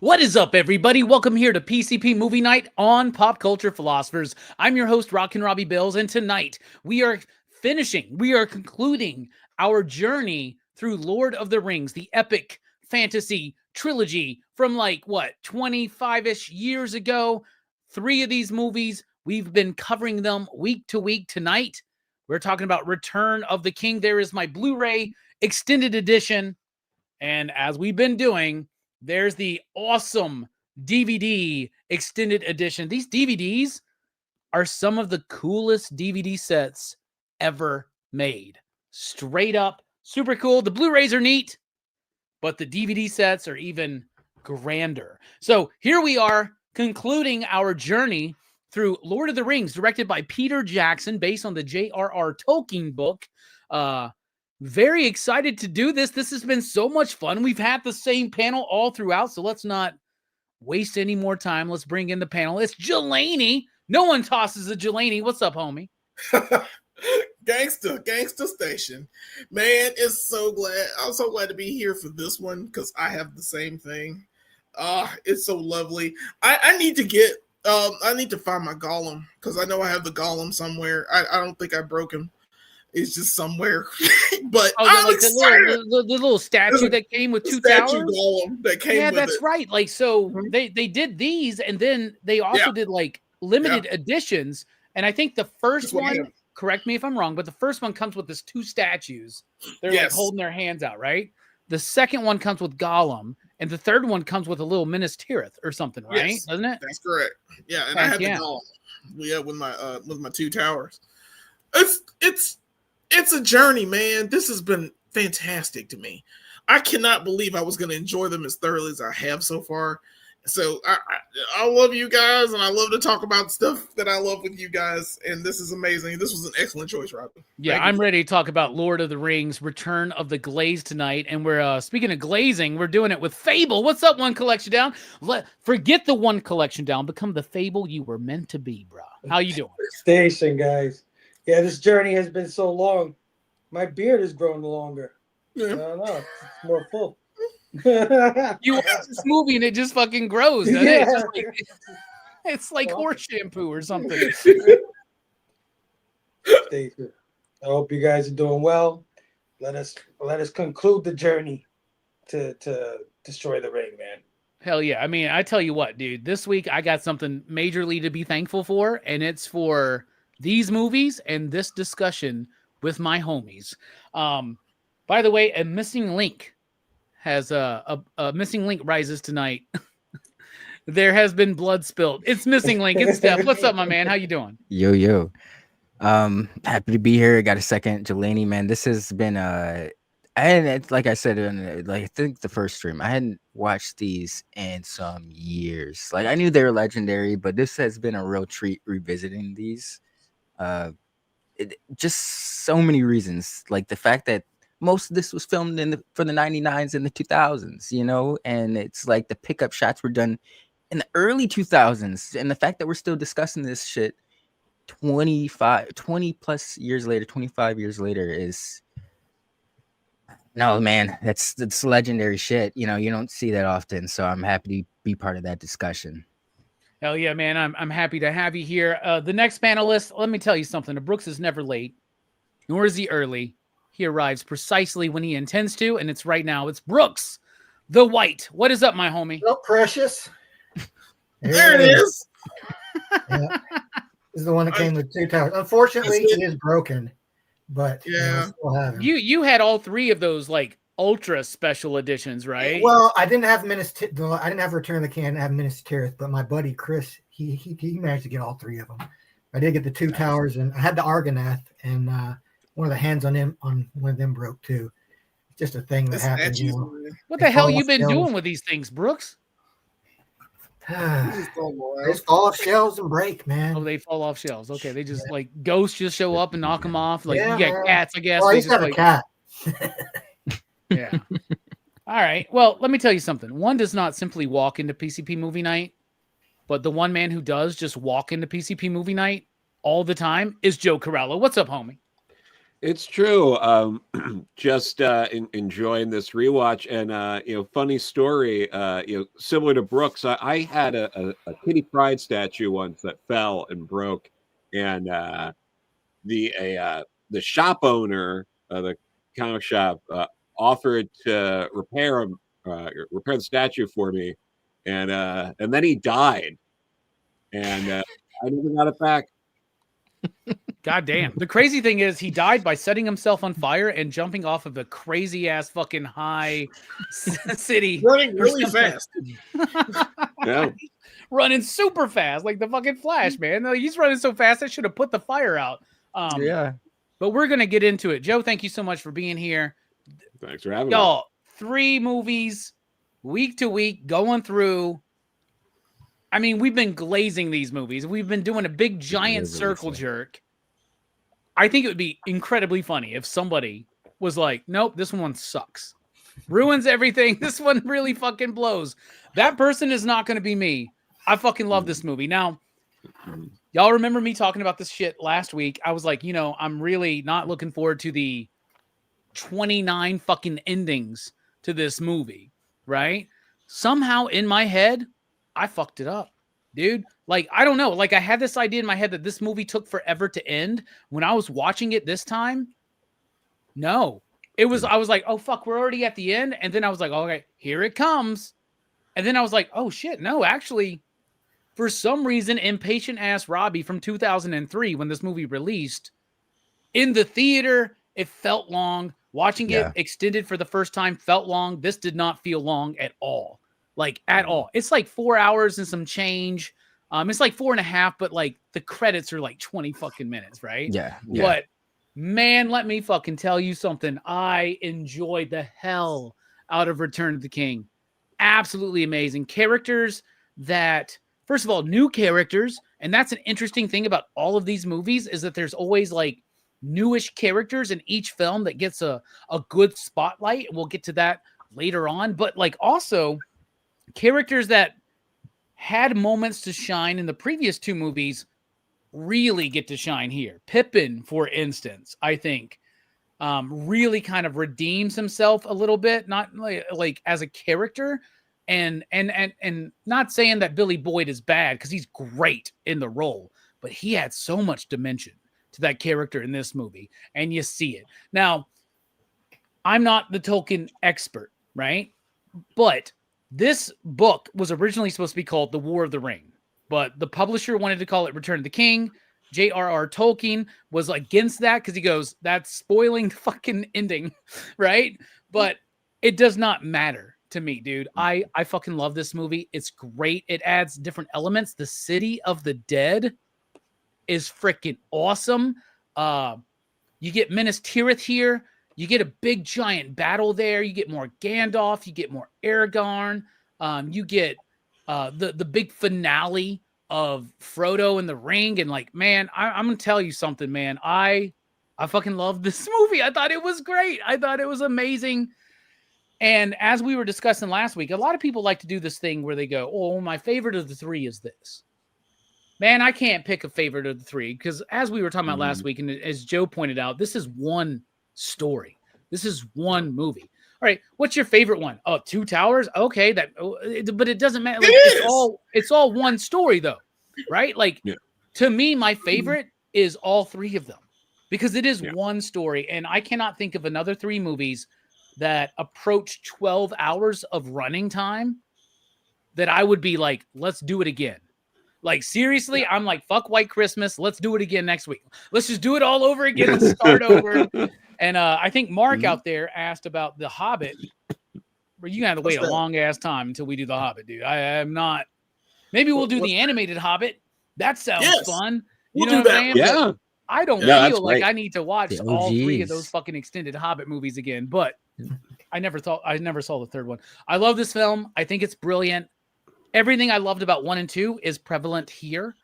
What is up, everybody? Welcome here to PCP Movie Night on Pop Culture Philosophers. I'm your host, Rockin Robbie Bills, and tonight we are concluding our journey through Lord of the Rings, the epic fantasy trilogy from 25-ish years ago. 3 of these movies, we've been covering them week to week. Tonight, we're talking about Return of the King. There is my Blu-ray extended edition, and as we've been doing, there's the awesome DVD extended edition. These DVDs are some of the coolest DVD sets ever made. Straight up, super cool. The Blu-rays are neat, but the DVD sets are even grander. So here we are concluding our journey through Lord of the Rings, directed by Peter Jackson, based on the J.R.R. Tolkien book. Very excited to do this. This has been so much fun. We've had the same panel all throughout, so let's not waste any more time. Let's bring in the panel. It's Jelani. No one tosses a Jelani. What's up, homie? Gangsta station. Man, I'm so glad to be here for this one because I have the same thing. It's so lovely. I need to find my Gollum because I know I have the Gollum somewhere. I don't think I broke him. It's just somewhere. But I'm excited. The little statue that came with 2 towers? Golem that came with that's right. They did these, and then they also did limited editions. And I think the first one, correct me if I'm wrong, but the first one comes with this 2 statues. They're holding their hands out, right? The second one comes with Gollum, and the third one comes with a little Minas Tirith or something, right? Yes, doesn't it? That's correct. Yeah, and I had the Gollum. Yeah, with my 2 towers. It's a journey, man. This has been fantastic to me. I cannot believe I was going to enjoy them as thoroughly as I have so far. So I love you guys, and I love to talk about stuff that I love with you guys, and this is amazing. This was an excellent choice, Robbie. Yeah, I'm ready to talk about Lord of the Rings, Return of the Glaze tonight, and we're speaking of glazing, we're doing it with Fable. What's up, One Collection Down? Forget the One Collection Down. Become the Fable you were meant to be, bro. How you doing? Station, guys. Yeah, this journey has been so long. My beard has grown longer. Yeah. I don't know. It's more full. You watch this movie and it just fucking grows. Yeah. It's like horse shampoo or something. I hope you guys are doing well. Let us conclude the journey to destroy the ring, man. Hell yeah. I mean, I tell you what, dude, this week I got something majorly to be thankful for, and it's for these movies and this discussion with my homies. By the way, a missing link has a missing link rises tonight. There has been blood spilled. It's missing link. It's Steph. What's up, my man? How you doing? Yo. Happy to be here. Got a second, Jelani, man. This has been like I said in I think the first stream, I hadn't watched these in some years. Like I knew they were legendary, but this has been a real treat revisiting these. Just so many reasons, like the fact that most of this was filmed for the 99s and the 2000s, and it's like the pickup shots were done in the early 2000s, and the fact that we're still discussing this shit 20 plus years later, 25 years later is no, man, that's legendary shit. You don't see that often, so I'm happy to be part of that discussion. Hell yeah, man. I'm happy to have you here. The next panelist, let me tell you something. Brooks is never late, nor is he early. He arrives precisely when he intends to, and it's right now. It's Brooks, the White. What is up, my homie? Oh, precious. There it is. Yeah. This is the one that came with 2 towers. Unfortunately, it is broken, but yeah, still have him. You had all 3 of those ultra special editions, right? Well, I didn't have I didn't have Return of the King. I didn't have Minas Tirith, but my buddy Chris, he managed to get all 3 of them. I did get the 2 towers, and I had the Argonath, and one of the hands on one of them broke too. It's just a thing that happens. What the hell you been doing with these things, Brooks? They just fall off shelves and break, man. Oh, they fall off shelves. Okay, they just ghosts just show up and knock them off. You got cats, I guess. Well, I used to have a cat. Yeah. All right. Well, let me tell you something. One does not simply walk into PCP movie night, but the one man who does just walk into PCP movie night all the time is Joe Corallo. What's up, homie? It's true. Just enjoying this rewatch, and funny story. Similar to Brooks, I had a Kitty Pryde statue once that fell and broke, and the shop owner, the comic shop, offered to repair repair the statue for me, and then he died, and I never got it back. God damn. The crazy thing is he died by setting himself on fire and jumping off of a crazy ass fucking high city. Running really fast. Yeah. Running super fast, like the fucking Flash, man. He's running so fast, I should have put the fire out. Yeah. But we're going to get into it. Joe, thank you so much for being here. Thanks for having me. Y'all, 3 movies, week to week, going through. I mean, we've been glazing these movies. We've been doing a big, giant circle jerk. I think it would be incredibly funny if somebody was like, nope, this one sucks. Ruins everything. This one really fucking blows. That person is not going to be me. I fucking love this movie. Now, y'all remember me talking about this shit last week. I was like, I'm really not looking forward to the 29 fucking endings to this movie, right? Somehow in my head, I fucked it up, dude. Like, I don't know. Like, I had this idea in my head that this movie took forever to end. When I was watching it this time, no. I was like, oh, fuck, we're already at the end. And then I was like, okay, here it comes. And then I was like, oh, shit, no, actually, for some reason, impatient ass Robbie from 2003, when this movie released, in the theater, it felt long. Watching it extended for the first time felt long. This did not feel long at all. Like, at all. It's like 4 hours and some change. It's like 4.5, but like the credits are like 20 fucking minutes, right? Yeah. But man, let me fucking tell you something. I enjoyed the hell out of Return of the King. Absolutely amazing. Characters that, first of all, new characters. And that's an interesting thing about all of these movies is that there's always like newish characters in each film that gets a good spotlight. We'll get to that later on. But like also characters that had moments to shine in the previous 2 movies really get to shine here. Pippin, for instance, I think really kind of redeems himself a little bit, not like as a character, and not saying that Billy Boyd is bad because he's great in the role, but he had so much dimension to that character in this movie, and you see it. Now, I'm not the Tolkien expert, right? But this book was originally supposed to be called The War of the Ring, but the publisher wanted to call it Return of the King. J.R.R. Tolkien was against that because he goes, that's spoiling the fucking ending, right? But it does not matter to me, dude. I fucking love this movie. It's great. It adds different elements. The City of the Dead is freaking awesome. You get Minas Tirith here. You get a big giant battle there. You get more Gandalf. You get more Aragorn. You get the big finale of Frodo in the ring. And like, man, I'm gonna tell you something, man. I fucking love this movie. I thought it was great. I thought it was amazing. And as we were discussing last week, a lot of people like to do this thing where they go, "Oh, my favorite of the 3 is this." Man, I can't pick a favorite of the 3 because as we were talking about last week, and as Joe pointed out, this is one story. This is one movie. All right, what's your favorite one? Oh, Two Towers. Okay, but it doesn't matter. Like, it's all one story though, right? Like to me, my favorite is all 3 of them because it is one story, and I cannot think of another 3 movies that approach 12 hours of running time that I would be like, let's do it again. Like, seriously, I'm like, fuck White Christmas. Let's do it again next week. Let's just do it all over again and start over. And I think Mark out there asked about The Hobbit. Where you have to wait a long ass time until we do The Hobbit, dude. I am not. Maybe we'll do the animated Hobbit. That sounds fun. You know what I'm saying? Yeah. But I don't feel like I need to watch all 3 of those fucking extended Hobbit movies again. But I never saw the third one. I love this film. I think it's brilliant. Everything I loved about 1 and 2 is prevalent here,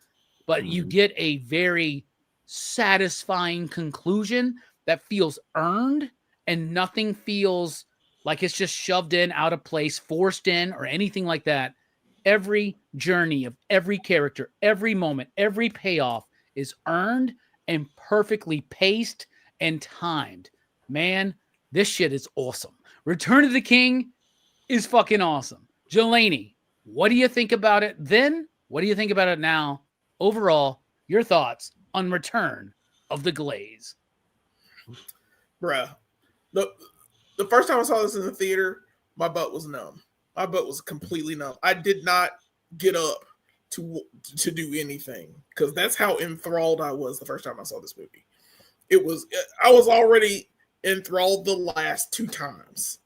but you get a very satisfying conclusion that feels earned, and nothing feels like it's just shoved in, out of place, forced in, or anything like that. Every journey of every character, every moment, every payoff is earned and perfectly paced and timed. Man, this shit is awesome. Return of the King is fucking awesome. Jelani, what do you think about it then? What do you think about it now? Overall, your thoughts on Return of the Glaze. Bruh. The first time I saw this in the theater, my butt was numb. My butt was completely numb. I did not get up to do anything because that's how enthralled I was the first time I saw this movie. I was already enthralled the last 2 times.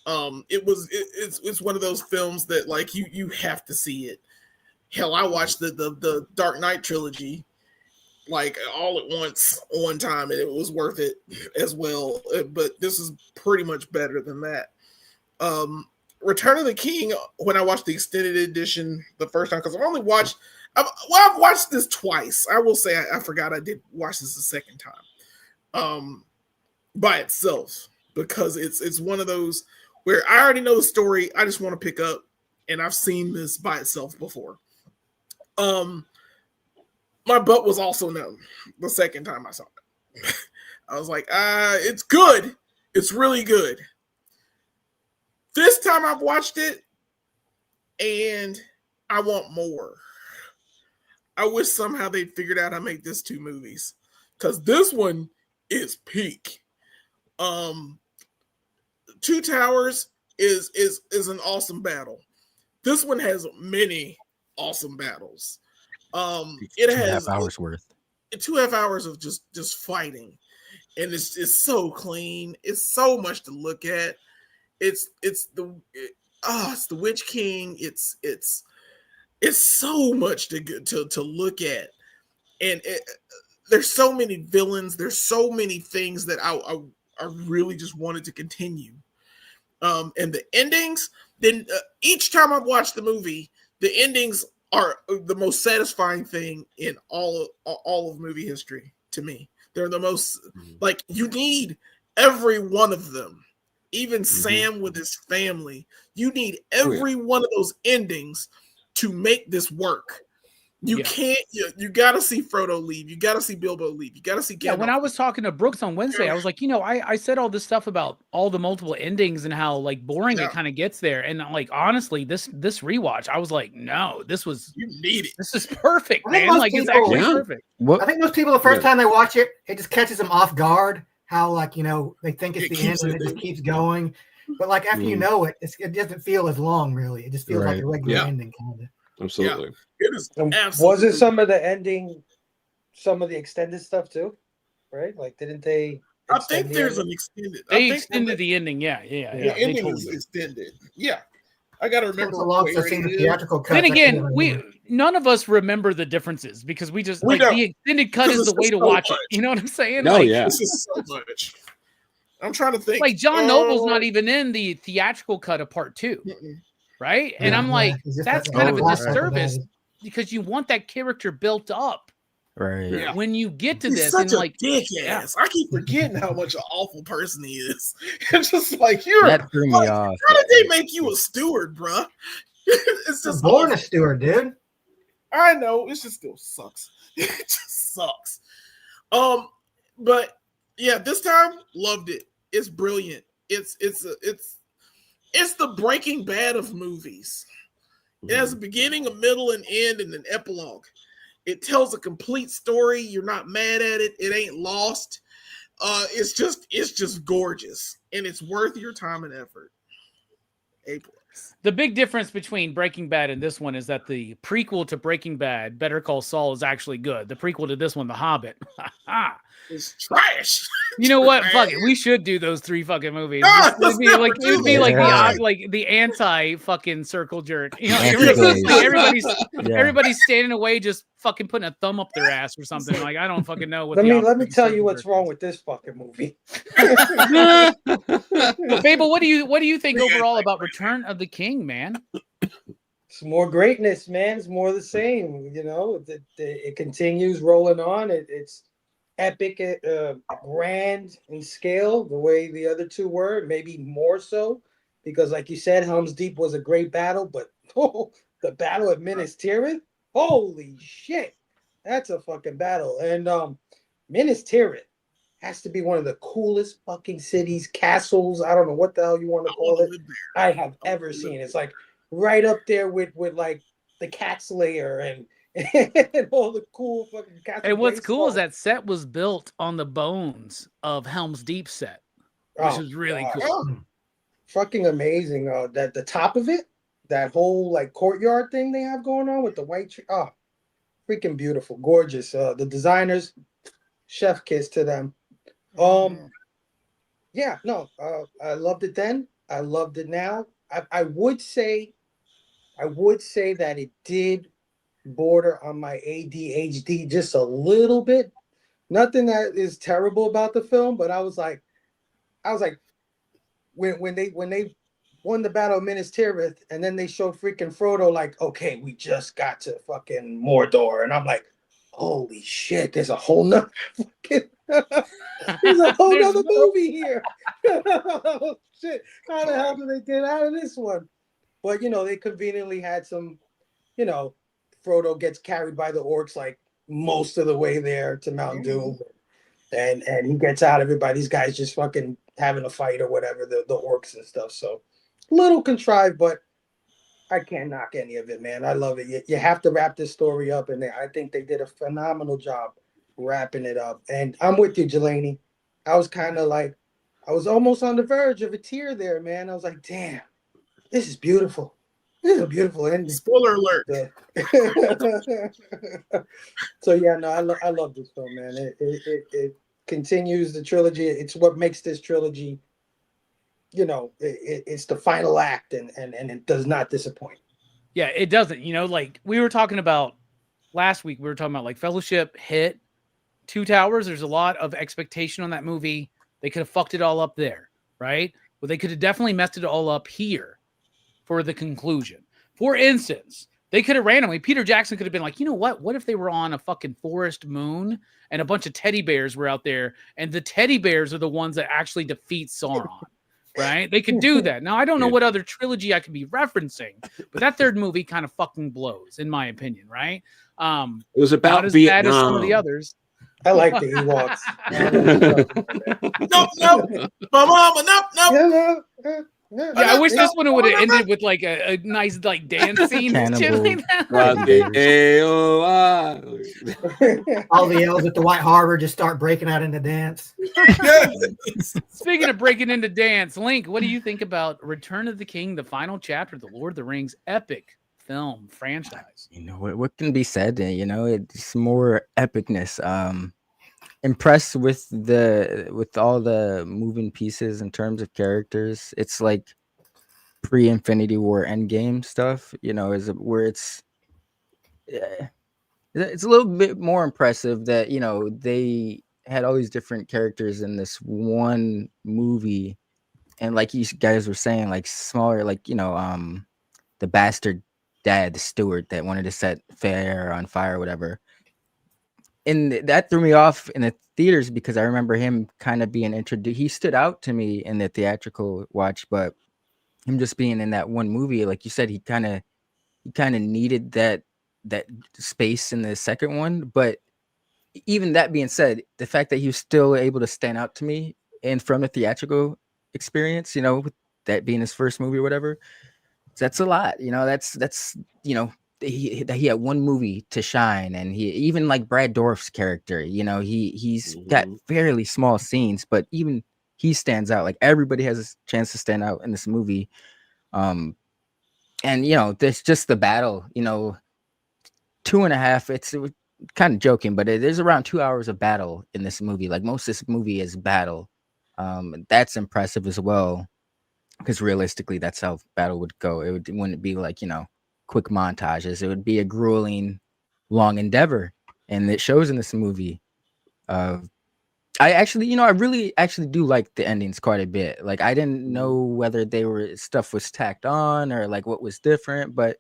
It's one of those films that like you have to see it. Hell, I watched the Dark Knight trilogy like all at once one time, and it was worth it as well. But this is pretty much better than that. Return of the King, when I watched the extended edition the first time, because I've watched this twice. I will say I forgot I did watch this a second time, by itself, because it's one of those where I already know the story. I just want to pick up, and I've seen this by itself before. My butt was also numb the second time I saw it. I was like, it's good. It's really good. This time I've watched it, and I want more. I wish somehow they figured out how to make this 2 movies, because this one is peak. 2 Towers is an awesome battle. This one has many awesome battles. It has 2.5 hours worth. 2.5 hours of just fighting, and it's so clean. It's so much to look at. It's the Witch King. It's so much to look at, and there's so many villains. There's so many things that I really just wanted to continue. And the endings. Then each time I've watched the movie, the endings are the most satisfying thing in all of movie history to me. They're the most like, you need every one of them. Even Sam with his family. You need every one of those endings to make this work. You can't. You got to see Frodo leave. You got to see Bilbo leave. You got to see. Gandalf. When I was talking to Brooks on Wednesday, I was like, I said all this stuff about all the multiple endings and how like boring it kind of gets there. And like honestly, this rewatch, I was like, no, you need it. This is perfect, man. Like it's actually perfect. I think most people, the first time they watch it, it just catches them off guard. How like they think it's the end and it just keeps going. But like after you know it, it doesn't feel as long really. It just feels like a regular ending kind of. Absolutely. It is wasn't some of the ending, some of the extended stuff too, right? Like, didn't they? I think there's an extended. They extended the ending. Yeah. The ending is extended. Yeah, I gotta remember. The theatrical cut. Then again, none of us remember the differences because we just the extended cut is the way to watch it. You know what I'm saying? No, this is so much. I'm trying to think. Like John Noble's not even in the theatrical cut of part 2. Right? And I'm like, that's kind of a disservice because you want that character built up. Right. Yeah. When you get to this, such and like, dick ass. I keep forgetting how much an awful person he is. It's just like, that threw me off. How did they make you a steward, bro? It's just born a steward, dude. I know. It just still sucks. It just sucks. But yeah, this time loved it. It's brilliant. It's the Breaking Bad of movies. It has a beginning, a middle, an end, and an epilogue. It tells a complete story. You're not mad at it. It ain't lost. It's just gorgeous, and it's worth your time and effort. The big difference between Breaking Bad and this one is that the prequel to Breaking Bad, Better Call Saul, is actually good. The prequel to this one, The Hobbit, it's trash. You know what? Fuck it. We should do those 3 fucking movies. It would be like the anti fucking circle jerk. You know, everybody's standing away, just fucking putting a thumb up their ass or something. Like I don't fucking know what. Let me tell you what's wrong with this fucking movie. Fable, what do you think overall about Return of the King, man? It's more greatness, man. It's more the same. You know, it continues rolling on. It's epic, grand in scale, the way the other 2 were, maybe more so, because like you said, Helm's Deep was a great battle, but the battle at Minas Tirith, holy shit, that's a fucking battle. And Minas Tirith, has to be one of the coolest fucking cities, castles. I don't know what the hell you want to call it. I have ever seen. It's like right up there with like the Cat's Lair and and all the cool fucking Castle. And what's Grayskull. cool is that set was built on the bones of Helm's Deep set, which is really cool. Fucking amazing. That the top of it, that whole like courtyard thing they have going on with the white tree. Oh, freaking beautiful, gorgeous. The designers, chef kiss to them. Yeah, no, I loved it then. I loved it now. I would say that it did border on my ADHD just a little bit. Nothing that is terrible about the film, but I was like, when they won the Battle of Minas Tirith, and then they showed freaking Frodo like, okay, we just got to fucking Mordor, and I'm like, holy shit, there's a whole nother fucking there's a whole nother movie here. Oh, shit, how the hell did they get out of this one? But they conveniently had some, Frodo gets carried by the orcs like most of the way there to Mount Doom, and he gets out of it by these guys just fucking having a fight or whatever, the orcs and stuff. So little contrived, but I can't knock any of it, man. I love it. You have to wrap this story up, and I think they did a phenomenal job wrapping it up. And I'm with you, Jelani. I was kind of like, I was almost on the verge of a tear there, man. I was like, damn, this is beautiful. This is a beautiful ending. Spoiler alert. So yeah, no, I love this film, man. It continues the trilogy. It's what makes this trilogy, it's the final act, and it does not disappoint. Yeah, it doesn't. Like we were talking about last week, we were talking about like Fellowship hit Two Towers. There's a lot of expectation on that movie. They could have fucked it all up there, right? Well, they could have definitely messed it all up here for the conclusion. For instance, they could have randomly, Peter Jackson could have been like, you know what? What if they were on a fucking forest moon and a bunch of teddy bears were out there, and the teddy bears are the ones that actually defeat Sauron, right? They could do that. Now, I don't know what other trilogy I could be referencing, but that third movie kind of fucking blows, in my opinion, right? It was about not as Vietnam. bad as some of the others. I like the Ewoks. Nope. My mama, nope. Yeah, I wish this one would have ended with like a nice like dance scene and shit like that. All the elves at the White Harbor just start breaking out into dance. Speaking of breaking into dance, Link, what do you think about Return of the King, the final chapter of the Lord of the Rings epic film franchise? What can be said? It's more epicness. Impressed with all the moving pieces in terms of characters. It's like pre-Infinity War Endgame stuff, where it's a little bit more impressive that they had all these different characters in this one movie, and like you guys were saying, like smaller, like the bastard dad, the steward that wanted to set Fair on fire or whatever. And that threw me off in the theaters because I remember him kind of being introduced. He stood out to me in the theatrical watch, but him just being in that one movie, like you said, he kind of needed that space in the second one. But even that being said, the fact that he was still able to stand out to me and from the theatrical experience, with that being his first movie or whatever, that's a lot. That's he had one movie to shine, and he even like Brad Dourif's character, he's got fairly small scenes, but even he stands out. Like everybody has a chance to stand out in this movie. And there's just the battle, 2.5, it's kind of joking, but there's around 2 hours of battle in this movie. Like most of this movie is battle. That's impressive as well, because realistically that's how battle would go. It wouldn't be like, quick montages. It would be a grueling, long endeavor, and it shows in this movie. I really actually do like the endings quite a bit. Like I didn't know whether stuff was tacked on or like what was different, but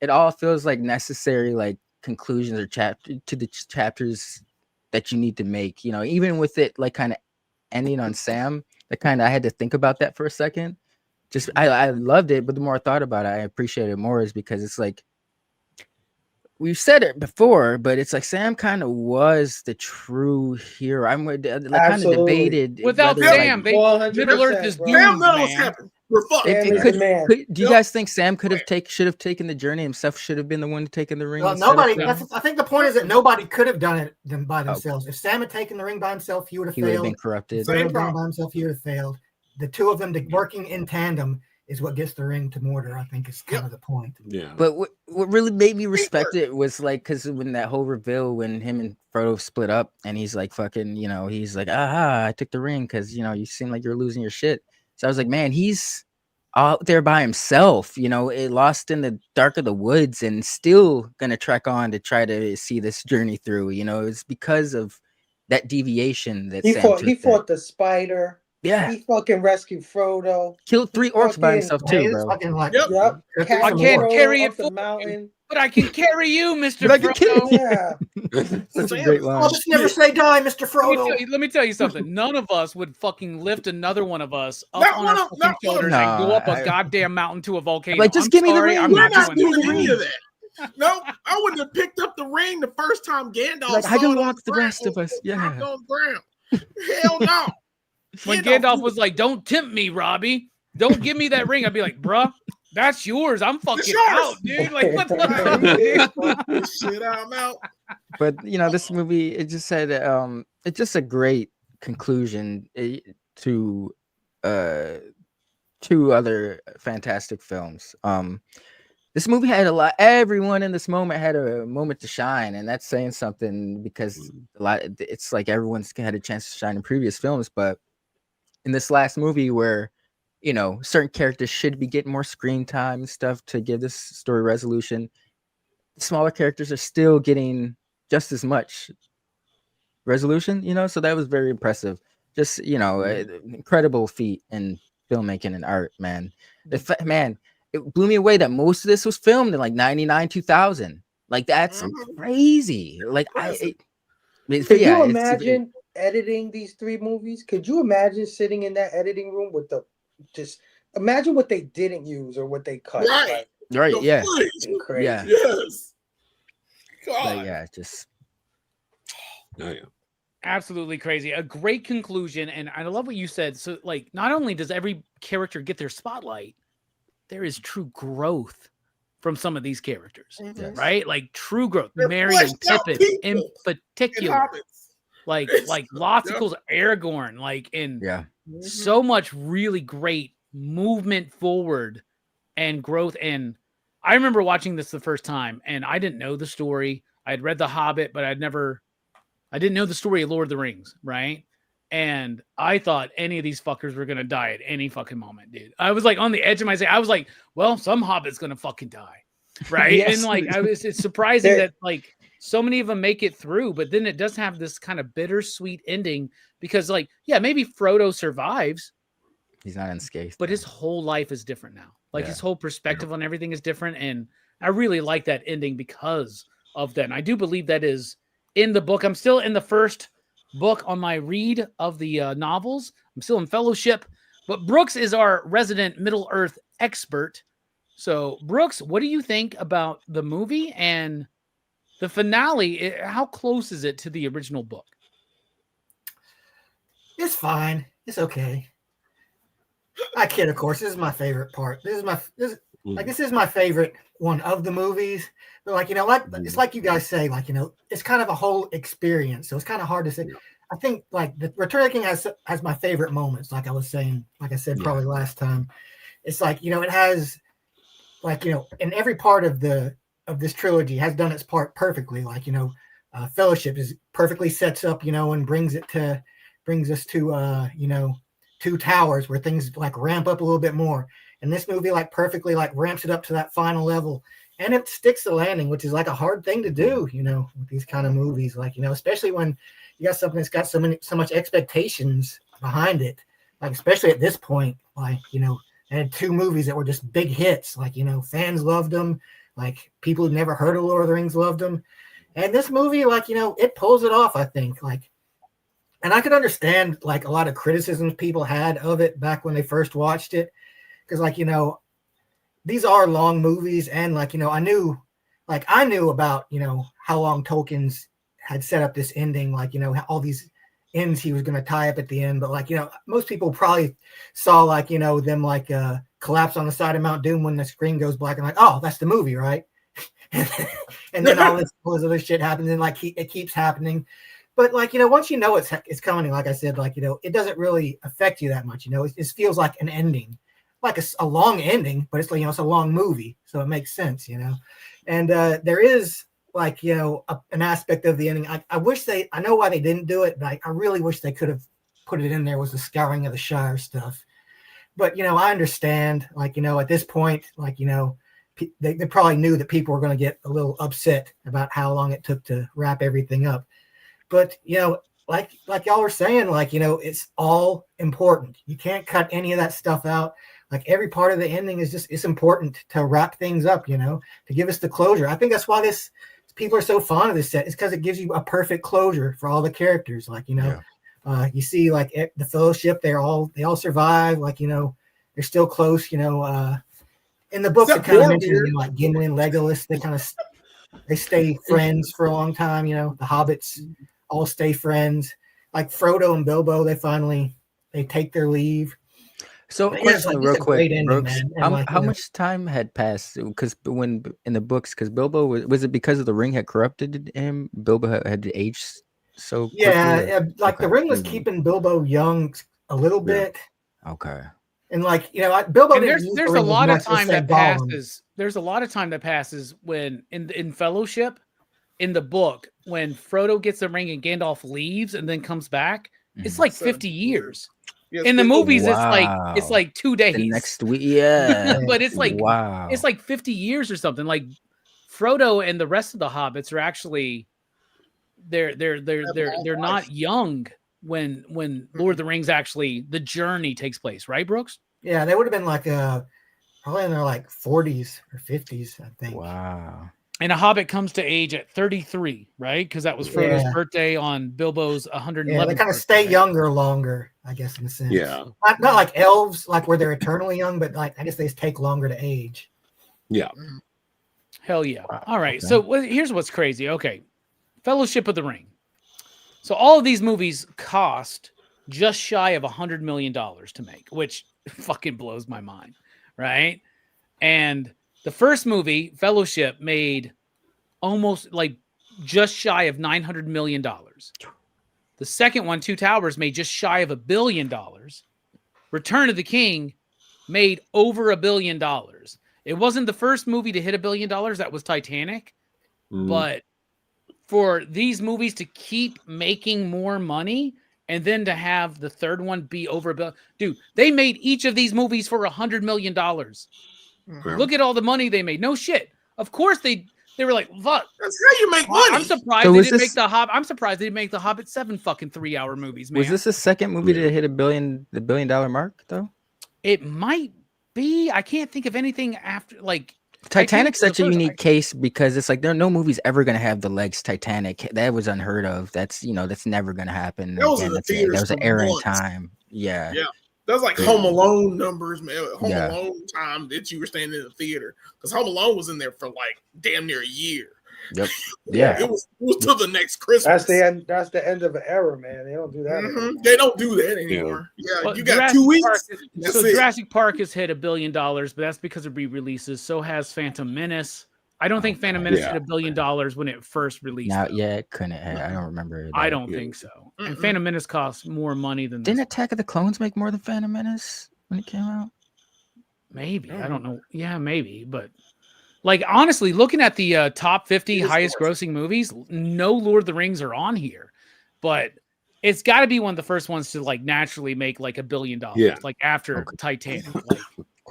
it all feels like necessary, like conclusions or chapters that you need to make. Even with it like kind of ending on Sam, I had to think about that for a second. I loved it, but the more I thought about it, I appreciate it more, is because it's like we've said it before, but it's like Sam kind of was the true hero. I'm like kind of Absolutely. debated Without whether, Sam, like, 100%, Middle Earth is bro. doomed, Sam knows what's man. happening. We're fucked. Sam is could, the man. do you guys think Sam should have taken the journey himself? Should have been the one taking the ring. Well, instead of nobody. Sam? I think the point is that nobody could have done it by themselves. If Sam had taken the ring by himself, he would have He would have failed. been corrupted. If Frodo had gone by himself, he would have failed. The two of them working in tandem is what gets the ring to Mordor. I think is kind of the point. Yeah. But what really made me respect it was like, because when that whole reveal, when him and Frodo split up, and he's like fucking, he's like, I took the ring because you seem like you're losing your shit. So I was like, man, he's out there by himself, it lost in the dark of the woods, and still gonna trek on to try to see this journey through. It's because of that deviation that He Sam fought the spider. Yeah, he fucking rescued Frodo. Killed 3 orcs by himself too, It's bro. fucking like, Yep. Yep. I can't carry it up the forward. mountain. But I can carry you, Mr. But I can carry Frodo. Yeah. Such a great line. I'll just never say die, Mr. Frodo. Let me tell you something. None of us would fucking lift another one of us up Not on one our of- fucking not one of- shoulders and go up No, a goddamn mountain to a volcano. Like, just I'm give me the sorry, ring. I'm We're not not doing doing that. any of that. No, I wouldn't have picked up the ring the first time Gandalf Like, saw how do it you on want the ground- rest of us? on Yeah. the ground. Hell no. When Gandalf was like, "Don't tempt me, Robbie. Don't give me that ring," I'd be like, "Bruh, that's yours. I'm fucking yours. out, dude. Like, what the fuck?" dude? Shit, I'm out. But this movie, it just said it's just a great conclusion to two other fantastic films. This movie had everyone in this moment had a moment to shine, and that's saying something, because it's like everyone's had a chance to shine in previous films, but in this last movie where certain characters should be getting more screen time and stuff to give this story resolution, smaller characters are still getting just as much resolution, so that was very impressive. Just incredible feat in filmmaking and art, man. Man, it blew me away that most of this was filmed in like 99, 2000. Like, that's crazy. Like, Could you imagine editing these 3 movies? Could you imagine sitting in that editing room with just imagine what they didn't use or what they cut? Right. Right, The yeah. footage. Crazy. Yeah. Yes. God. Like, yeah, just Oh, yeah. Absolutely crazy. A great conclusion, and I love what you said. So, like, not only does every character get their spotlight, there is true growth from some of these characters, Mhm. right? Like, true growth. They're Merry and fleshed out Pippin, in people particular, Hobbits. like Lotsicles, Aragorn, like, in yeah. so much really great movement forward and growth. And I remember watching this the first time, and I didn't know the story. I had read The Hobbit, but I didn't know the story of Lord of the Rings, right? And I thought any of these fuckers were gonna die at any fucking moment, dude. I was like on the edge of my seat. I was like, well, some Hobbit's gonna fucking die, right? Yes. And like, it's surprising that like so many of them make it through, but then it does have this kind of bittersweet ending, because like, yeah, maybe Frodo survives, He's not unscathed, but his whole life is different now. Like, Yeah. his whole perspective on everything is different, and I really like that ending because of that. And I do believe that is in the book. I'm still in the first book on my read of the novels. I'm still in Fellowship, but Brooks is our resident Middle Earth expert. So, Brooks, what do you think about the movie and the finale? How close is it to the original book? It's fine. It's okay. I kid, of course. This is my favorite part. This is my favorite one of the movies. But like, it's like you guys say, like, it's kind of a whole experience. So it's kind of hard to say. I think like the Return of the King has my favorite moments. Like I said probably last time. It's like, it has like, in every part of this trilogy has done its part perfectly. Like, Fellowship is perfectly sets up, and brings us to Two Towers, where things like ramp up a little bit more. And this movie like perfectly like ramps it up to that final level, and it sticks the landing, which is like a hard thing to do, with these kind of movies. Like, especially when you got something that's got so much expectations behind it. Like, especially at this point, like, and had 2 movies that were just big hits. Like, fans loved them. Like, people who'd never heard of Lord of the Rings loved them. And this movie, like, it pulls it off, I think. Like, and I could understand like a lot of criticisms people had of it back when they first watched it. Because like, these are long movies, and like, I knew like I knew about, how long Tolkien's had set up this ending, like, all these ends he was going to tie up at the end. But like, most people probably saw like, them like collapse on the side of Mount Doom when the screen goes black and like, oh, that's the movie, right? And then all this other shit happens and like it keeps happening. But like, once it's coming, like I said, like, it doesn't really affect you that much. It just feels like an ending, like a long ending, but it's like, it's a long movie. So it makes sense, and there is like, an aspect of the ending. I wish I know why they didn't do it, but I really wish they could have put it in there, was the Scouring of the Shire stuff. But, I understand, like, at this point, like, they probably knew that people were going to get a little upset about how long it took to wrap everything up. But, like y'all were saying, like, it's all important. You can't cut any of that stuff out. Like every part of the ending is it's important to wrap things up, to give us the closure. I think that's why people are so fond of this set. It's because it gives you a perfect closure for all the characters. Like, you see like the Fellowship, they all survive. Like, they're still close, in the books, it kind of mentioned, like Gimli and Legolas, they stay friends for a long time. The hobbits all stay friends. Like Frodo and Bilbo, they take their leave. So, But question real quick, Brooks. How like, much time had passed? Because when in the books, because Bilbo was it because of the ring had corrupted him? Bilbo had aged so quickly? Yeah, like the ring was keeping Bilbo young a little bit. Okay. And like, Bilbo And didn't there's a lot of time that passes. There's a lot of time that passes when in Fellowship, in the book, when Frodo gets the ring and Gandalf leaves and then comes back, it's like 50 years. Yes, in the movies, wow. it's like 2 days. The next week, yeah. But it's like wow. It's like 50 years or something. Like Frodo and the rest of the hobbits are actually they're not young when Lord of the Rings actually the journey takes place, right, Brooks? Yeah, they would have been like probably in their like 40s or 50s, I think. Wow. And a hobbit comes to age at 33, right? Because that was Frodo's birthday on Bilbo's 111th. Yeah, they kind of stay younger longer, I guess, in a sense. Yeah. Not like elves, like where they're eternally young, but like I guess they just take longer to age. Yeah. Hell yeah. Wow. All right. Okay. So here's what's crazy. Okay. Fellowship of the Ring. So all of these movies cost just shy of $100 million to make, which fucking blows my mind, right? And the first movie, Fellowship, made almost like just shy of $900 million. The second one, Two Towers, made just shy of $1 billion. Return of the King made over $1 billion. It wasn't the first movie to hit $1 billion. That was Titanic. But for these movies to keep making more money and then to have the third one be over $1 billion. Dude, they made each of these movies for $100 million. Look at all the money they made. No shit. Of course they were like, fuck. That's how you make money. I'm surprised So they was didn't this- make the Hobbit. I'm surprised they didn't make the Hobbit 7 fucking 3-hour movies, man. Was this the second movie to hit the $1 billion mark though? It might be. I can't think of anything after like Titanic's was such the a first. unique case because it's like there are no movies ever gonna have the legs Titanic. That was unheard of. That's that's never gonna happen. That was in the That's it. theaters That was an for era in months. time. Yeah. Yeah. That was like Home Alone numbers, man. Home Yeah. Alone time that you were staying in the theater. Because Home Alone was in there for like damn near a year. Yep. Yeah. It was till the next Christmas. That's the end. That's the end of an era, man. They don't do that. anymore. They don't do that anymore. Yeah, But you got Jurassic 2 weeks. Park That's so it. Jurassic Park has hit $1 billion, but that's because of re-releases. So has Phantom Menace. I don't think Phantom Menace hit $1 billion when it first released. Now, though. yeah, it couldn't have. I don't remember. That. I don't think so. And Phantom Menace costs more money than Didn't this. Attack of the Clones make more than Phantom Menace when it came out? Maybe. I don't know. Yeah, maybe. But like honestly, looking at the top 50 highest grossing movies, no Lord of the Rings are on here. But it's got to be one of the first ones to like naturally make like $1 billion. Yeah. Like after Titanic. Like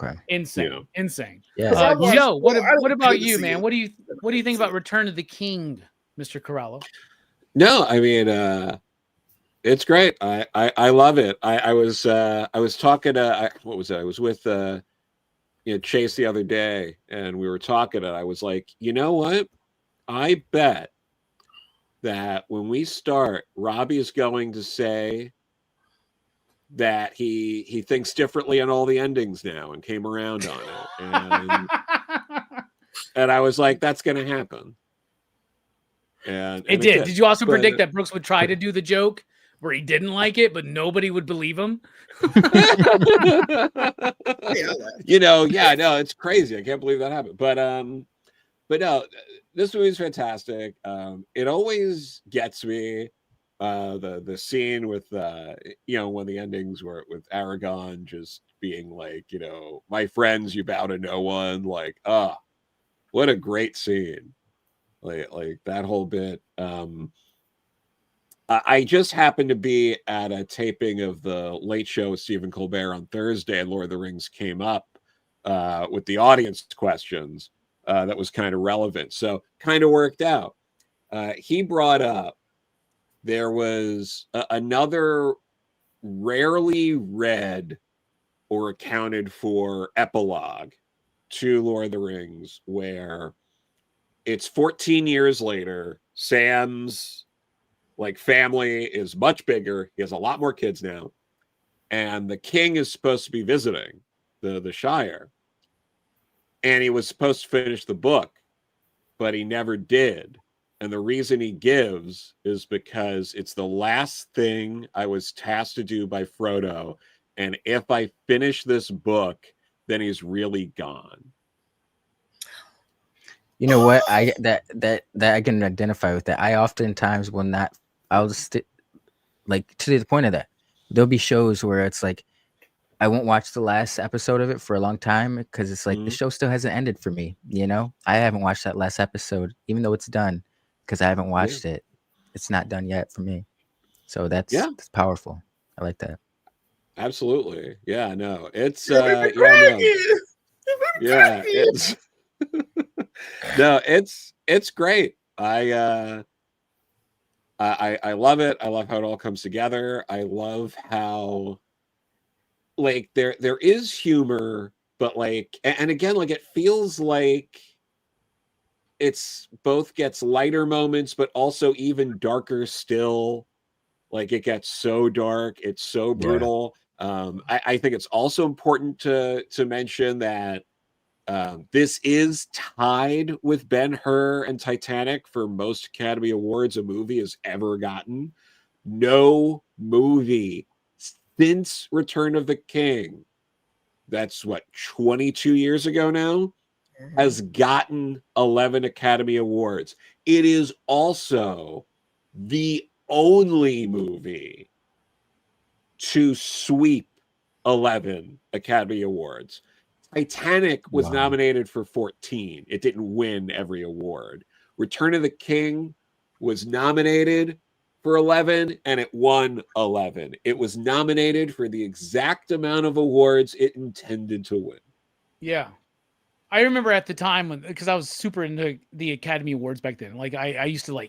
Okay. insane. Yeah. Insane. Yeah. Joe, what I don't about hate to you, see man? it. What do you think about Return of the King, Mr. Corallo? No, I mean, it's great. I love it. I was talking to what was it? I was with Chase the other day, and we were talking, and I was like, you know what? I bet that when we start, Robbie is going to say that he thinks differently on all the endings now and came around on it. And And I was like, that's going to happen. And It did. Did you also But, predict that Brooks would try to do the joke where he didn't like it, but nobody would believe him? You know, yeah, no, it's crazy. I can't believe that happened. But no, this movie is fantastic. It always gets me. The scene with you know, when the endings were with Aragon just being like, you know, my friends, you bow to no one. Like, what a great scene. Like that whole bit. I just happened to be at a taping of the Late Show with Stephen Colbert on Thursday, and Lord of the Rings came up with the audience questions that was kind of relevant. So kind of worked out. He brought up there was another rarely read or accounted for epilogue to Lord of the Rings, where it's 14 years later. Sam's like family is much bigger. He has a lot more kids now. And the king is supposed to be visiting the Shire. And he was supposed to finish the book, but he never did. And the reason he gives is because it's the last thing I was tasked to do by Frodo. And if I finish this book, then he's really gone. You know what? That I can identify with that. I oftentimes will not. I'll like to the point of that. There'll be shows where it's like I won't watch the last episode of it for a long time because it's like the show still hasn't ended for me. You know, I haven't watched that last episode, even though it's done, because I haven't watched it. It's not done yet for me. So that's powerful. I like that. Absolutely. Yeah. No. It's it's no. It's great. I love it. I love how it all comes together. I love how like there is humor, but like, and again, like it feels like it's both gets lighter moments, but also even darker still. Like it gets so dark, it's so brutal. I think it's also important to mention that this is tied with Ben-Hur and Titanic for most Academy Awards a movie has ever gotten. No movie since Return of the King, that's what, 22 years ago now, has gotten 11 Academy Awards. It is also the only movie to sweep 11 Academy Awards. Titanic was nominated for 14. It didn't win every award. Return of the King was nominated for 11 and it won 11. It was nominated for the exact amount of awards it intended to win. Yeah. I remember at the time because I was super into the Academy Awards back then. Like I used to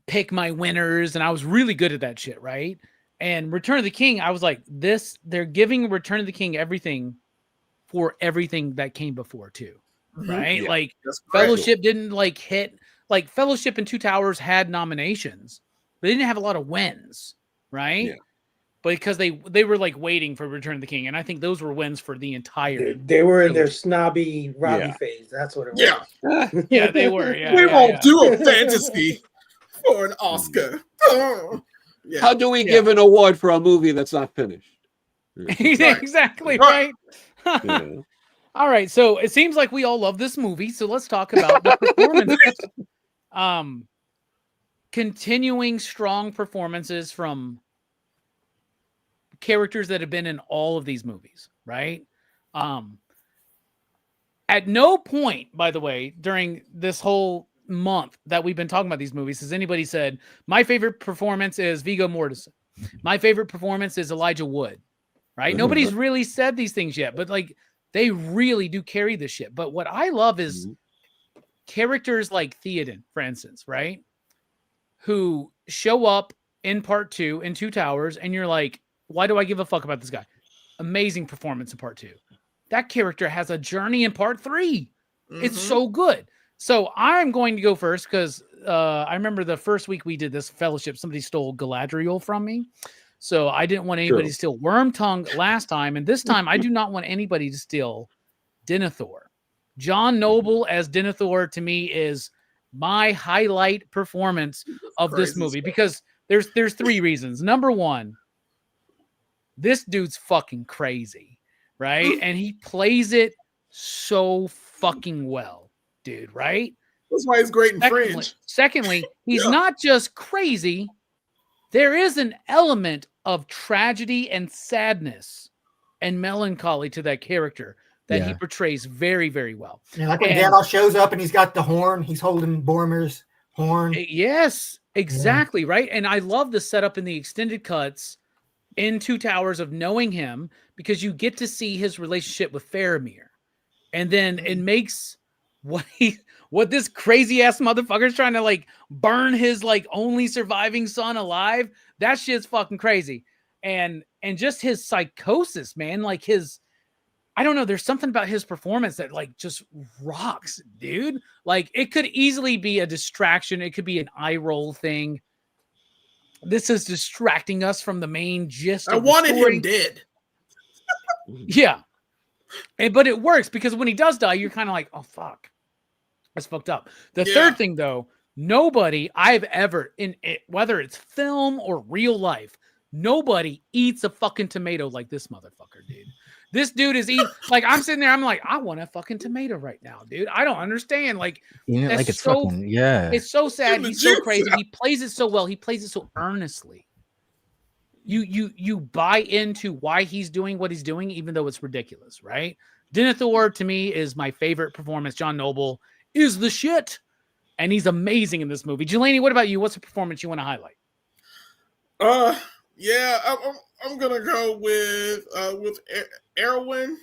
pick my winners and I was really good at that shit. Right. And Return of the King, I was like, they're giving Return of the King everything for everything that came before too. Right. Like Fellowship didn't hit, like Fellowship and Two Towers had nominations, but they didn't have a lot of wins. Right. Yeah. Because they were like waiting for Return of the King. And I think those were wins for the entire. They were in their snobby Robbie phase. That's what it was. Yeah, they were. Yeah, we won't do a fantasy for an Oscar. How do we give an award for a movie that's not finished? Exactly right. All right. So it seems like we all love this movie. So let's talk about the performance. Continuing strong performances from characters that have been in all of these movies, right? At no point, by the way, during this whole month that we've been talking about these movies, has anybody said, my favorite performance is Viggo Mortensen. My favorite performance is Elijah Wood, right? Nobody's really said these things yet, but like they really do carry this shit. But what I love is characters like Theoden, for instance, right? Who show up in part 2 in Two Towers, and you're like, why do I give a fuck about this guy? Amazing performance in part 2. That character has a journey in part 3. It's so good. So I'm going to go first because I remember the first week we did this Fellowship, somebody stole Galadriel from me. So I didn't want anybody to steal Wormtongue last time. And this time I do not want anybody to steal Denethor. John Noble as Denethor to me is my highlight performance of this movie because there's three reasons. Number one, this dude's fucking crazy, right? And he plays it so fucking well, dude, right? That's why he's great in Fringe. Secondly, he's not just crazy. There is an element of tragedy and sadness and melancholy to that character that he portrays very, very well. Yeah, like when Gandalf shows up and he's got the horn, he's holding Boromir's horn. Yes, exactly, right? And I love the setup in the extended cuts in Two Towers of knowing him because you get to see his relationship with Faramir. And then it makes what this crazy ass motherfucker's trying to like burn his like only surviving son alive. That shit's fucking crazy. And just his psychosis, man, like I don't know, there's something about his performance that like just rocks, dude. Like it could easily be a distraction. It could be an eye roll thing. This is distracting us from the main gist. I wanted him dead. Yeah. But it works because when he does die, you're kind of like, oh, fuck. That's fucked up. The third thing, though, nobody I've ever, whether it's film or real life, nobody eats a fucking tomato like this motherfucker, dude. This dude is eating, like, I'm sitting there, I'm like, I want a fucking tomato right now, dude. I don't understand. Like, like it's so fucking, it's so sad. He's so crazy. He plays it so well. He plays it so earnestly. You buy into why he's doing what he's doing, even though it's ridiculous, right? Denethor, to me, is my favorite performance. John Noble is the shit, and he's amazing in this movie. Jelani, what about you? What's a performance you want to highlight? I'm gonna go with Erwin.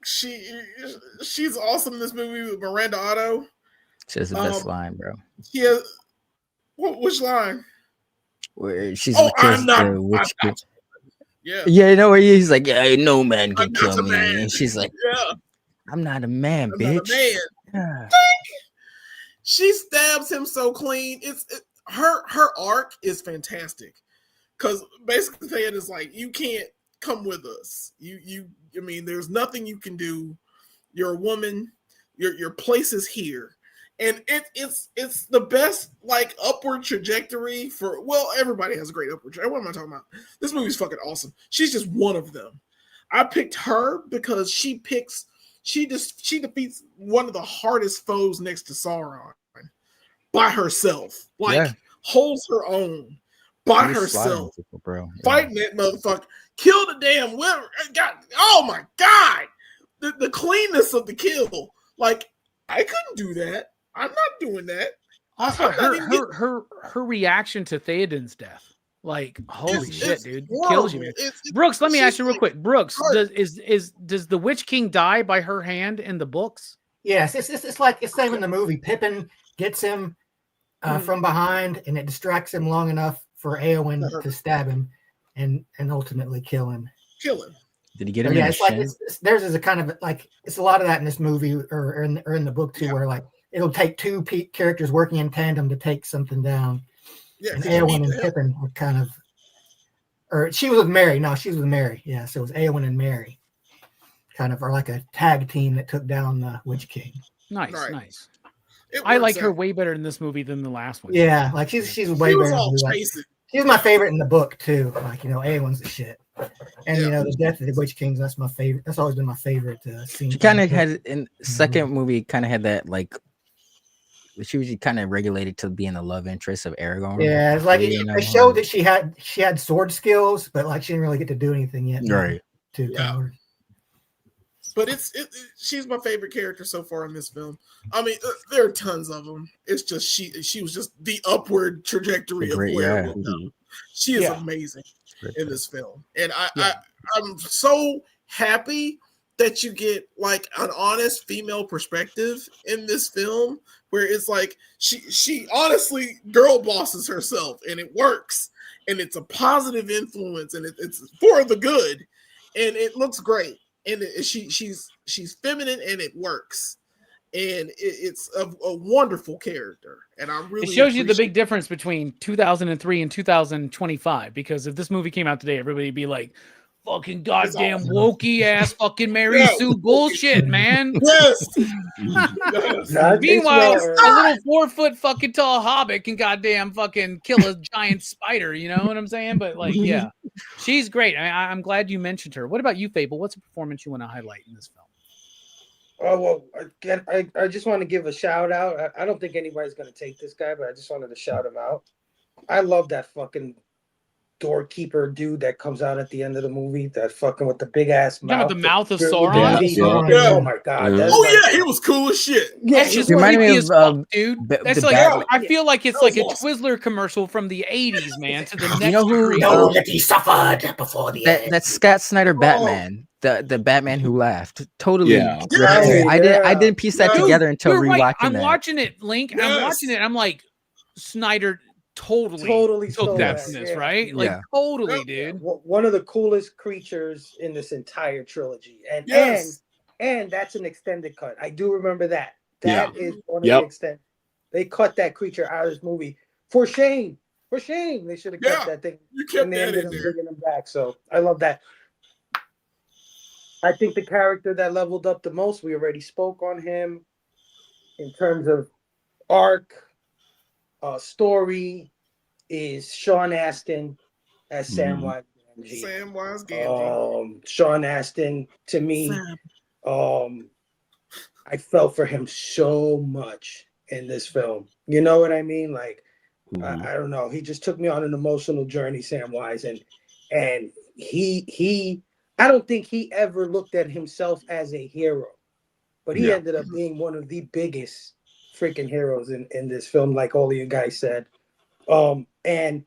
She's awesome in this movie with Miranda Otto. She has the best line, bro. Yeah. Which line? Where she's I'm not. Yeah, you know where he's like, yeah, no man can kill me, and she's like, I'm not a man, bitch. Not a man. She stabs him so clean. Her arc is fantastic because basically saying is like, you can't come with us. I mean, there's nothing you can do. You're a woman. Your place is here. And it's the best like upward trajectory for, well, everybody has a great upward trajectory. What am I talking about? This movie's fucking awesome. She's just one of them. I picked her because she defeats one of the hardest foes next to Sauron by herself. Like holds her own by herself. People, bro. Fighting that motherfucker. Kill the damn winner. Oh my God. The cleanness of the kill. Like, I couldn't do that. I'm not doing that. Also, her reaction to Theoden's death, like, holy shit, dude, kills you, man. Brooks, let me ask you real quick. Brooks, does the Witch King die by her hand in the books? Yes, it's like it's same in the movie. Pippin gets him from behind, and it distracts him long enough for Éowyn to stab him and ultimately kill him. Did he get him? Yeah, it's like theirs is a kind of like it's a lot of that in this movie or in the book too, where like it'll take two characters working in tandem to take something down. Yeah, and Éowyn and Pippin were kind of, or she was with Mary. No, she was with Mary. Yeah, so it was Éowyn and Mary, kind of are like a tag team that took down the Witch King. Nice. I like her way better in this movie than the last one. Yeah, like she's way better. She was my favorite in the book too. Like, Éowyn's the shit. And the death of the Witch Kings, that's my favorite. That's always been my favorite scene. She kind of had in second movie, kind of had that like she was kind of regulated to being the love interest of Aragorn. Yeah, it's like it showed that she had sword skills, but like she didn't really get to do anything yet. Right. But she's my favorite character so far in this film. I mean, there are tons of them. It's just she was just the upward trajectory of where we'll go. She is amazing in this film, and I'm so happy that you get like an honest female perspective in this film, where it's like she honestly girl bosses herself, and it works, and it's a positive influence, and it's for the good, and it looks great. And she's feminine, and it works, and it's a wonderful character. And I really it shows you the big difference between 2003 and 2025. Because if this movie came out today, everybody'd be like, fucking goddamn awesome. wokey ass fucking Mary Yeah, Sue bullshit, man. Yes. Nah, it's Meanwhile, well a earned. little 4-foot fucking tall hobbit can goddamn fucking kill a giant spider. You know what I'm saying? But like, yeah, she's great. I'm glad you mentioned her. What about you, Fable? What's a performance you want to highlight in this film? Oh well, again, I just want to give a shout out. I don't think anybody's gonna take this guy, but I just wanted to shout him out. I love that fucking doorkeeper dude that comes out at the end of the movie. That fucking with the big ass You talking mouth. about the mouth of with the Sauron? teeth. Yeah. Oh my god! Yeah. That's Oh like, yeah, he was cool as shit. yeah, That's just You reminded me creepy of, as fuck, dude. That's the like Batman. I feel like it's That like was a awesome. Twizzler commercial from the '80s, man. To the next You know who? degree. Know that he suffered before the end. That Scott Snyder Batman, the Batman who laughed, totally. Yeah. ripped me. Yeah. I didn't piece that Dude, together until You're right. rewatching I'm that. watching it, Link. I'm Yes. watching it. I'm like, Snyder totally Totally took stole that that, from this, yeah. right? Like Yeah. totally, Yeah. dude. one of the coolest creatures in this entire trilogy, and Yes. and that's an extended cut. I do remember that. Yeah. That is one of Yep. the extent. They cut that creature out of this movie for shame. For shame, they should have kept Yeah. that thing. You kept And they that ended in up there. bringing him back. So I love that. I think the character that leveled up the most, we already spoke on him in terms of arc, story, is Sean Astin as Samwise Gamgee. Samwise Gamgee. Sean Astin, to me, Sam. I felt for him so much in this film. You know what I mean? Like, I don't know. He just took me on an emotional journey, Samwise, and he I don't think he ever looked at himself as a hero, but he Yeah. ended up being one of the biggest freaking heroes in this film, like all of you guys said. And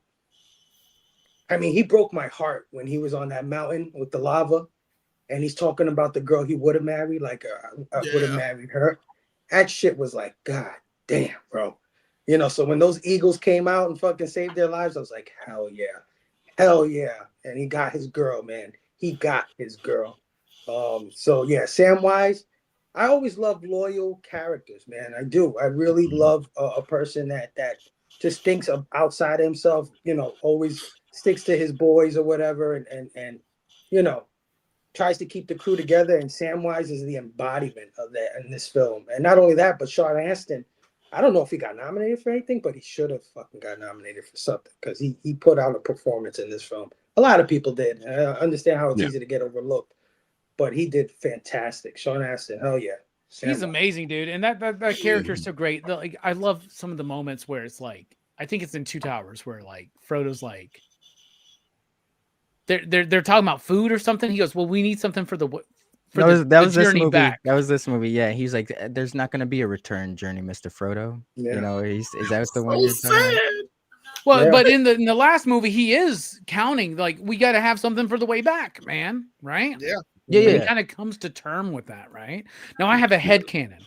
I mean, he broke my heart when he was on that mountain with the lava, and he's talking about the girl he would have married, like I would have Yeah. married her. That shit was like, God damn, bro. You know, so when those Eagles came out and fucking saved their lives, I was like, hell yeah. Hell yeah. And he got his girl, man. He got his girl. So yeah, Samwise, I always love loyal characters, man. I do. I really love a person that just thinks of outside himself, you know, always sticks to his boys or whatever, and you know, tries to keep the crew together. And Samwise is the embodiment of that in this film. And not only that, but Sean Astin, I don't know if he got nominated for anything, but he should have fucking got nominated for something because he put out a performance in this film. A lot of people did. I understand how it's Yeah. easy to get overlooked, but he did fantastic. Sean Astin, hell yeah. He's Samwise. amazing, dude. And that character is so great. Like, I love some of the moments where it's like, I think it's in Two Towers where like Frodo's like, they're talking about food or something. He goes, "Well, we need something for the That was this journey movie. back." That was this movie. Yeah, he's like, "There's not going to be a return journey, Mr. Frodo." Yeah. You know, is that the one So you're talking about? sad. Well, Yeah. but in the last movie, he is counting like we got to have something for the way back, man. Right? Yeah. Yeah, He yeah. kind of comes to term with that, right? Now I have a headcanon.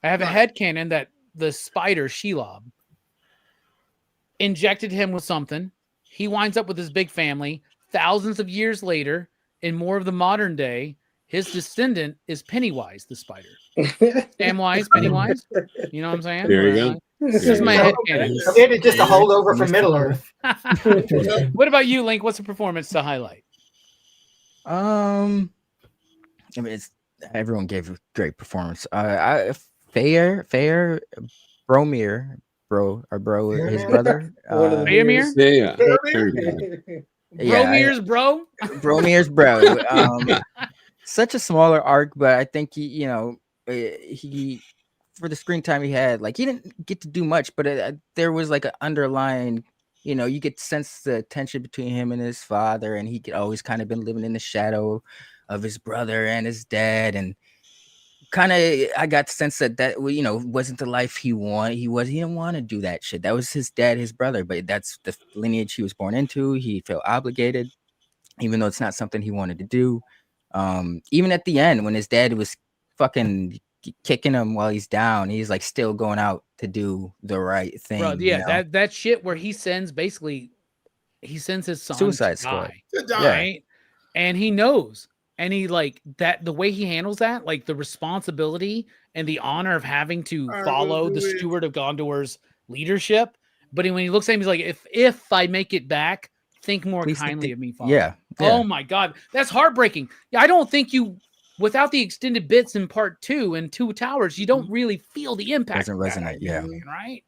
I have a headcanon that the spider Shelob injected him with something. He winds up with his big family. Thousands of years later, in more of the modern day, his descendant is Pennywise the spider. Samwise, Pennywise. You know what I'm saying? There you go. This is my headcanon. It is just a holdover from Middle Earth. What about you, Link? What's a performance to highlight? I mean, everyone gave a great performance. Fair, Bromir, his brother. One of the Faramir? Yeah. There you go. Bromir's bro? Bromir's bro. Such a smaller arc, but I think he for the screen time he had, like he didn't get to do much, but there was like an underlying, you could sense the tension between him and his father, and he could always kind of been living in the shadow of his brother and his dad, and kind of I got the sense that wasn't the life he wanted. He didn't want to do that shit. That was his dad, his brother, but that's the lineage he was born into. He felt obligated, even though it's not something he wanted to do. Even at the end when his dad was fucking kicking him while he's down, he's like still going out to do the right thing. Bro, yeah, that shit where he sends his son Suicide to Squad. die, To die. right? And he knows, and he like that the way he handles that, like the responsibility and the honor of having to I follow will the do it. steward of Gondor's leadership. But when he looks at him, he's like, if I make it back think more Please kindly think- of me, Father. Yeah. Oh my God, that's heartbreaking. Yeah, I don't think you, without the extended bits in part 2 and Two Towers, you don't really feel the impact. Doesn't of that resonate, yeah. right.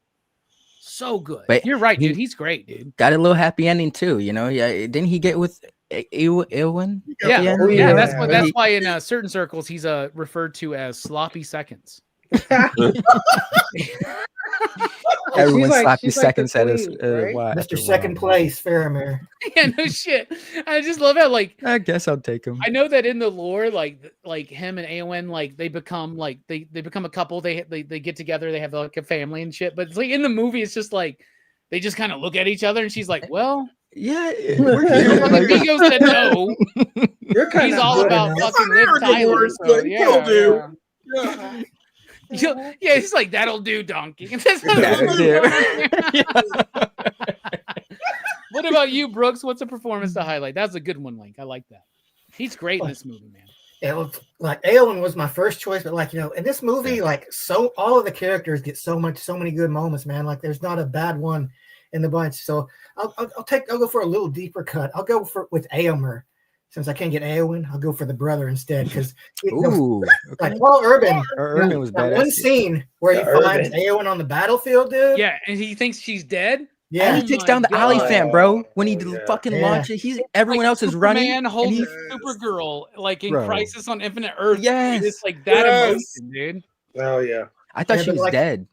So good. But You're right, he- dude. He's great, dude. Got a little happy ending too, you know. Yeah, didn't he get with Ilwin? Yeah, Yeah. Oh, yeah. That's That's why in certain circles he's referred to as sloppy seconds. Everyone sloppy she's like the seconds at us. queen, right? Why? Mr. Second Place, Faramir. Yeah, no shit. I just love how like I guess I'll take him. I know that in the lore, like him and Aowen, like they become like they become a couple. They get together. They have like a family and shit. But it's like in the movie, it's just like they just kind of look at each other, and she's like, "Well, Yeah, Vigo said no. You're kind He's of all good about enough. fucking Liv America Tyler." words, So, but yeah, will do. yeah. Yeah. Yeah, he's like, "That'll do, donkey." That'll do. What about you, Brooks? What's a performance to highlight? That's a good one, Link. I like that. He's great in this movie, man. It was like Aowen was my first choice, but like, you know, in this movie, like so all of the characters get so many good moments, man. Like there's not a bad one in the bunch. So I'll go for a little deeper cut. I'll go with Aomer. Since I can't get Aowen, I'll go for the brother instead. Because Ooh, like Carl Urban, Urban was that badass. one scene where he Yeah, finds Urban. Aowen on the battlefield, dude. Yeah, and he thinks she's dead. Yeah. And he takes my down the God. elephant, bro. When he Oh, yeah. fucking Yeah. launches, everyone Like else is running. Superman And holds he, Supergirl like in Bro. Crisis on Infinite Earth. Yes. It's like that Yes. emotion, dude. Oh yeah. I thought Yeah, she but was like- dead.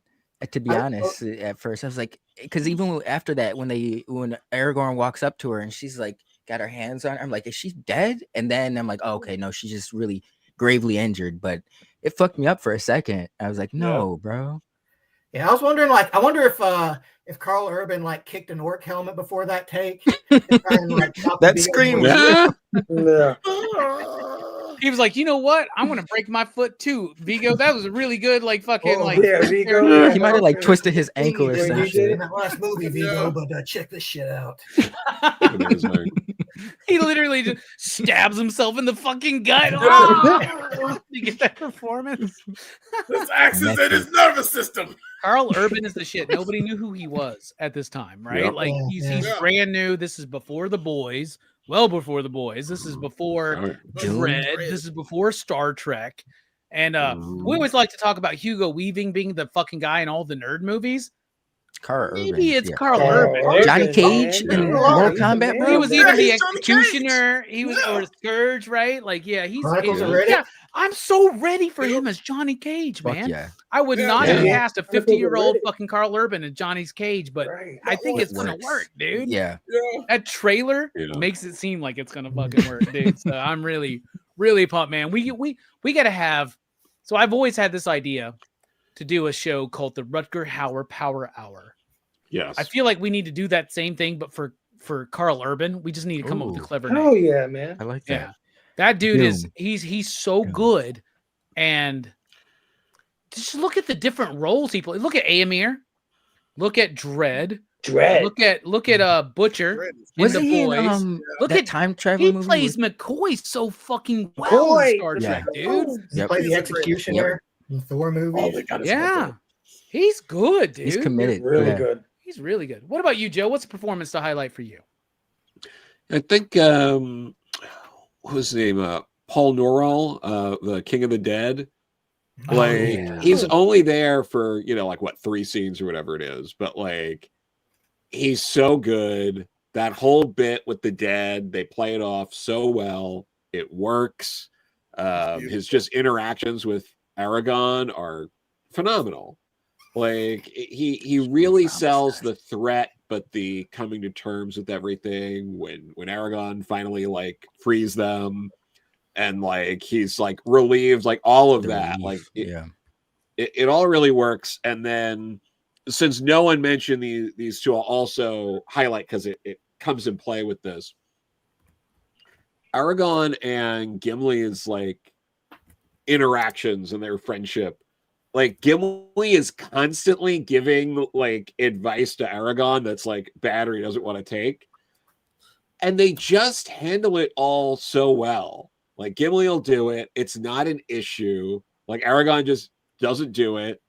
To be I- honest, at first I was like, because even after that, when Aragorn walks up to her and she's like got her hands on her, I'm like, is she dead? And then I'm like, oh, okay, no, she's just really gravely injured. But it fucked me up for a second. I was like, no, bro. Yeah, I was wondering, like, I wonder if Carl Urban like kicked an orc helmet before that take. And tried to, like, chop That the scream. Vigo. Yeah. He was like, you know what? I'm gonna break my foot too, Vigo. That was a really good, like fucking Oh, like. yeah, Vigo. He might have like twisted his Thing ankle or you did some in shit. that last movie, Vigo, Yeah. but check this shit out. He literally just stabs himself in the fucking gut. Ah! You get that performance? This axe is in his nervous system. Carl Urban is the shit. Nobody knew who he was at this time, right? Yep. Like he's Yeah. brand new. This is before the boys. Well before the boys. This is before Dread. This is before Star Trek. And we always like to talk about Hugo Weaving being the fucking guy in all the nerd movies. Carl Urban. Maybe it's yeah. Carl Carl Urban. Urban, Johnny Cage man. in Yeah. Mortal He's the Kombat, man. bro. He was Yeah, even the he's Johnny Cage. executioner. He was or Scourge, right? Like, yeah, he's Chronicles of yeah. Riddick. I'm so ready for him as Johnny Cage, Fuck man. yeah. I would Yeah, not yeah. have cast a Chronicles of 50-year-old Riddick. fucking Carl Urban as Johnny's Cage, but Right. I think It it's gonna works. work, dude. Yeah. Yeah. That trailer Yeah. makes it seem like it's gonna fucking work, dude. So I'm really, really pumped, man. We gotta have. So I've always had this idea to do a show called the Rutger Hauer Power Hour. Yes. I feel like we need to do that same thing, but for Carl Urban, we just need to come up with a Ooh. clever name. Oh yeah, man. I like Yeah, that. that dude is Doom. he's so Doom. good, and just look at the different roles he plays. Look at Aemir, look at Dread, Dread. look at Butcher Dread is- in Was the he in boys. Look that at time travel he movie? plays McCoy so fucking well in McCoy. Star Yeah. Trek, dude. He Yep. played He's the a great- Executioner in Thor movies. Oh, they got his Yeah, he's good, dude. He's committed. Really yeah. good. He's really good. What about you, Joe? What's a performance to highlight for you? I think what was his name? Paul Norrell, the King of the Dead. Oh, Like yeah. he's only there for like what 3 scenes or whatever it is, but like he's so good. That whole bit with the dead, they play it off so well. It works. His just interactions with Aragon are phenomenal. Like he really sells the threat, but the coming to terms with everything when Aragon finally like frees them, and like he's like relieved, like all of The that. relief, Like yeah. it all really works. And then since no one mentioned these two, I'll also highlight because it comes in play with this. Aragon and Gimli's like interactions and their friendship. Like Gimli is constantly giving like advice to Aragon that's like bad or he doesn't want to take. And they just handle it all so well. Like Gimli will do it. It's not an issue. Like Aragon just doesn't do it.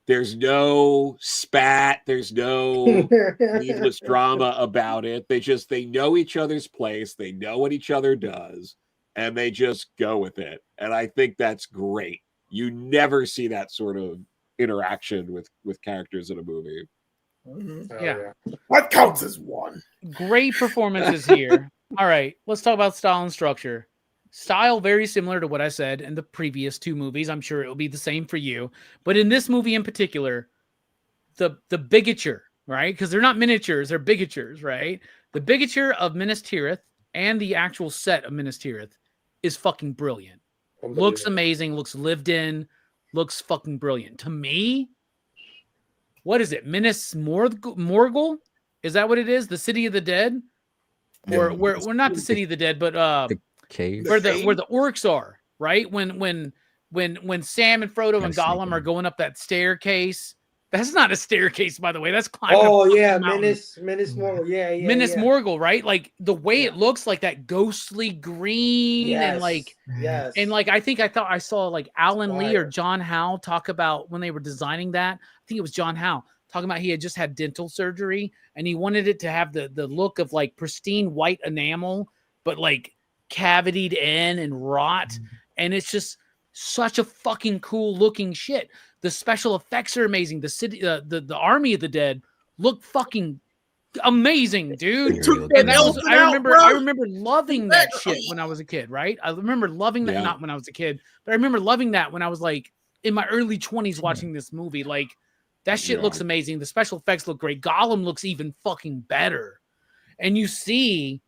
There's no spat. There's no needless drama about it. They know each other's place. They know what each other does, and they just go with it. And I think that's great. You never see that sort of interaction with characters in a movie. Yeah. What counts as one? Great performances here. All right, let's talk about style and structure. Style very similar to what I said in the previous two movies. I'm sure it will be the same for you. But in this movie in particular, the bigature, right? Because they're not miniatures, they're bigatures, right? The bigature of Minas Tirith and the actual set of Minas Tirith is fucking brilliant. Looks amazing, looks lived in, looks fucking brilliant. To me, what is it? Minas Morgul? Is that what it is? The City of the Dead? Or we're not the City of the Dead, but Cave. where the orcs are, right? When Sam and Frodo and Gollum are going up that staircase. That's not a staircase, by the way. That's climbing. Oh yeah, Minas Morgul. Yeah, Minas Morgul, right? Like the way it looks, like that ghostly green, and like I thought I saw like Alan Lee or John Howe talk about when they were designing that. I think it was John Howe talking about he had just had dental surgery and he wanted it to have the look of like pristine white enamel, but like cavitied in and rot. And it's just such a fucking cool looking shit. The special effects are amazing. The city, the Army of the Dead look fucking amazing, dude. And that was, I remember loving that shit when I was a kid, right? I remember loving that, not when I was a kid, but I remember loving that when I was like in my early 20s watching this movie. Like that shit looks amazing. The special effects look great. Gollum looks even fucking better. And you see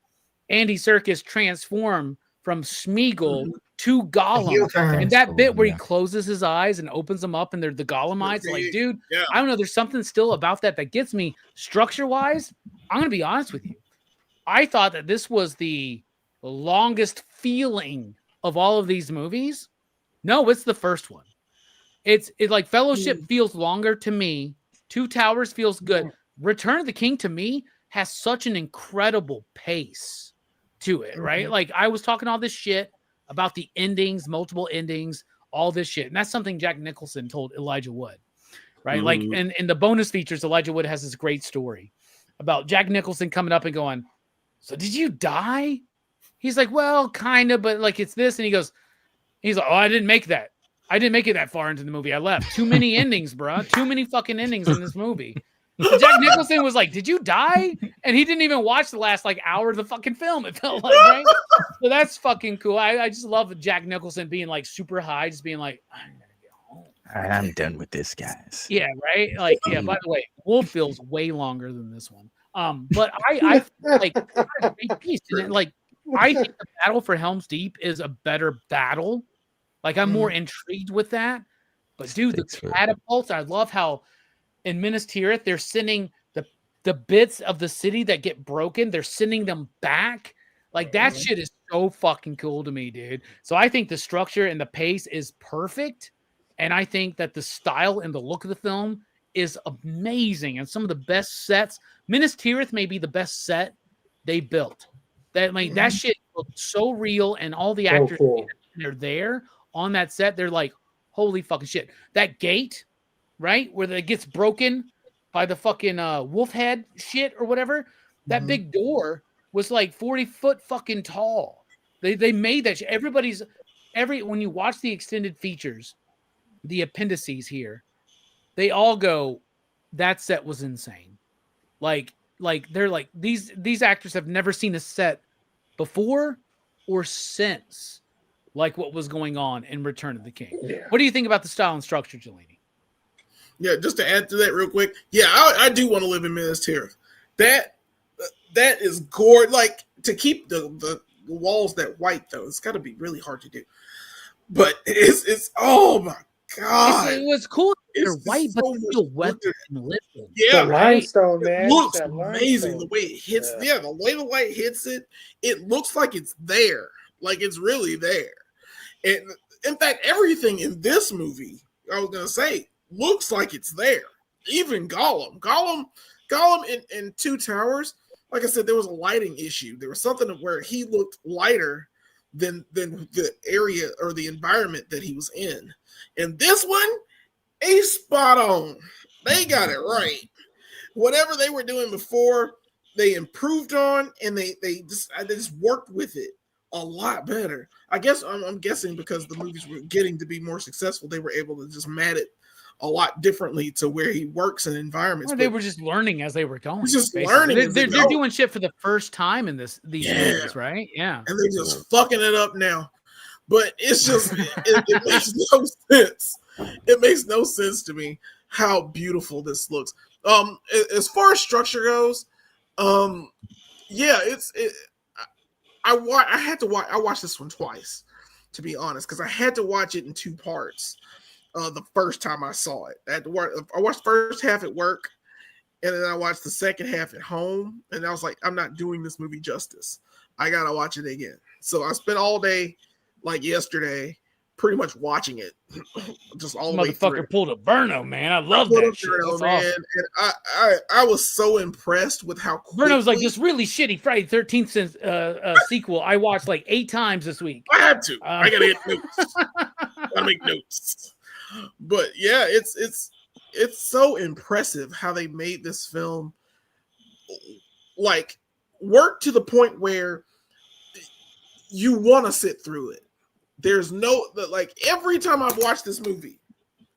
Andy Serkis transform from Smeagol to Gollum. And that bit where he closes his eyes and opens them up and they're the Gollum eyes. Like, dude, I don't know. There's something still about that gets me structure-wise. I'm going to be honest with you. I thought that this was the longest feeling of all of these movies. No, it's the first one. It's like Fellowship feels longer to me. Two Towers feels good. Return of the King to me has such an incredible pace to it, right? Like I was talking all this shit about the endings, multiple endings, all this shit. And that's something Jack Nicholson told Elijah Wood, right? Like in the bonus features, Elijah Wood has this great story about Jack Nicholson coming up and going, so did you die? He's like, well, kind of, but like it's this. And he's like, oh, I didn't make that. I didn't make it that far into the movie. I left. Too many endings, bro. Too many fucking endings in this movie. And Jack Nicholson was like, did you die? And he didn't even watch the last like hour of the fucking film. It felt like, right? So that's fucking cool. I just love Jack Nicholson being like super high, just being like, I'm gonna get home. I'm done with this, guys. Yeah, right. Like, yeah, by the way, Wolf feels way longer than this one. But I feel like like I think the battle for Helm's Deep is a better battle. Like I'm more intrigued with that. But dude, the catapults, I love how in Minas Tirith they're sending the bits of the city that get broken, they're sending them back. Like that shit is so fucking cool to me, dude. So I think the structure and the pace is perfect. And I think that the style and the look of the film is amazing. And some of the best sets, Minas Tirith may be the best set they built. That like that shit looked so real, and all the actors they're there on that set, they're like, holy fucking shit. That gate, right, where it gets broken by the fucking wolf head shit or whatever, that big door was like 40 foot fucking tall. They made that shit. When you watch the extended features, the appendices here, they all go, that set was insane. Like they're like, these actors have never seen a set before or since like what was going on in Return of the King. Yeah. What do you think about the style and structure, Jelini? Yeah, just to add to that real quick. Yeah, I do want to live in Minas Tirith. That is gorgeous. Like to keep the walls that white though, it's got to be really hard to do. But it's oh my god, it was cool. They're white, but so still weathered and living. Yeah, the limestone, man. It looks amazing the way it hits. Yeah, the way the light hits it, it looks like it's there, like it's really there. And in fact, everything in this movie, I was gonna say, looks like it's there. Even Gollum in Two Towers. Like I said, there was a lighting issue. There was something where he looked lighter than the area or the environment that he was in. And this one, spot on. They got it right. Whatever they were doing before, they improved on, and they just worked with it a lot better. I guess I'm guessing because the movies were getting to be more successful, they were able to just mat it a lot differently to where he works in environments. Well, they were just learning as they were going. Just basically. learning. They're doing shit for the first time in these movies, right? Yeah, and they're just fucking it up now. But it's just it makes no sense. It makes no sense to me how beautiful this looks. As far as structure goes, yeah, I watched this one twice, to be honest, because I had to watch it in two parts. The first time I saw it, I watched the first half at work, and then I watched the second half at home, and I was like, I'm not doing this movie justice. I gotta watch it again. So I spent all day, like yesterday, pretty much watching it, just all the way through. Motherfucker pulled a Burno, man. I love that shit. That's man. awesome. And I was so impressed with how quickly... Burno's like this really shitty Friday 13th sequel I watched like 8 times this week. I had to. I gotta get notes. Gotta make notes. But yeah, it's so impressive how they made this film like work to the point where you want to sit through it. There's no, like, every time I've watched this movie,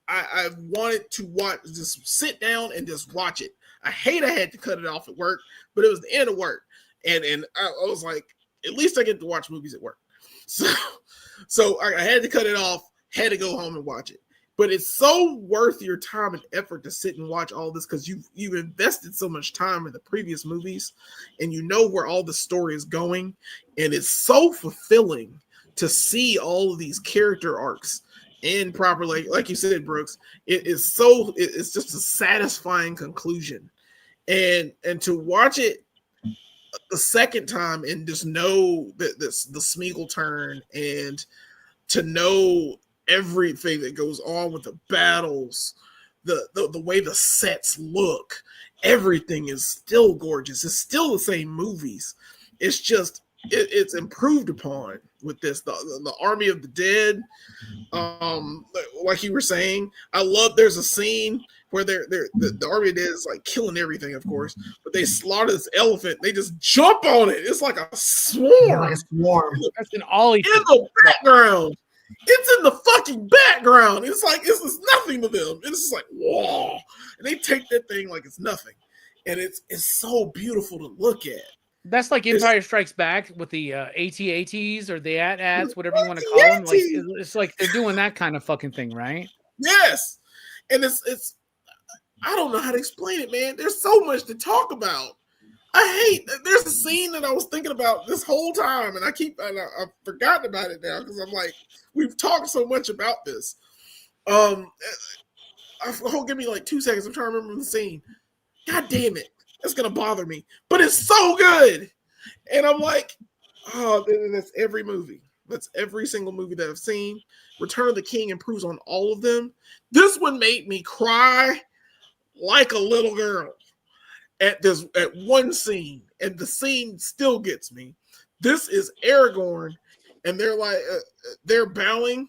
I've wanted to just sit down and just watch it. I had to cut it off at work, but it was the end of work. And I was like, at least I get to watch movies at work. So I had to cut it off, had to go home and watch it. But it's so worth your time and effort to sit and watch all this because you've invested so much time in the previous movies and you know where all the story is going. And it's so fulfilling to see all of these character arcs in properly, like you said, Brooks. It's just a satisfying conclusion. And to watch it the second time and just know that the Smeagol turn and to know everything that goes on with the battles, the way the sets look, everything is still gorgeous. It's still the same movies. It's just it's improved upon with this. The Army of the Dead, like you were saying, I love. There's a scene where the Army of the Dead is like killing everything, of course, but they slaughter this elephant. They just jump on it. It's like a swarm. Yeah, like a swarm. That's an ollie in the background. It's in the fucking background. It's like it's nothing to them. It's just like whoa, and they take that thing like it's nothing, and it's so beautiful to look at. That's like Empire Strikes Back with the AT-ATs or the AT-ATs, whatever you want to call them. Like it's like they're doing that kind of fucking thing, right? Yes, and it's I don't know how to explain it, man. There's so much to talk about. There's a scene that I was thinking about this whole time, and I've forgotten about it now because I'm like, we've talked so much about this. Give me like 2 seconds. I'm trying to remember the scene. God damn it. It's going to bother me. But it's so good. And I'm like, oh, that's every movie. That's every single movie that I've seen. Return of the King improves on all of them. This one made me cry like a little girl at one scene, and the scene still gets me. This is Aragorn, and they're like they're bowing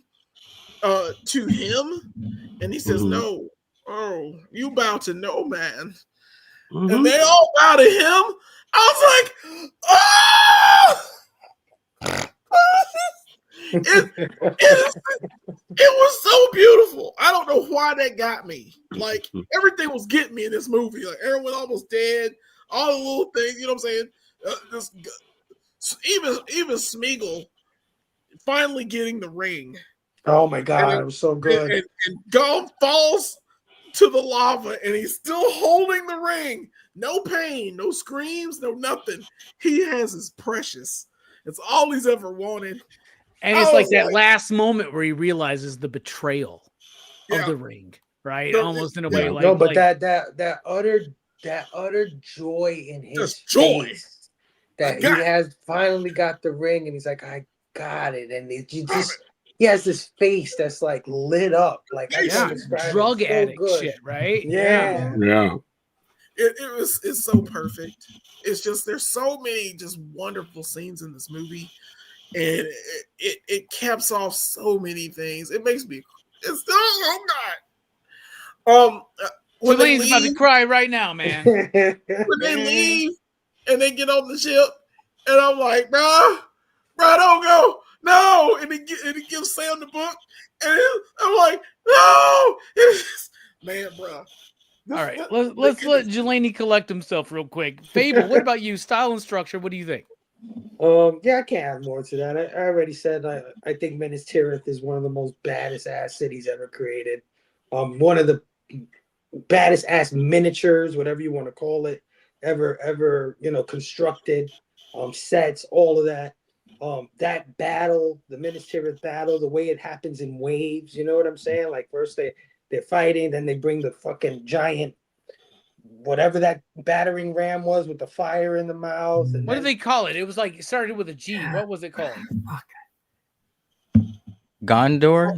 to him, and he says, "No, oh, you bow to no man," and they all bow to him. I was like, "Oh!" It was so beautiful. I don't know why that got me. Like everything was getting me in this movie. Like everyone almost dead, all the little things. You know what I'm saying? Even Smeagol finally getting the ring. Oh my god, it was so good. And Gollum falls to the lava, and he's still holding the ring. No pain, no screams, no nothing. He has his precious. It's all he's ever wanted. And it's like that last moment where he realizes the betrayal of the ring, right? Almost in a way, like no, but that utter joy in his face that he has finally got the ring, and he's like, I got it, and he has this face that's like lit up, like drug addict shit, right? Yeah. It's so perfect. It's just there's so many just wonderful scenes in this movie. And it caps off so many things. It makes me, it's still, oh God. When they Julian's about to leave, cry right now, man. when they leave and they get on the ship, and I'm like, bro, don't go, no, and he gives Sam the book, and I'm like, no, man, bro. All right, let's let Jelani collect himself real quick. Fable, what about you? Style and structure, what do you think? Yeah, I can't add more to that. I already said I think Minas Tirith is one of the most baddest ass cities ever created. One of the baddest ass miniatures, whatever you want to call it, ever constructed. Sets, all of that. That battle, the Minas Tirith battle, the way it happens in waves. You know what I'm saying? Like first they're fighting, then they bring the fucking giant, whatever that battering ram was with the fire in the mouth. And what do they call it? It was like it started with a G. What was it called? Gondor,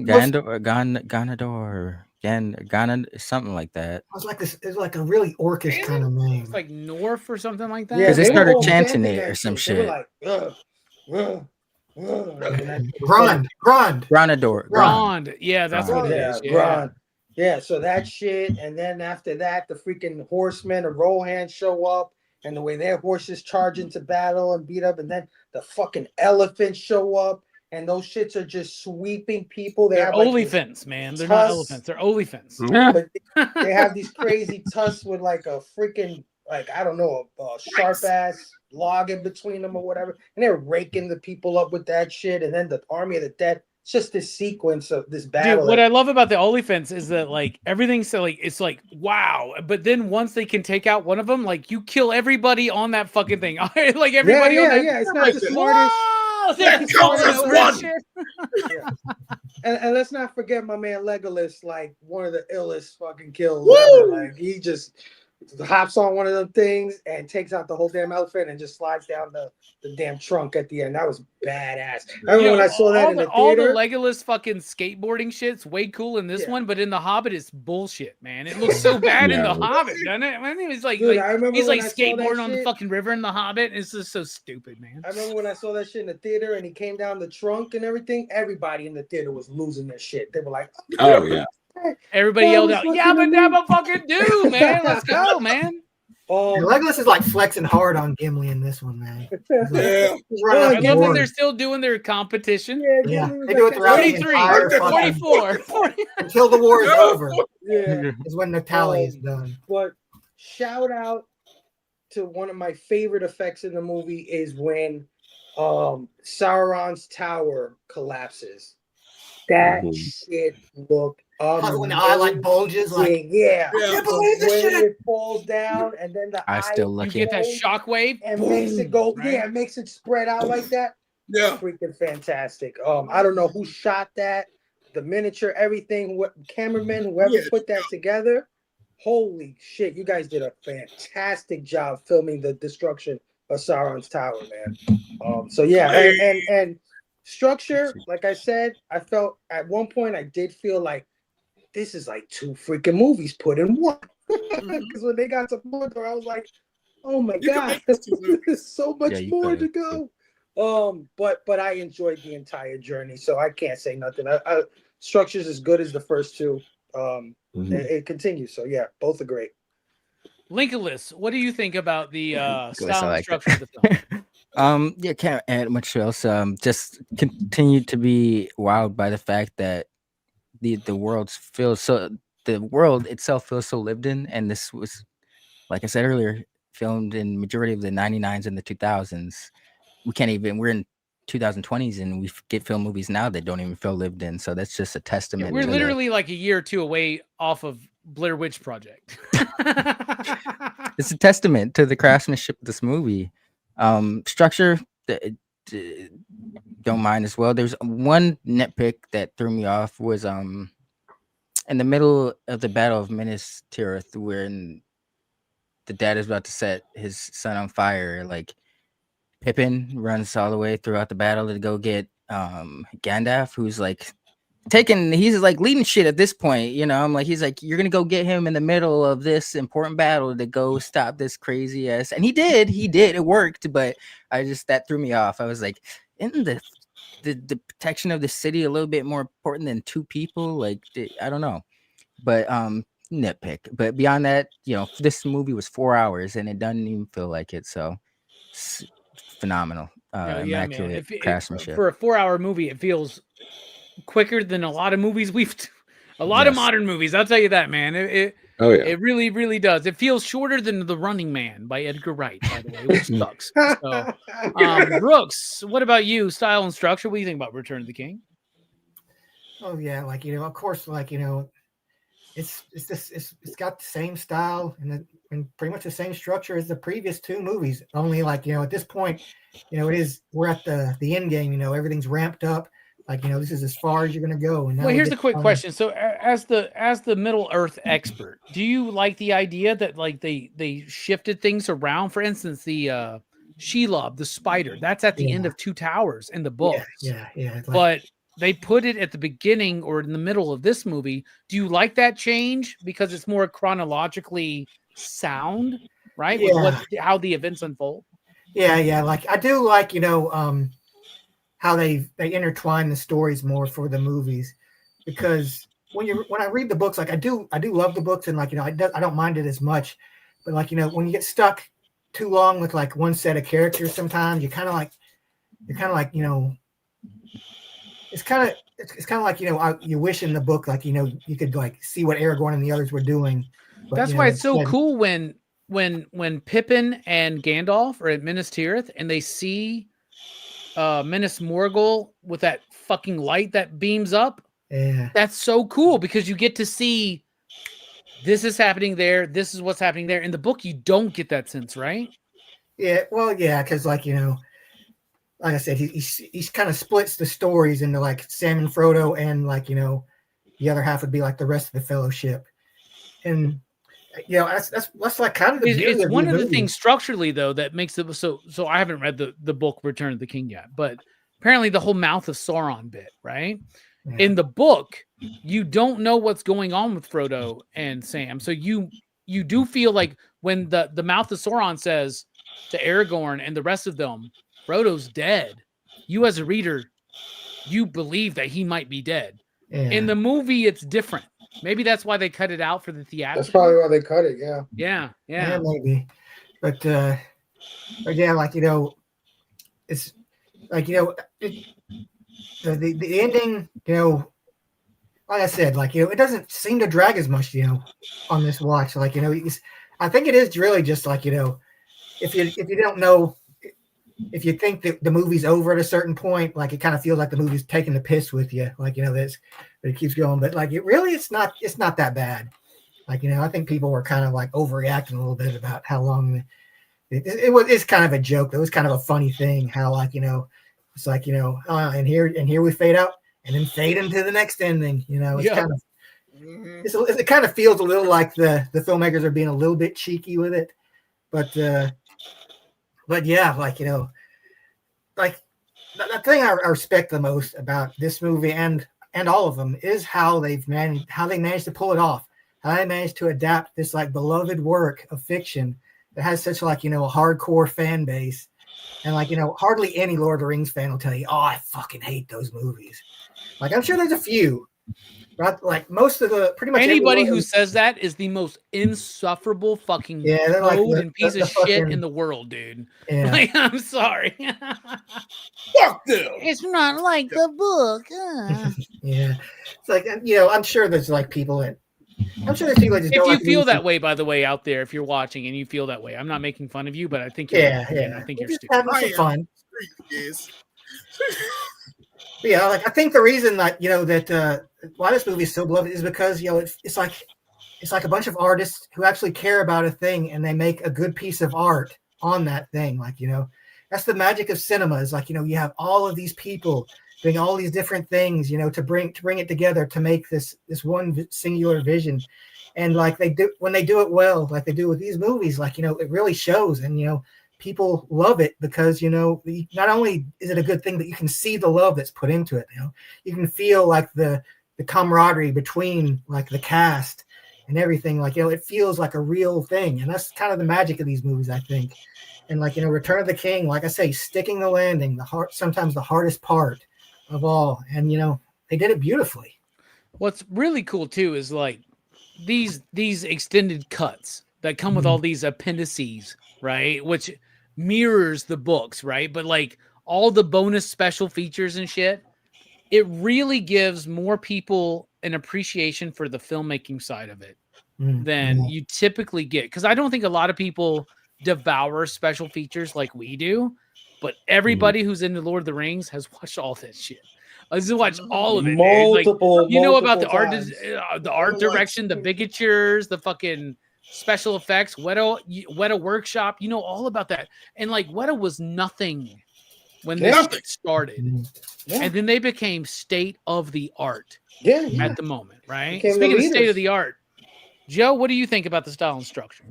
something like that. It's like a really orcish kind of name. It's like North or something like that. Yeah, Because they were started all chanting chanting it that or some They were shit. like, Grund. Granador. Grond. Yeah, that's what it Yeah, is. Yeah. Grond. Yeah, so that shit, and then after that, the freaking horsemen or Rohan show up, and the way their horses charge into battle and beat up, and then the fucking elephants show up, and those shits are just sweeping people. They're have like olifants, man. They're not tusks. elephants. They're olifants. But they have these crazy tusks with like a freaking, like, I don't know, a sharp ass log in between them or whatever, and they're raking the people up with that shit, and then the army of the dead. It's just this sequence of this battle. Dude, what I love about the olifants is that like everything's so like it's like wow, but then once they can take out one of them, like you kill everybody on that fucking thing. Like everybody on that. Yeah, it's not the smartest. That counts as one. And let's not forget my man Legolas, like one of the illest fucking kills ever. Like he just hops on one of them things and takes out the whole damn elephant and just slides down the damn trunk at the end. That was badass. I remember when I saw that in the theater. All the Legolas fucking skateboarding shit's way cool in this one, but in The Hobbit, it's bullshit, man. It looks so bad in The Hobbit, doesn't it? I mean, it's like, dude, I remember he's like when I saw skateboarding that on the shit. fucking river in The Hobbit. It's just so stupid, man. I remember when I saw that shit in the theater and he came down the trunk and everything. Everybody in the theater was losing their shit. They were like, "Oh yeah." Everybody yelled out, "Yabba dabba fucking do, man! Let's go, man!" Legolas is like flexing hard on Gimli in this one, man. Yeah. I love that they're still doing their competition. Yeah, they do it throughout the 43, entire 44, until the war is over. Yeah, is when the tally is done. But shout out to one of my favorite effects in the movie is when Sauron's tower collapses. That shit looked when the eye like bulges, like yeah. I can't believe this When shit. it falls down and then the I eye still look You get that goes shockwave and makes it go. right? Yeah, it makes it spread out like that. Yeah. Freaking fantastic. I don't know who shot that, the miniature, everything, what cameraman, whoever put that together. Holy shit, you guys did a fantastic job filming the destruction of Sauron's tower, man. So yeah, and structure, like I said, I felt at one point I did feel like this is like two freaking movies put in one. Because when they got to Mordor, I was like, oh my god, there's so much more to go. But I enjoyed the entire journey, so I can't say nothing. Structure's as good as the first two. It continues, so yeah, both are great. Lincolus, what do you think about the style and like structure of the film? Yeah, can't add much else. Just continue to be wowed by the fact that the world itself feels so lived in, and this was, like I said earlier, filmed in majority of the 99s and the 2000s. We're in 2020s and we get film movies now that don't even feel lived in. So that's just a testament. We're literally like a year or two away off of Blair Witch Project. It's a testament to the craftsmanship of this movie. Structure, don't mind as well. There's one nitpick that threw me off was in the middle of the Battle of Minas Tirith, when the dad is about to set his son on fire, like Pippin runs all the way throughout the battle to go get Gandalf, who's like he's like leading shit at this point, you know. I'm like, he's like, you're gonna go get him in the middle of this important battle to go stop this crazy ass, and he did, it worked, but that threw me off. I was like, isn't the protection of the city a little bit more important than two people? Like, I don't know. But nitpick. But beyond that, this movie was 4 hours and it doesn't even feel like it. So it's phenomenal, Yeah, man. immaculate craftsmanship. For a 4-hour movie, it feels quicker than a lot of movies a lot of Yes. modern movies. I'll tell you that, man. Oh yeah. It really, really does. It feels shorter than The Running Man by Edgar Wright, by the way, which sucks. So, Brooks, what about you? Style and structure. What do you think about Return of the King? Oh yeah, like of course, like it's got the same style and pretty much the same structure as the previous two movies. Only like at this point, we're at the end game. Everything's ramped up. Like this is as far as you're gonna go. And well, here's a quick question. So, as the Middle Earth expert, do you like the idea that like they shifted things around? For instance, the Shelob, the spider, that's at the end of Two Towers in the books. Yeah. But they put it at the beginning or in the middle of this movie. Do you like that change because it's more chronologically sound, right? Yeah. With how the events unfold. Yeah. Like I do like how they intertwine the stories more for the movies, because when I read the books, like I do love the books, and like I don't mind it as much, but like when you get stuck too long with like one set of characters, sometimes it's kind of like you wish in the book like you could like see what Aragorn and the others were doing. But, that's why it's so cool when Pippin and Gandalf are at Minas Tirith and they see Minas Morgul with that fucking light that beams up. Yeah, that's so cool because you get to see this is happening there. This is what's happening there. In the book, you don't get that sense, right? Yeah, well, yeah, because like like I said, he's kind of splits the stories into like Sam and Frodo, and like the other half would be like the rest of the Fellowship, and that's like kind of the beauty it's of one of the movie. things structurally though that makes it so. I haven't read the book Return of the King yet, but apparently the whole Mouth of Sauron bit, right? Yeah. In the book, you don't know what's going on with Frodo and Sam, so you do feel like when the Mouth of Sauron says to Aragorn and the rest of them, Frodo's dead, you as a reader, you believe that he might be dead. Yeah. In the movie, it's different. Maybe that's why they cut it out for the theatrical. That's probably why they cut it. Yeah. Yeah, maybe. But yeah, like it's like the ending. Like I said, like it doesn't seem to drag as much. On this watch, like I think it is really just like if you don't know. If you think that the movie's over at a certain point, like it kind of feels like the movie's taking the piss with you, like this, but it keeps going. But like it's not that bad. Like I think people were kind of like overreacting a little bit about how long it's kind of a joke. It was kind of a funny thing how like it's like and here we fade out and then fade into the next ending. It's kind of it kind of feels a little like the filmmakers are being a little bit cheeky with it, but yeah, like like the thing I respect the most about this movie and all of them is how they managed to pull it off. How they managed to adapt this like beloved work of fiction that has such like a hardcore fan base, and like hardly any Lord of the Rings fan will tell you, "Oh, I fucking hate those movies." Like I'm sure there's a few. Right? Like most of the pretty much anybody who says that is the most insufferable fucking code and piece of shit in the world, dude. Yeah. Like, I'm sorry. Fuck them. It's not like the book. Yeah, it's like I'm sure there's like people that just if you like feel that way, by the way, out there, if you're watching and you feel that way, I'm not making fun of you, but I think you're I think you're stupid. Having some fun. Yeah, like I think the reason that that why this movie is so beloved is because it's like a bunch of artists who actually care about a thing and they make a good piece of art on that thing. Like that's the magic of cinema. Is like you have all of these people doing all these different things to bring it together to make this one singular vision, and like when they do it well, like they do with these movies, like it really shows, and people love it because not only is it a good thing, but you can see the love that's put into it. You can feel like the camaraderie between like the cast and everything. Like it feels like a real thing, and that's kind of the magic of these movies, I think. And like Return of the King, like I say, sticking the landing, sometimes the hardest part of all, and they did it beautifully. What's really cool too is like these extended cuts that come with all these appendices, right? Which mirrors the books, right? But like all the bonus special features and shit, it really gives more people an appreciation for the filmmaking side of it than you typically get. Because I don't think a lot of people devour special features like we do, but everybody who's into Lord of the Rings has watched all this shit. I just watched all of it. Dude. Like, you know about the art, the art direction, the bigatures, the fucking special effects, Weta Workshop. You know all about that. And like Weta was nothing when this shit started, and then they became state of the art. At the moment, right? Speaking of state of the art, Joe, what do you think about the style and structure?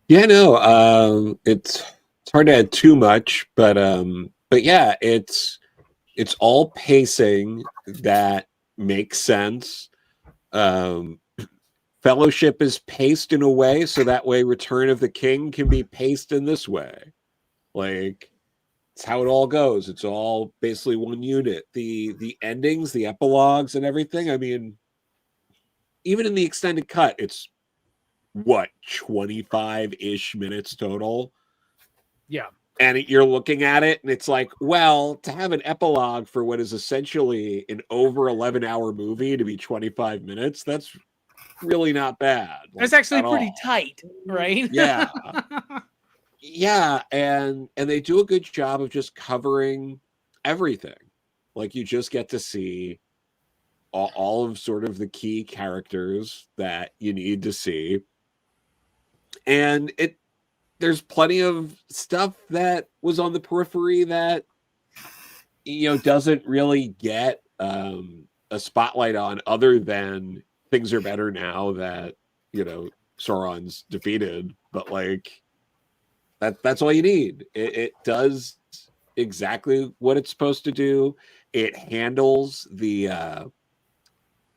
Yeah, no, it's hard to add too much, but yeah, it's all pacing that makes sense. Fellowship is paced in a way so that way Return of the King can be paced in this way. Like, it's how it all goes. It's all basically one unit. The endings, the epilogues, and everything. I mean, even in the extended cut, it's what 25-ish minutes total. Yeah. And you're looking at it, and it's like, well, to have an epilogue for what is essentially an over 11-hour movie to be 25 minutes, that's really not bad. That's actually pretty tight, right? Yeah. Yeah, and they do a good job of just covering everything. Like, you just get to see all of sort of the key characters that you need to see. And there's plenty of stuff that was on the periphery that, you know, doesn't really get a spotlight on, other than things are better now that, you know, Sauron's defeated. But like, that's all you need. It does exactly what it's supposed to do. It handles the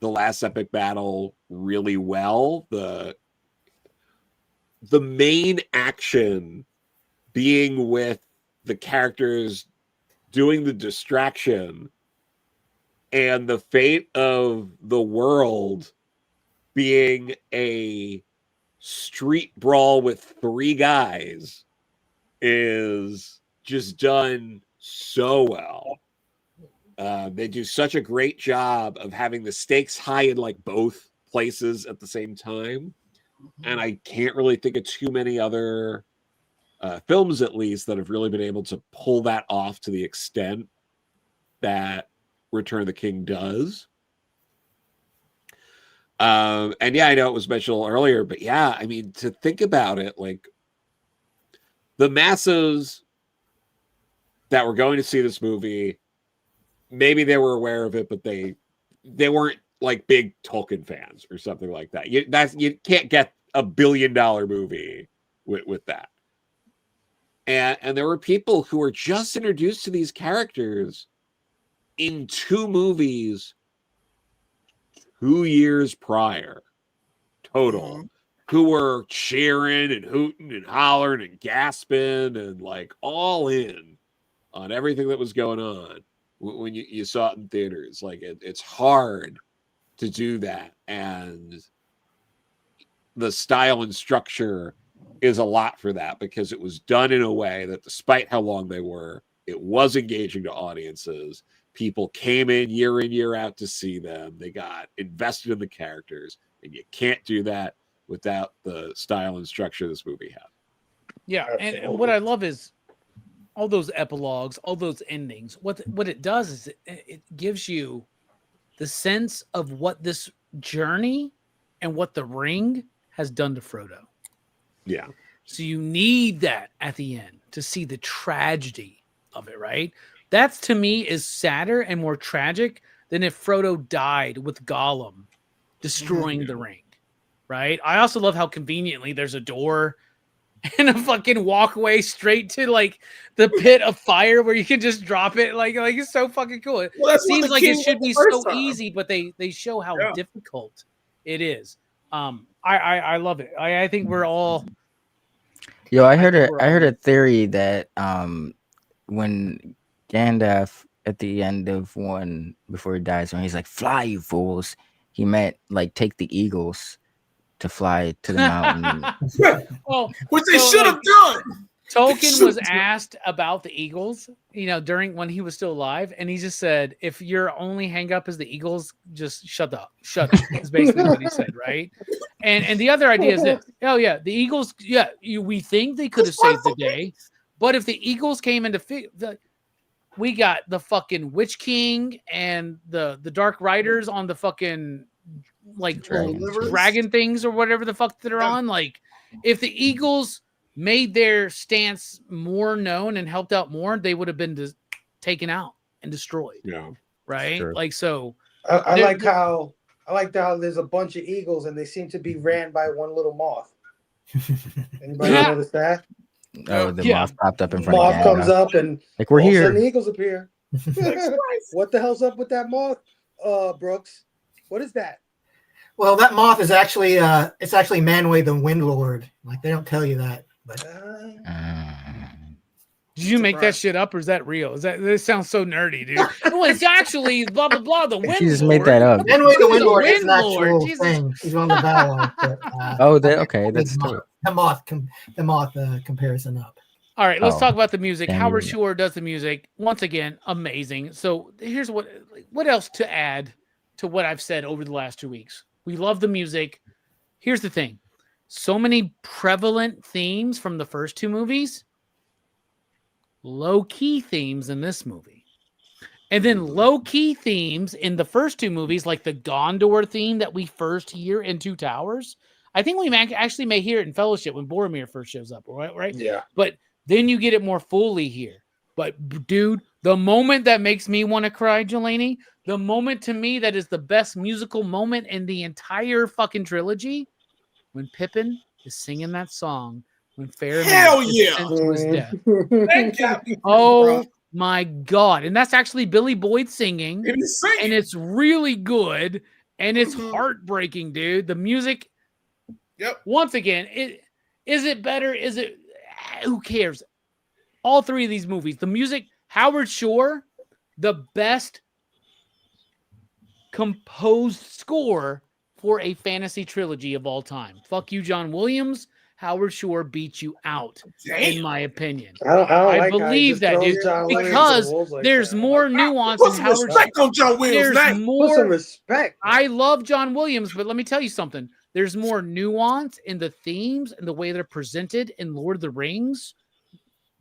last epic battle really well. The main action being with the characters doing the distraction, and the fate of the world being a street brawl with 3 guys, is just done so well. They do such a great job of having the stakes high in like both places at the same time. And I can't really think of too many other films, at least, that have really been able to pull that off to the extent that Return of the King does. And yeah, I know it was mentioned earlier, but yeah, I mean, to think about it, like, the masses that were going to see this movie, maybe they were aware of it, but they weren't like big Tolkien fans or something like that. You can't get $1 billion movie with that. And there were people who were just introduced to these characters in 2 movies 2 years prior total, who were cheering and hooting and hollering and gasping and like all in on everything that was going on when you saw it in theaters. Like, it's hard to do that, and the style and structure is a lot for that, because it was done in a way that, despite how long they were, it was engaging to audiences. People came in year out to see them. They got invested in the characters, and you can't do that without the style and structure this movie had. Yeah, and what I love is all those epilogues, all those endings. What it does is it gives you the sense of what this journey and what the ring has done to Frodo. Yeah. So you need that at the end to see the tragedy of it, right? That's, to me, is sadder and more tragic than if Frodo died with Gollum destroying the ring, right? I also love how conveniently there's a door and a fucking walkway straight to like the pit of fire where you can just drop it. Like it's so fucking cool. It seems like it should be so easy, but they show how difficult it is. I love it. I think we're all. Yo, I heard a theory that when Gandalf at the end of 1, before he dies, when he's like, "Fly, you fools," he meant like take the eagles to fly to the mountain. Well, Which they so, should have done. Tolkien was asked about the Eagles, during when he was still alive, and he just said, "If your only hang up is the Eagles, just shut up." Is basically what he said, right? And the other idea is this: oh yeah, the Eagles, yeah, we think they could have saved the day, but if the Eagles came into we got the fucking Witch King and the Dark Riders on the fucking like dragon things or whatever the fuck that are on. Like, if the Eagles made their stance more known and helped out more, they would have been taken out and destroyed. Yeah. Right. Sure. Like, so I like how there's a bunch of eagles and they seem to be ran by one little moth. Anybody notice that? Oh, the moth popped up in front moth of comes up and like we're all of a here. sudden the eagles appear. What the hell's up with that moth, Brooks? What is that? Well, that moth is actually it's actually Manwë the Wind Lord. Like, they don't tell you that, but did you make that shit up or is that real? This sounds so nerdy, dude. No, it's actually blah blah blah. The Wind. She just made that up. Manwë the Wind Lord is an Lord. actual Jesus. thing. He's one of the Valar. But, Okay, that's the moth comparison up. All right, let's talk about the music. Damn Howard it. Shore does the music once again, amazing. So here's what else to add to what I've said over the last 2 weeks. We love the music. Here's the thing: so many prevalent themes from the first two movies, low-key themes in this movie, and then low-key themes in the first two movies, like the Gondor theme that we first hear in Two Towers. I think we actually may hear it in Fellowship when Boromir first shows up, right? Yeah. But then you get it more fully here. But dude, the moment that makes me want to cry, Jelani, the moment to me that is the best musical moment in the entire fucking trilogy, when Pippin is singing that song when Faramir Hell is yeah. sent to his death. That got me, Oh bro. my God. And that's actually Billy Boyd singing. And he's singing. And it's really good. And it's Mhm. heartbreaking, dude. The music, Yep. once again, is it better? Is it? Who cares? All three of these movies, the music, Howard Shore, the best composed score for a fantasy trilogy of all time. Fuck you, John Williams. Howard Shore beats you out, in my opinion. I don't I like how he believe just that, throws dude, John Williams because in roles like there's that. more nuance Put in some Howard. respect on John Williams' There's name. Put some more. respect. I love John Williams, but let me tell you something. There's more nuance in the themes and the way they're presented in Lord of the Rings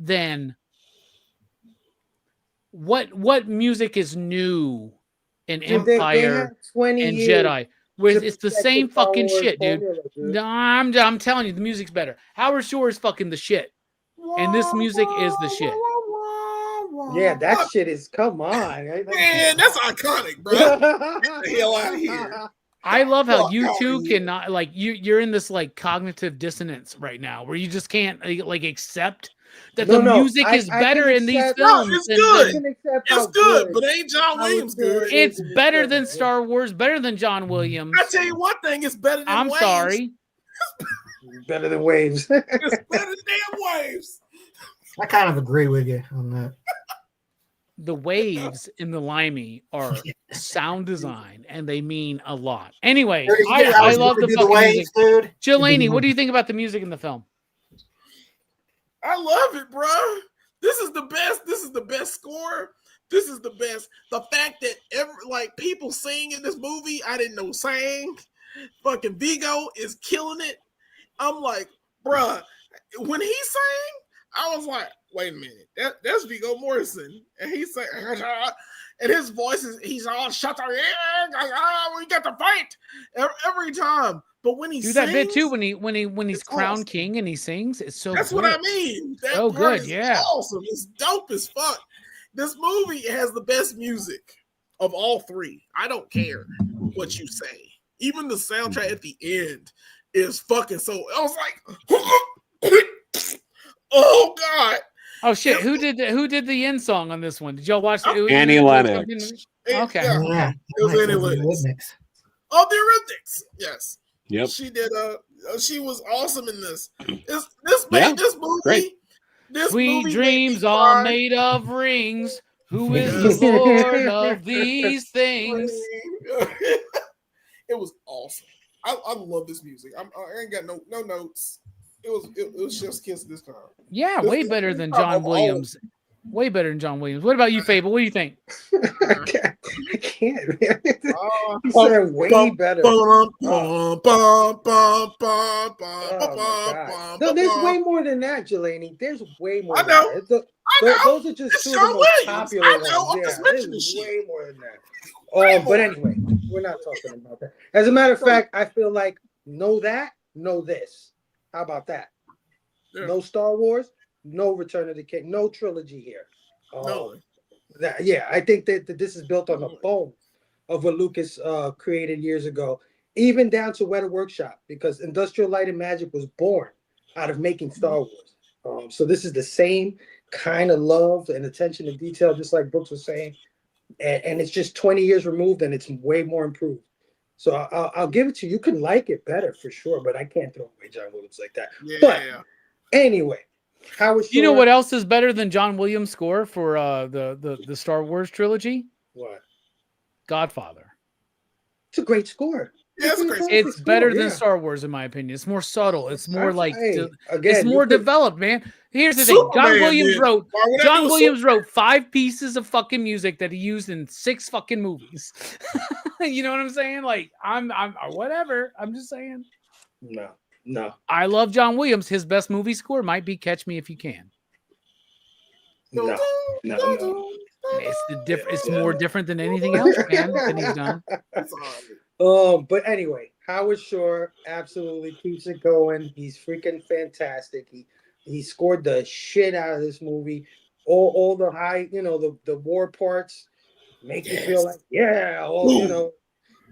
than what music is new in Dude, they Empire had 20 and years Jedi. Where to it's the perfect same Star fucking Wars shit, dude. formula, dude. No, I'm telling you, the music's better. Howard Shore is fucking the shit. And this music is the shit. Yeah, that shit is, come on. Man, that's iconic, bro. Get the hell out of here. I love how Fuck you outta two here. cannot, like, you're in this like cognitive dissonance right now where you just can't like accept that No, the no, music is I better can in these accept- films. No, it's than- good. I can accept It's how good, but ain't John Howard Williams Shore good? is. It's in this better film, than man. Star Wars, better than John Williams. I tell you one thing, it's better than I'm Waves. sorry. Better than Waves. It's better than damn Waves. I kind of agree with you on that. The waves in the Limey are sound design and they mean a lot. Anyway, I love the fucking music. dude. Jelani, what do you think about the music in the film? I love it, bro. This is the best. This is the best score. This is the best. The fact that people sing in this movie, I didn't know sang. Fucking Vigo is killing it. I'm like, bruh, when he sang, I was like, wait a minute, that's Viggo Mortensen, and he sang, and his voice he's all shut up, we got to fight every time. But when he Do sings, that bit too when he's it's crowned awesome. king and he sings. It's so That's good. what I mean. That So part good, is yeah. awesome. It's dope as fuck. This movie has the best music of all three. I don't care what you say. Even the soundtrack at the end is fucking so. I was like, oh god. Oh shit! Who did the end song on this one? Did y'all watch it? Annie Lennox. Okay. Yeah. Yeah, It was Like, Annie the Lennox. Rhythmics. Oh, the Eurythmics. Yes. Yep. She did. She was awesome in this. This made this movie. great. This Sweet movie dreams made me are cry. made of rings. Who is the Lord of these things? It It was awesome. I love this music. I ain't got no notes. It was just Kiss this time. Yeah, This way is better the than time John of all. Williams. Way better than John Williams. What about you, Fable? What do you think? I can't. Man. Uh, He said way better. Oh No, there's way more than that, Jelani. There's way more. I than know. that. I know. Those are just It's two of the John most Williams. popular I know. ones. I'm just Yeah, mentioning there's shit. way more than that. Way But more. anyway, we're not talking about that. As a matter of fact, I feel like know that, know this. How about that? Yeah. No Star Wars, no Return of the King, no trilogy here. No. I think that this is built on the bone of what Lucas created years ago, even down to Weta Workshop, because Industrial Light and Magic was born out of making Star Wars. So this is the same kind of love and attention to detail, just like Brooks was saying, and it's just 20 years removed, and it's way more improved. So I'll give it to you. You can like it better for sure, but I can't throw away John Williams like that. Yeah. But anyway, Howard Shore. You know what else is better than John Williams' score for the Star Wars trilogy? What? Godfather. It's a great score. Yeah, it's a great score. It's better than yeah. Star Wars, in my opinion. It's more subtle. It's more like Again, it's more developed, man. Here's the thing: Superman John Williams wrote 5 pieces of fucking music that he used in 6 fucking movies. You know what I'm saying? Like I'm whatever. I'm just saying. No. I love John Williams. His best movie score might be "Catch Me If You Can." No. It's more different than anything else, man, that he's done. But anyway, Howard Shore absolutely keeps it going. He's freaking fantastic. He scored the shit out of this movie. All the high, the war parts make you feel like,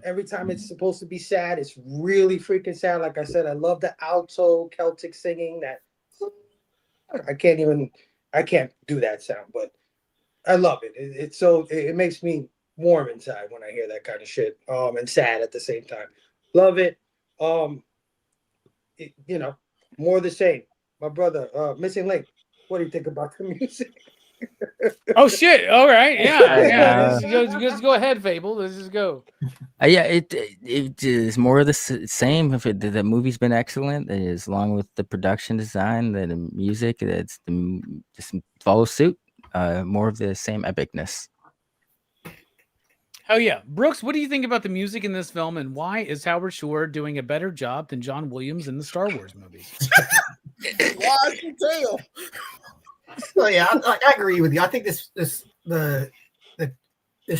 every time it's supposed to be sad, it's really freaking sad. Like I said, I love the alto Celtic singing that I can't do that sound, but I love it. It makes me warm inside when I hear that kind of shit. And sad at the same time. Love it. More of the same. My brother, Missing Link. What do you think about the music? Oh shit! All right, yeah. Let's go ahead, Fable. Let's just go. It is more of the same. If the movie's been excellent, as long with the production design, the music, just follow suit. More of the same epicness. Oh yeah, Brooks. What do you think about the music in this film, and why is Howard Shore doing a better job than John Williams in the Star Wars movies? Why I can tell. Well, yeah, I agree with you. I think this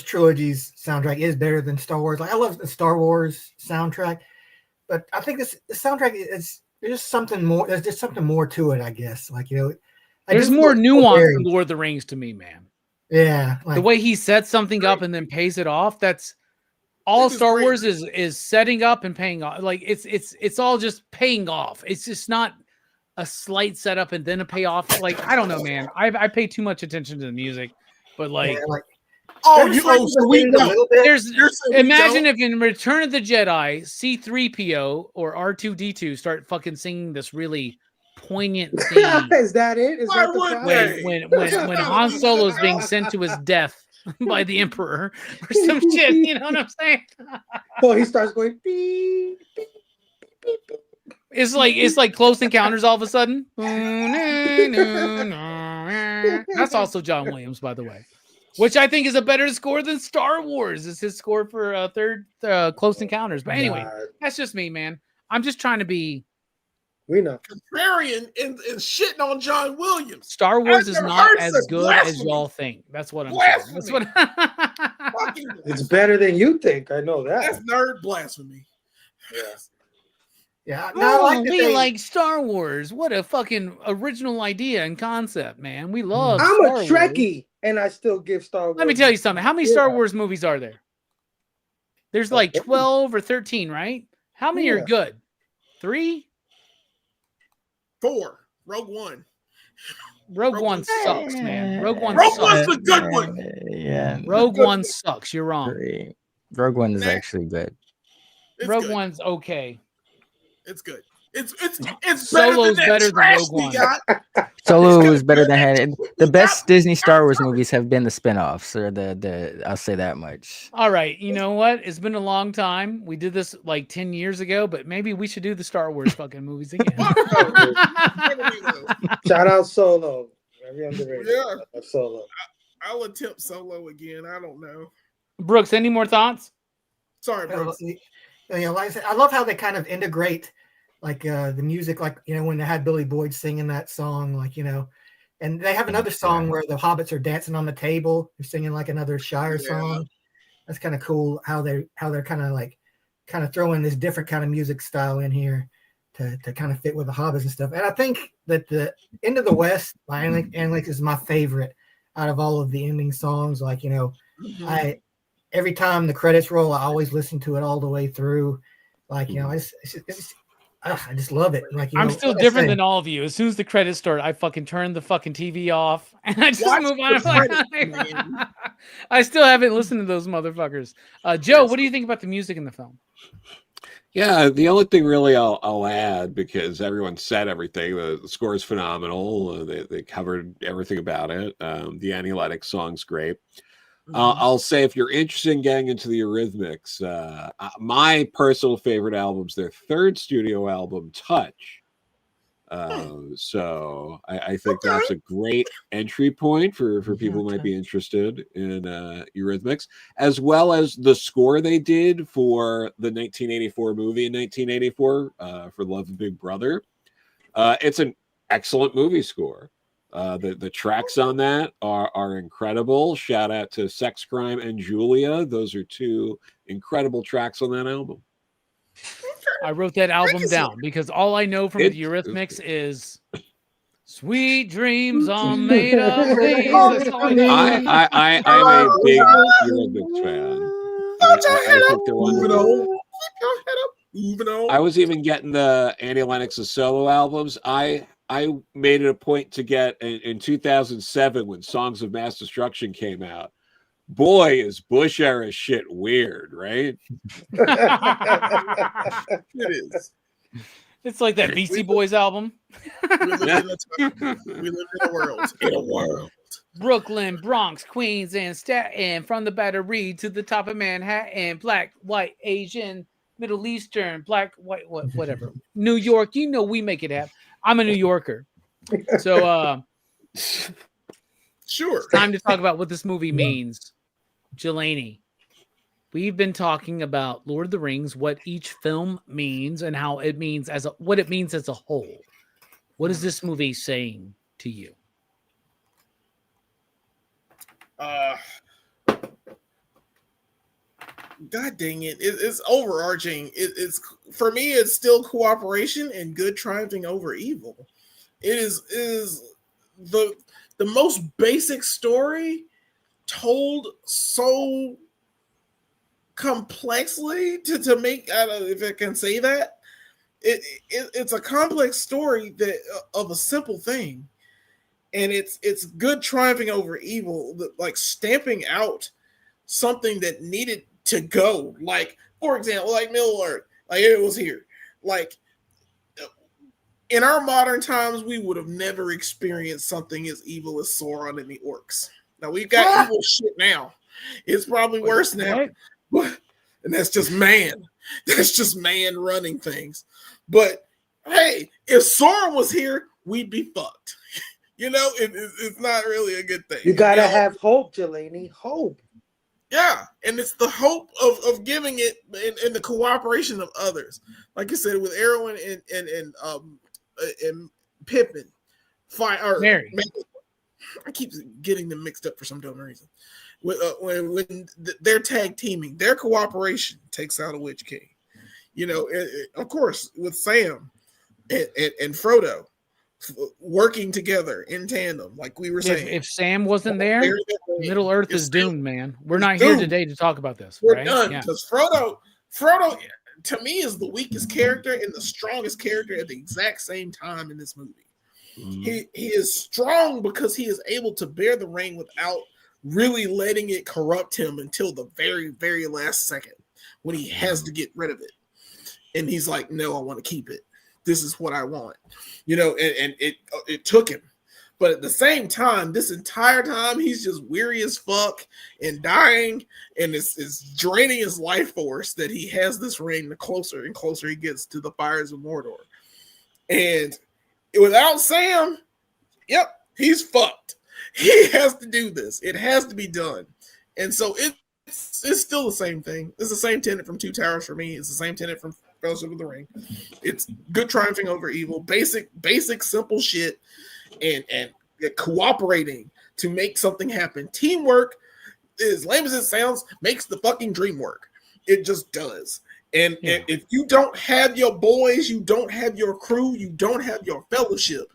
trilogy's soundtrack is better than Star Wars. Like I love the Star Wars soundtrack, but I think the soundtrack there's just something more. There's just something more to it, I guess. Like there's more nuance in Lord of the Rings to me, man. Yeah, the way he sets something up and then pays it off. That's all Star Wars is setting up and paying off. Like it's all just paying off. It's just not a slight setup and then a payoff. Like I don't know, man. I pay too much attention to the music, but imagine if in Return of the Jedi, C-3PO or R2-D2 start fucking singing this really poignant theme. Is that it? Is that the when Han Solo is being sent to his death by the Emperor or some shit? You know what I'm saying? Well, he starts going beep, beep, beep, beep. It's like Close Encounters all of a sudden. That's also John Williams, by the way, which I think is a better score than Star Wars. It's his score for third Close Encounters. But anyway, that's just me, man. I'm just trying to be contrarian and shitting on John Williams. Star Wars is not as good as y'all think. That's what I'm saying. That's what it's better than you think. I know that. That's nerd blasphemy. Yes. Yeah, like Star Wars. What a fucking original idea and concept, man. We love. I'm Star a Trekkie, and I still give Star Wars. Let me tell you something. How many Star Wars movies are there? There's like 12 or 13, right? How many are good? 3? 4. Rogue One. Rogue One sucks, man. Rogue One's the good one. Yeah. Rogue One sucks. You're wrong. Rogue One is actually good. Rogue One's okay. It's good. It's Solo's better than Rogue One. Solo was better than had. The best Stop. Disney Star Wars movies have been the spinoffs, or the. I'll say that much. All right, you know what? It's been a long time. We did this like 10 years ago, but maybe we should do the Star Wars fucking movies again. Fuck Star Wars. Never do those. Shout out Solo. Very underrated. Yeah. Shout out Solo. I'll attempt Solo again. I don't know. Brooks, any more thoughts? Sorry, bro. You know, like I said, I love how they kind of integrate like the music, like, you know, when they had Billy Boyd singing that song, like, you know, and they have another song where the hobbits are dancing on the table. They're singing like another Shire song. That's kind of cool how they're kind of throwing this different kind of music style in here to kind of fit with the hobbits and stuff. And I think that the End of the West by Anlink is my favorite out of all of the ending songs. Like, you know, every time the credits roll, I always listen to it all the way through. Like, you know, I just love it. Like, you I'm know, still like I different say, than all of you. As soon as the credits start, I fucking turn the fucking TV off and I just Watch move the on. credits, man. I still haven't listened to those motherfuckers. Joe, what do you think about the music in the film? Yeah, the only thing really I'll add, because everyone said everything, the score is phenomenal. They covered everything about it. The Annie Lennox song's great. I'll say, if you're interested in getting into the Eurythmics, my personal favorite album's their third studio album, Touch. So I think that's a great entry point for people who might be interested in Eurythmics, as well as the score they did for the 1984 movie in 1984 for Love of Big Brother. It's an excellent movie score. The tracks on that are incredible. Shout out to Sex Crime and Julia. Those are two incredible tracks on that album. I wrote that album down because all I know from the Eurythmics is "Sweet Dreams Are Made of These." That's all I know. I'm a big Eurythmics fan. I think they're wonderful. Keep your head up. Moving on. I was even getting the Annie Lennox's solo albums. I made it a point to get in 2007 when Songs of Mass Destruction came out. Boy, is Bush era shit weird, right? It is. It's like that Beastie Boys album. We live in a world. In a world. Brooklyn, Bronx, Queens, and Staten, from the Battery to the top of Manhattan, black, white, Asian, Middle Eastern, black, white, whatever. New York, you know we make it happen. I'm a New Yorker. So Sure. it's time to talk about what this movie means. Jelani, we've been talking about Lord of the Rings, what each film means and how it means what it means as a whole. What is this movie saying to you? God dang it. It's overarching. It's for me, it's still cooperation and good triumphing over evil. It is the most basic story told so complexly to make, I don't know if I can say that. It's a complex story that of a simple thing. And it's good triumphing over evil, like stamping out something that needed to go. Like, for example, like Middle Earth, like it was here. Like in our modern times, we would have never experienced something as evil as Sauron and the orcs. Now we've got evil shit now. It's probably worse now. But, and that's just man. That's just man running things. But hey, if Sauron was here, we'd be fucked. You know, it's not really a good thing. You gotta have hope, Jelani. Hope. Yeah, and it's the hope of giving it and the cooperation of others. Like you said, with Erwin and Pippin, Mary. I keep getting them mixed up for some dumb reason. When they're tag teaming, their cooperation takes out a Witch King. You know, of course, with Sam and Frodo working together in tandem, like we were saying. If Sam wasn't there, Middle Earth is doomed, man. We're not doomed. here today to talk about this. We're right? done Yeah. because Frodo to me is the weakest character and the strongest character at the exact same time in this movie. He is strong because he is able to bear the ring without really letting it corrupt him until the very, very last second when he has to get rid of it. And he's like, no, I want to keep it. This is what I want. You know, and it took him. But at the same time, this entire time, he's just weary as fuck and dying, and it's draining his life force that he has this ring the closer and closer he gets to the fires of Mordor. And without Sam, yep, he's fucked. He has to do this. It has to be done. And so it's still the same thing. It's the same tenet from Two Towers for me. It's the same tenet from Fellowship of the Ring. It's good triumphing over evil, basic, simple shit, and cooperating to make something happen. Teamwork, as lame as it sounds, makes the fucking dream work. It just does. And if you don't have your boys, you don't have your crew, you don't have your fellowship,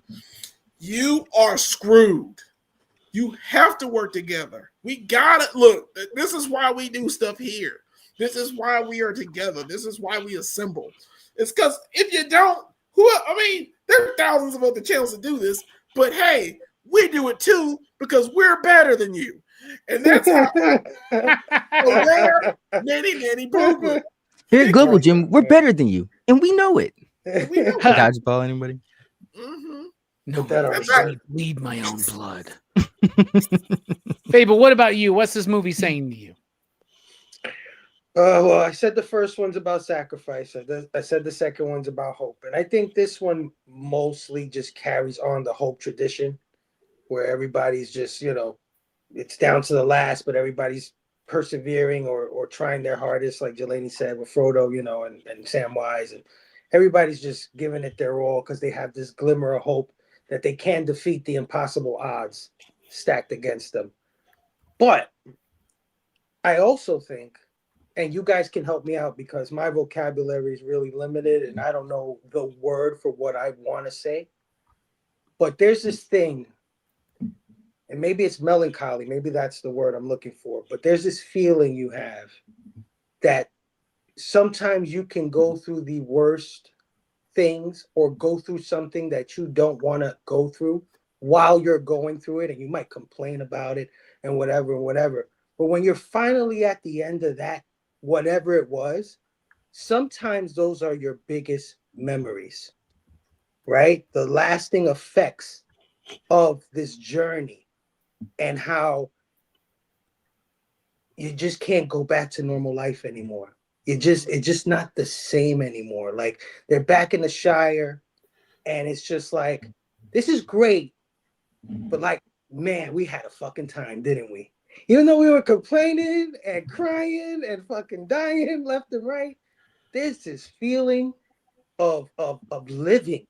you are screwed. You have to work together. We gotta look. This is why we do stuff here. This is why we are together. This is why we assemble. It's because if you don't, there are thousands of other channels to do this, but hey, we do it too because we're better than you. And that's how many Brooklyn. Here at Global Gym, we're better than you, and we know it. We know it. Dodgeball, anybody? Mm-hmm. No, That's I right. bleed my own blood. Fable, what about you? What's this movie saying to you? Well, I said the first one's about sacrifice. I said the second one's about hope. And I think this one mostly just carries on the hope tradition where everybody's just, it's down to the last, but everybody's persevering or trying their hardest, like Jelani said, with Frodo, and Samwise. And everybody's just giving it their all because they have this glimmer of hope that they can defeat the impossible odds stacked against them. But I also think, and you guys can help me out because my vocabulary is really limited and I don't know the word for what I want to say. But there's this thing, and maybe it's melancholy, maybe that's the word I'm looking for, but there's this feeling you have that sometimes you can go through the worst things or go through something that you don't want to go through while you're going through it, and you might complain about it and whatever. But when you're finally at the end of that, whatever it was, sometimes those are your biggest memories, right? The lasting effects of this journey and how you just can't go back to normal life anymore. It's just not the same anymore. Like they're back in the Shire and it's just like, this is great, but like, man, we had a fucking time, didn't we? Even though we were complaining and crying and fucking dying left and right, there's this feeling of living,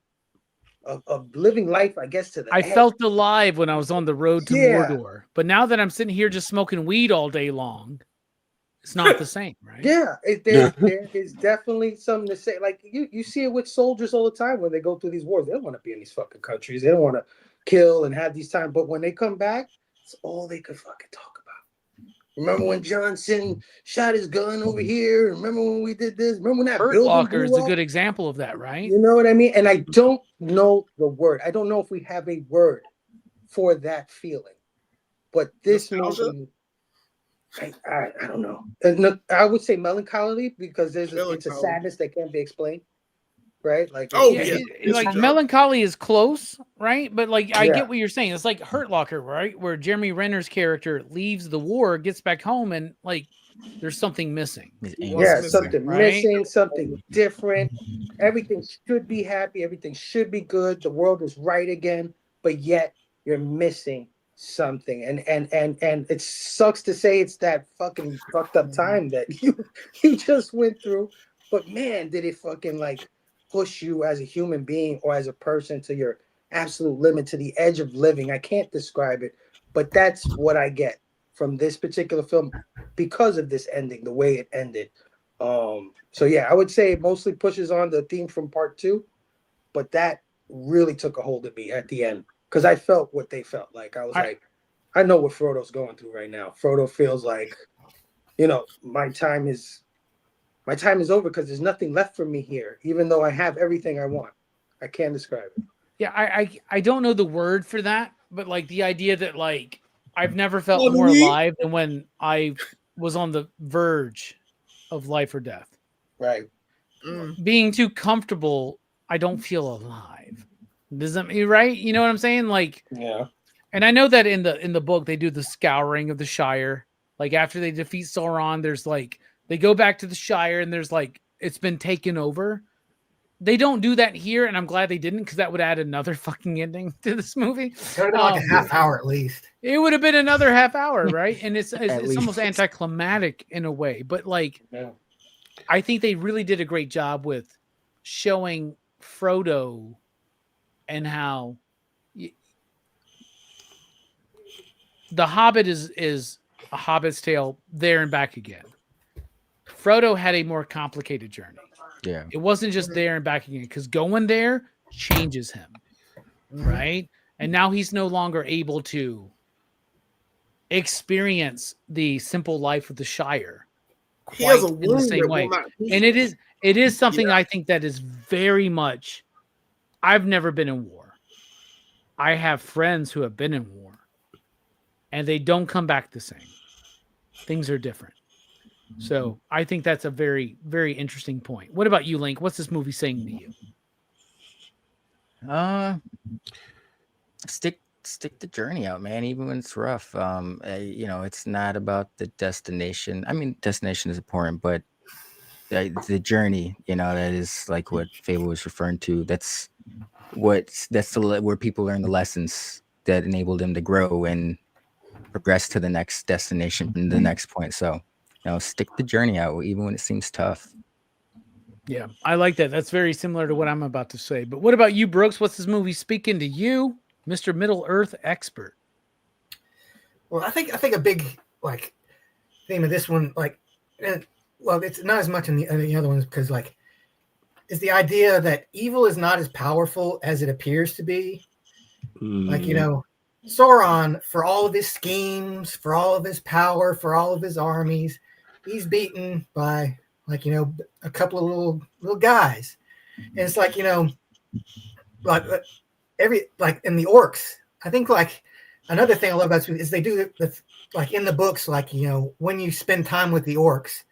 of living life, I guess, to the I edge. felt alive when I was on the road to Mordor, but now that I'm sitting here just smoking weed all day long, it's not the same, right? Yeah, there is definitely something to say. Like you see it with soldiers all the time when they go through these wars. They don't want to be in these fucking countries. They don't want to kill and have these times. But when they come back, it's all they could fucking talk about. Remember when Johnson shot his gun over here? Remember when we did this? Remember when that Hurt building Locker is blew a up? good example of that, right? You know what I mean? And I don't know the word. I don't know if we have a word for that feeling. But this movie, I don't know. And I would say melancholy because it's a sadness that can't be explained, right? Like like melancholy is close, right? But like I get what you're saying. It's like Hurt Locker, right? Where Jeremy Renner's character leaves the war, gets back home, and like there's something missing. Something missing, something different. Everything should be happy. Everything should be good. The world is right again, but yet you're missing something. And it sucks to say it's that fucking fucked up time that you just went through. But man, did it fucking like push you as a human being or as a person to your absolute limit, to the edge of living. I can't describe it, but that's what I get from this particular film because of this ending, the way it ended. So yeah, I would say it mostly pushes on the theme from part 2, but that really took a hold of me at the end because I felt what they felt like. I was like, I know what Frodo's going through right now. Frodo feels like, my time is over because there's nothing left for me here, even though I have everything I want. I can't describe it. Yeah, I don't know the word for that, but like the idea that like I've never felt more alive than when I was on the verge of life or death. Right. Being too comfortable, I don't feel alive. Doesn't he, right? You know what I'm saying? Like, Yeah. and I know that in the book they do the scouring of the Shire. Like after they defeat Sauron, there's like they go back to the Shire and there's like it's been taken over. They don't do that here, and I'm glad they didn't because that would add another fucking ending to this movie. It would have been like a half hour at least. It would have been another half hour, right? And it's least. almost anticlimactic in a way, but like Yeah. I think they really did a great job with showing Frodo and how the Hobbit is a Hobbit's tale there and back again. Frodo had a more complicated journey. Yeah. It wasn't just there and back again because going there changes him, right? And now he's no longer able to experience the simple life of the Shire. He has a quite in wound the same that way. will not heal. And it is something I think that is very much. I've never been in war. I have friends who have been in war, and they don't come back the same. Things are different. So I think that's a very, very interesting point. What about you, Link? What's this movie saying to you? Stick the journey out, man, even when it's rough. It's not about the destination. I mean, destination is important, but the journey, that is like what Fable was referring to. That's where people learn the lessons that enable them to grow and progress to the next destination and the next point. So, stick the journey out even when it seems tough. Yeah, I like that. That's very similar to what I'm about to say. But what about you, Brooks? What's this movie speaking to you, Mr. Middle Earth expert? Well, I think a big theme of this one, it's not as much in the other ones because is the idea that evil is not as powerful as it appears to be. Sauron, for all of his schemes, for all of his power, for all of his armies, he's beaten by a couple of little guys. And it's in the orcs. I think another thing I love about this is they do in the books, when you spend time with the orcs,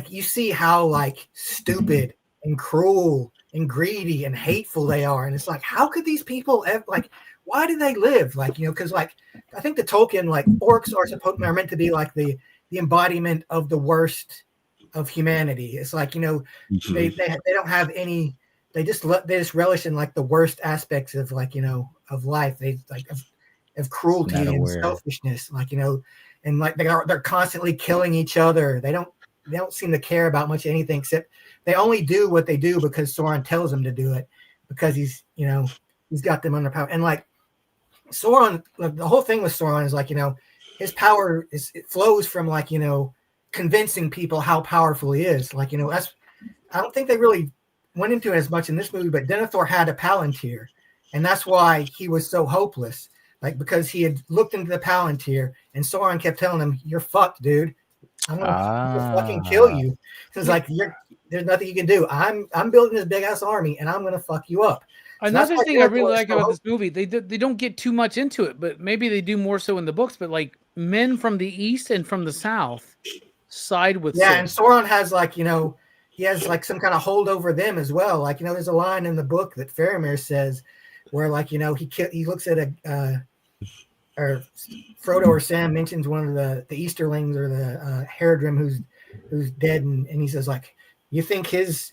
you see how stupid and cruel and greedy and hateful they are. And it's how could these people why do they live? Because I think the Tolkien, orcs are meant to be the embodiment of the worst of humanity. It's they don't have any, they just relish in the worst aspects of of life. They of cruelty and selfishness, and they're constantly killing each other. They don't seem to care about much anything except they only do what they do because Sauron tells them to do it, because he's got them under power. And Sauron, the whole thing with Sauron is his power it flows from convincing people how powerful he is. That's, I don't think they really went into it as much in this movie, but Denethor had a Palantir, and that's why he was so hopeless. Because he had looked into the Palantir, and Sauron kept telling him, "You're fucked, dude. I'm gonna fucking kill you." So it's there's nothing you can do. I'm building this big ass army, and I'm gonna fuck you up. Another thing I really like about this movie, they don't get too much into it, but maybe they do more so in the books. But men from the east and from the south side with Sauron. And Sauron has he has some kind of hold over them as well. There's a line in the book that Faramir says where he looks at or Frodo or Sam mentions one of the Easterlings or the Haradrim who's dead, and he says you think his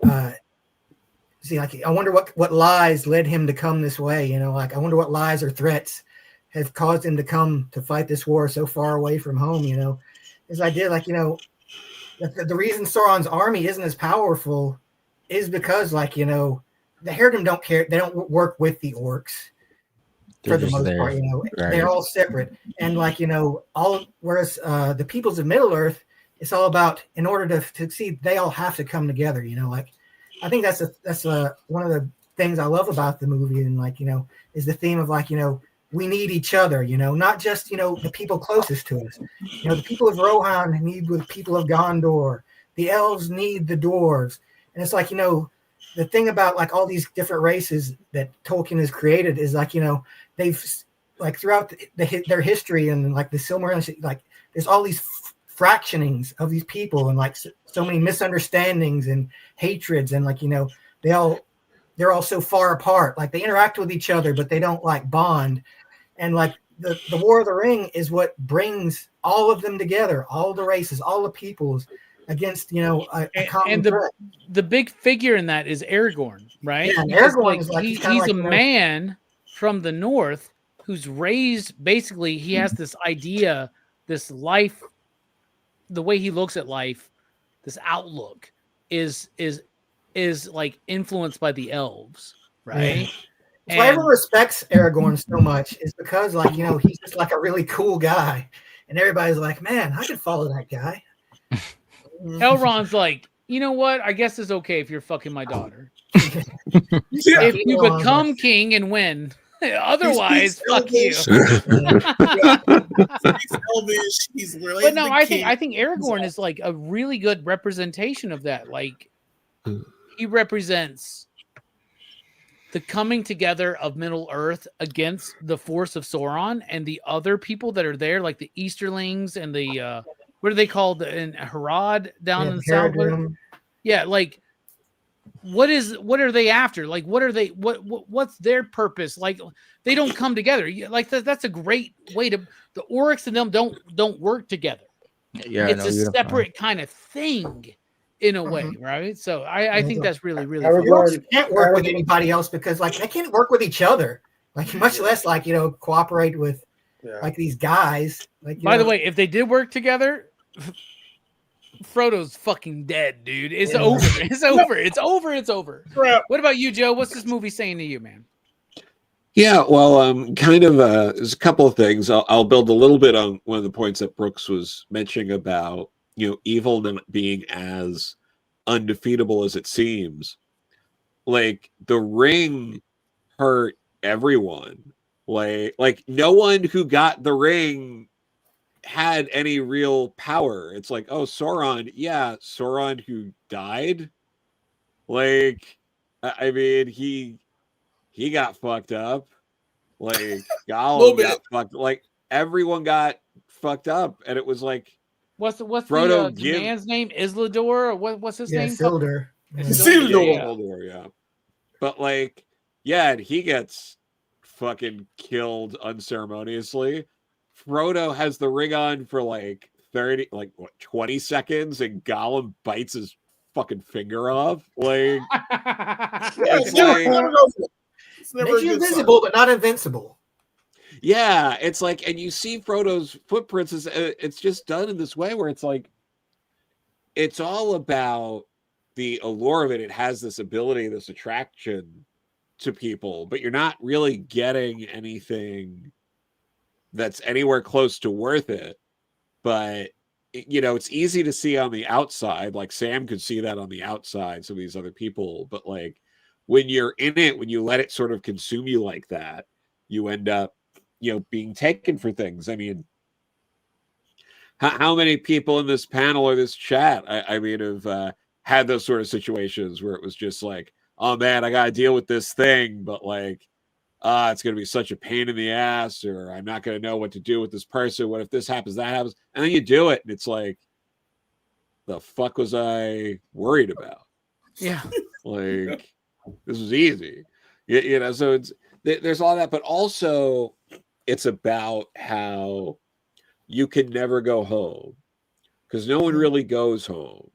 I wonder what lies led him to come this way. I wonder what lies or threats have caused him to come to fight this war so far away from home. His idea, the reason Sauron's army isn't as powerful is because, the Haradrim don't care. They don't work with the orcs for the most part. Right. They're all separate, and whereas the peoples of Middle Earth, it's all about, in order to succeed, they all have to come together. I think that's one of the things I love about the movie, and is the theme of we need each other, not just the people closest to us. The people of Rohan need the people of Gondor. The elves need the dwarves, and it's the thing about all these different races that Tolkien has created is they've throughout their history and the Silmarillion, there's all these fractionings of these people and so many misunderstandings and hatreds, and they all they're all so far apart. Like they interact with each other, but they don't like bond. And like the War of the Ring is what brings all of them together, all the races, all the peoples against, you know, a common And threat. the big figure in that is Aragorn, right? Yeah, and Because Aragorn is like, he's like, a man from the north who's raised, basically he has this idea, this life, the way he looks at life, this outlook is like influenced by the elves, right? Yeah. That's why everyone respects Aragorn so much, is because, like, you know, he's just like a really cool guy, and everybody's like, man, I could follow that guy. Elrond's like, you know what? I guess it's okay if you're fucking my daughter. Yeah. If you become king and win. Otherwise, fuck you. He's Elvish. He's really. But no, I think Aragorn is like a really good representation of that. Like, he represents the coming together of Middle Earth against the force of Sauron and the other people that are there, like the Easterlings and the what are they called in Harad down in the south? Yeah, like what are they after? Like what are they what's their purpose? Like they don't come together. Like that's a great way to, the orcs and them don't work together. Yeah, it's a separate kind of thing in a way, right? So I think that's really, really fun. Orcs can't work with anybody else because like they can't work with each other. Like much less like, you know, cooperate with like these guys. Like by the way, if they did work together, Frodo's fucking dead, dude. It's over. It's over. It's over. It's over. What about you, Joe? What's this movie saying to you, man? Yeah, well, kind of there's a couple of things. I'll build a little bit on one of the points that Brooks was mentioning about, you know, evil not being as undefeatable as it seems. Like the ring hurt everyone. Like no one who got the ring had any real power. It's like, oh, Sauron, yeah, Sauron who died. Like, I mean, he got fucked up. Like Gollum got fucked. Like everyone got fucked up, and it was like, what's Frodo the man's name? Isildur, or what's his name? Isildur. Isildur, yeah. But like, yeah, and he gets fucking killed unceremoniously. Frodo has the ring on for like 20 seconds, and Gollum bites his fucking finger off. Like, it's never invisible, but not invincible. Yeah, it's like, and you see Frodo's footprints. It's just done in this way where it's like, it's all about the allure of it. It has this ability, this attraction to people, but you're not really getting anything that's anywhere close to worth it. But you know, it's easy to see on the outside. Like Sam could see that on the outside, some of these other people. But like when you're in it, when you let it sort of consume you like that, you end up, you know, being taken for things. I mean, how many people in this panel or this chat, I mean, have had those sort of situations where it was just like, oh man, I got to deal with this thing, but like, it's going to be such a pain in the ass, or I'm not going to know what to do with this person. What if this happens, that happens? And then you do it, and it's like, the fuck was I worried about? Yeah. Like, this was easy. You know, so there's all that, but also it's about how you can never go home because no one really goes home.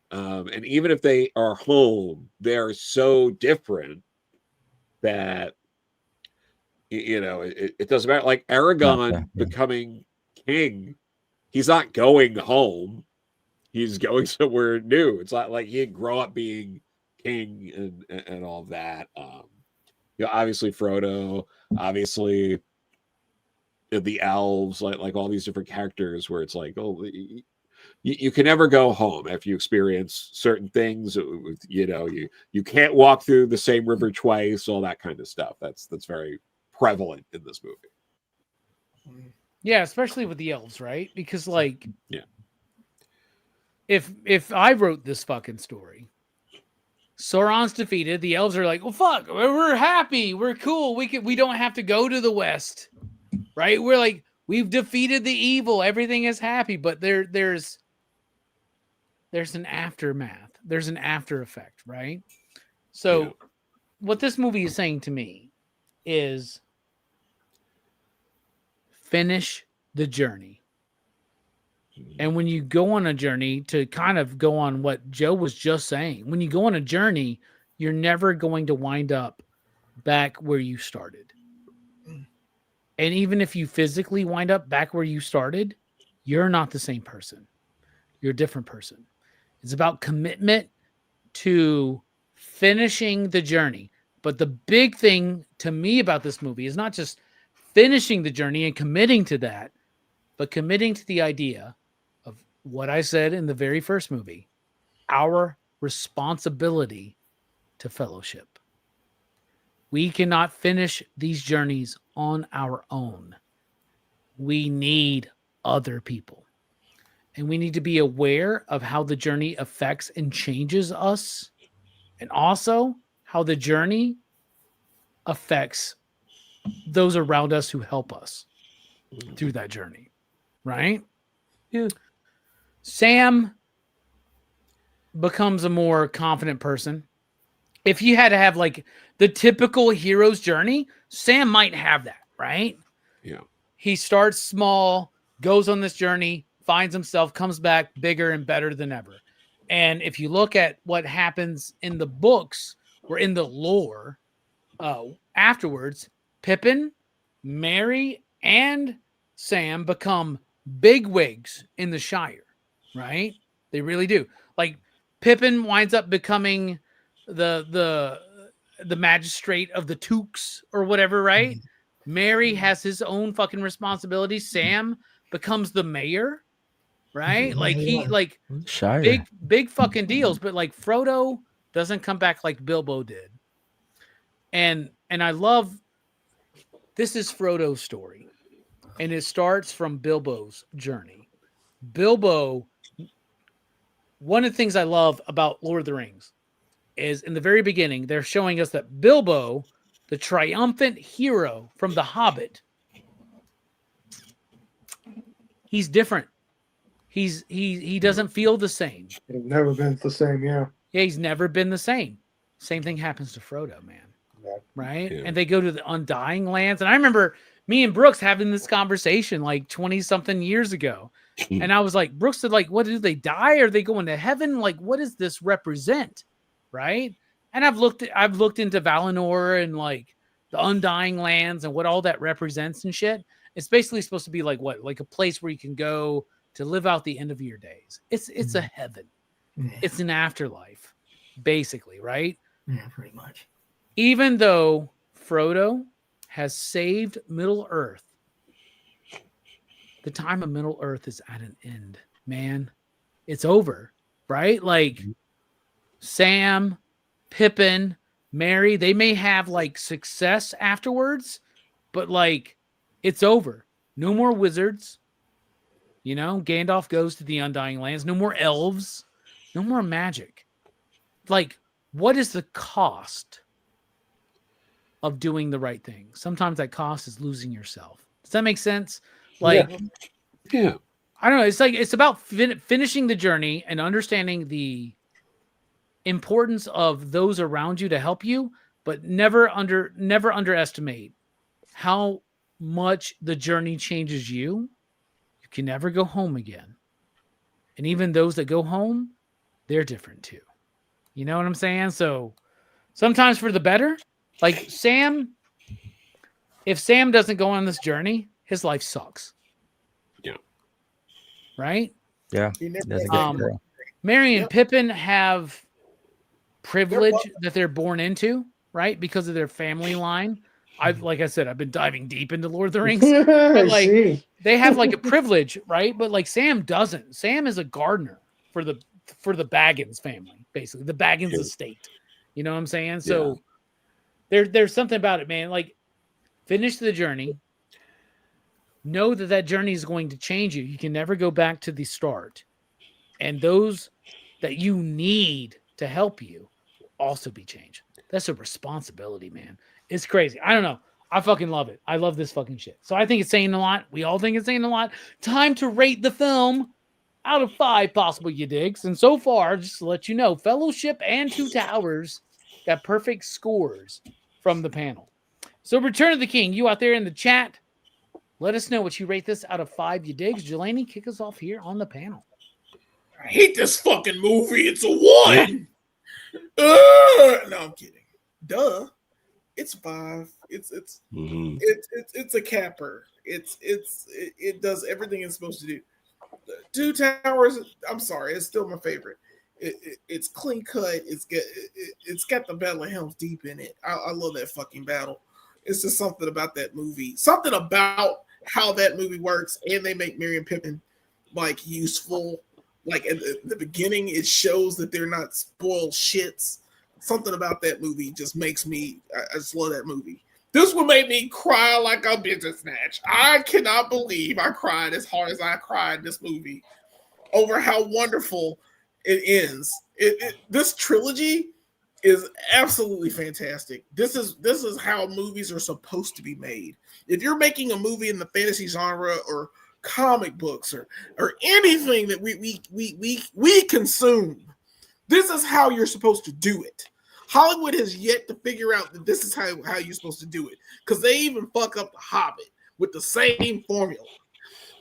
And even if they are home, they're so different that, you know, it doesn't matter. Like Aragorn becoming king, he's not going home. He's going somewhere new. It's not like he'd grow up being king and all that. You know, obviously Frodo, obviously the elves, like all these different characters where it's like, oh, you can never go home if you experience certain things. You know, you can't walk through the same river twice, all that kind of stuff. That's very prevalent in this movie. Yeah, especially with the elves, right? Because like, yeah, if I wrote this fucking story, Sauron's defeated, the elves are like, well, fuck, we're happy, we're cool, we don't have to go to the west, right? We're like, we've defeated the evil, everything is happy, but there's an aftermath, there's an after effect, right? So what this movie is saying to me is finish the journey. And when you go on a journey, to kind of go on what Joe was just saying, when you go on a journey, you're never going to wind up back where you started. And even if you physically wind up back where you started, you're not the same person. You're a different person. It's about commitment to finishing the journey. But the big thing to me about this movie is not just finishing the journey and committing to that, but committing to the idea of what I said in the very first movie, our responsibility to fellowship. We cannot finish these journeys on our own. We need other people. And we need to be aware of how the journey affects and changes us, and also how the journey affects those around us who help us through that journey. Right? Yeah. Sam becomes a more confident person. If you had to have like the typical hero's journey, Sam might have that, right? Yeah. He starts small, goes on this journey, finds himself, comes back bigger and better than ever. And if you look at what happens in the books or in the lore afterwards, Pippin, Merry, and Sam become bigwigs in the Shire, right? They really do. Like Pippin winds up becoming the magistrate of the Tooks or whatever, right? Merry has his own fucking responsibility. Sam becomes the mayor, right? Like he like Shire. big fucking deals, but like Frodo doesn't come back like Bilbo did. And I love this is Frodo's story. And it starts from Bilbo's journey. Bilbo, one of the things I love about Lord of the Rings is in the very beginning, they're showing us that Bilbo, the triumphant hero from The Hobbit, he's different. He doesn't feel the same. It's never been the same, yeah. Yeah, he's never been the same. Same thing happens to Frodo, man. Yeah. Right? Yeah. And they go to the Undying Lands. And I remember me and Brooks having this conversation like 20-something years ago. And I was like, Brooks said, like, what, do they die? Are they going to heaven? Like, what does this represent? Right? And I've looked into Valinor and like the Undying Lands and what all that represents and shit. It's basically supposed to be like what? Like a place where you can go to live out the end of your days. It's a heaven. Yeah. It's an afterlife, basically, right? Yeah, pretty much. Even though Frodo has saved Middle Earth, the time of Middle Earth is at an end, man. It's over, right? Like Sam, Pippin, Merry, they may have like success afterwards, but like it's over. No more wizards. You know, Gandalf goes to the Undying Lands. No more elves. No more magic. Like, what is the cost of doing the right thing? Sometimes that cost is losing yourself. Does that make sense? Like, Yeah. I don't know. It's like it's about finishing the journey and understanding the importance of those around you to help you, but never underestimate how much the journey changes you. You can never go home again. And even those that go home, they're different too. You know what I'm saying? So sometimes for the better, like Sam, if Sam doesn't go on this journey, his life sucks. Yeah. Right? Yeah. He never That's a got good girl. Merry and Yep. Pippin have privilege that they're born into, right? Because of their family line. Like I said, I've been diving deep into Lord of the Rings. I like, see. They have like a privilege, right? But like Sam doesn't. Sam is a gardener for the Baggins family, basically the Baggins Sure. estate. You know what I'm saying? So there's something about it, man. Like finish the journey. Know that journey is going to change you. You can never go back to the start. And those that you need to help you also be changed. That's a responsibility, man. It's crazy. I don't know. I fucking love it. I love this fucking shit. So I think it's saying a lot. We all think it's saying a lot. Time to rate the film out of 5 possible, you digs. And so far, just to let you know, Fellowship and Two Towers got perfect scores from the panel. So Return of the King, you out there in the chat, let us know what you rate this out of 5 you digs. Jelani, kick us off here on the panel. I hate this fucking movie. It's a 1. No, I'm kidding. Duh. It's 5. It's a capper. It does everything it's supposed to do. Two Towers, I'm sorry, it's still my favorite. It's clean cut. It's got the Battle of Helm's Deep in it. I love that fucking battle. It's just something about that movie. Something about how that movie works, and they make Merry and Pippin like useful. Like at the beginning, it shows that they're not spoiled shits. Something about that movie just makes me. I just love that movie. This one made me cry like a business snatch. I cannot believe I cried as hard as I cried in this movie over how wonderful it ends. This trilogy is absolutely fantastic. This is how movies are supposed to be made. If you're making a movie in the fantasy genre or comic books or anything that we consume, this is how you're supposed to do it. Hollywood has yet to figure out that this is how you're supposed to do it, because they even fuck up The Hobbit with the same formula.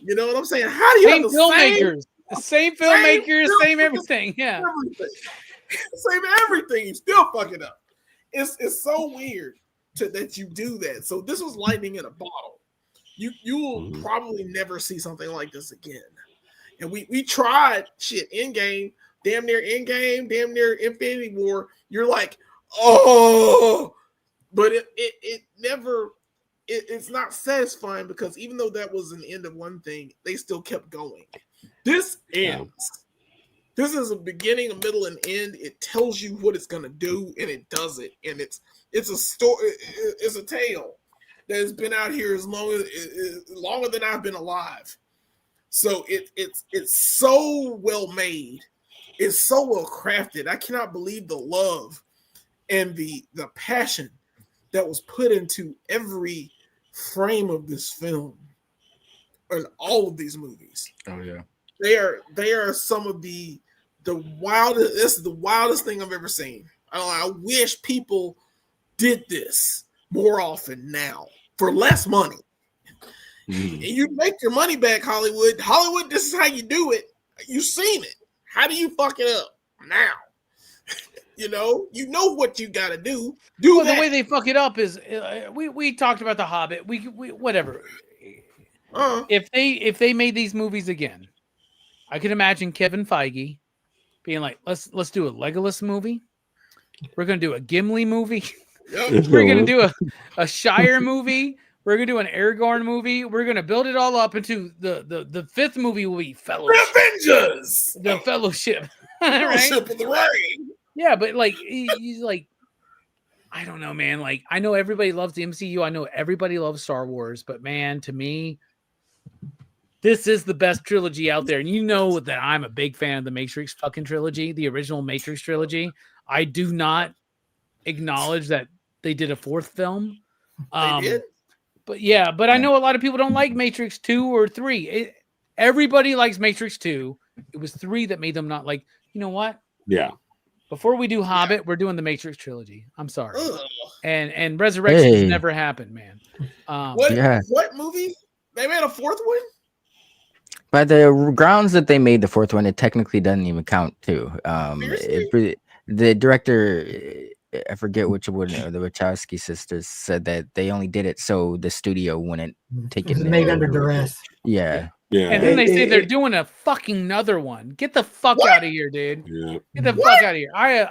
You know what I'm saying? How do you have the same filmmakers, same everything? Yeah, same everything. You still fuck it up. It's so weird that you do that. So this was lightning in a bottle. You will probably never see something like this again. And we tried shit Endgame, damn near Infinity War. You're like, oh, but it never. It's not satisfying, because even though that was an end of one thing, they still kept going. This ends. This is a beginning, a middle, and end. It tells you what it's gonna do, and it does it. And it's a story. It's a tale that has been out here longer than I've been alive. So it's so well made. It's so well crafted. I cannot believe the love and the passion that was put into every frame of this film and all of these movies. Oh yeah. They are some of the wildest. This is the wildest thing I've ever seen. I wish people did this more often now for less money. And you make your money back, Hollywood. Hollywood, this is how you do it. You've seen it. How do you fuck it up now? You know what you got to do. The way they fuck it up is we talked about The Hobbit. We whatever. If they made these movies again, I could imagine Kevin Feige being like, let's do a Legolas movie. We're gonna do a Gimli movie. Yep. We're gonna do a Shire movie. We're gonna do an Aragorn movie. We're gonna build it all up into the fifth movie will be Fellowship. Avengers. The Fellowship. Fellowship of the Ring. Yeah, but like he's like, I don't know, man. Like, I know everybody loves the MCU. I know everybody loves Star Wars, but man, to me, this is the best trilogy out there. And you know that I'm a big fan of the Matrix fucking trilogy, the original Matrix trilogy. I do not acknowledge that they did a fourth film. They did. But I know a lot of people don't like Matrix 2 or 3. Everybody likes Matrix 2. It was 3 that made them not like, you know what? Yeah. Before we do Hobbit, we're doing the Matrix trilogy. I'm sorry. And Resurrections never happened, man. What movie? They made a fourth one? By the grounds that they made the fourth one, it technically doesn't even count too. The director, I forget which one, the Wachowski sisters said that they only did it so the studio wouldn't take it. Made under duress. Yeah. Yeah. And then they say they're doing a fucking another one. Get the fuck out of here, dude. Yeah. Get the fuck out of here.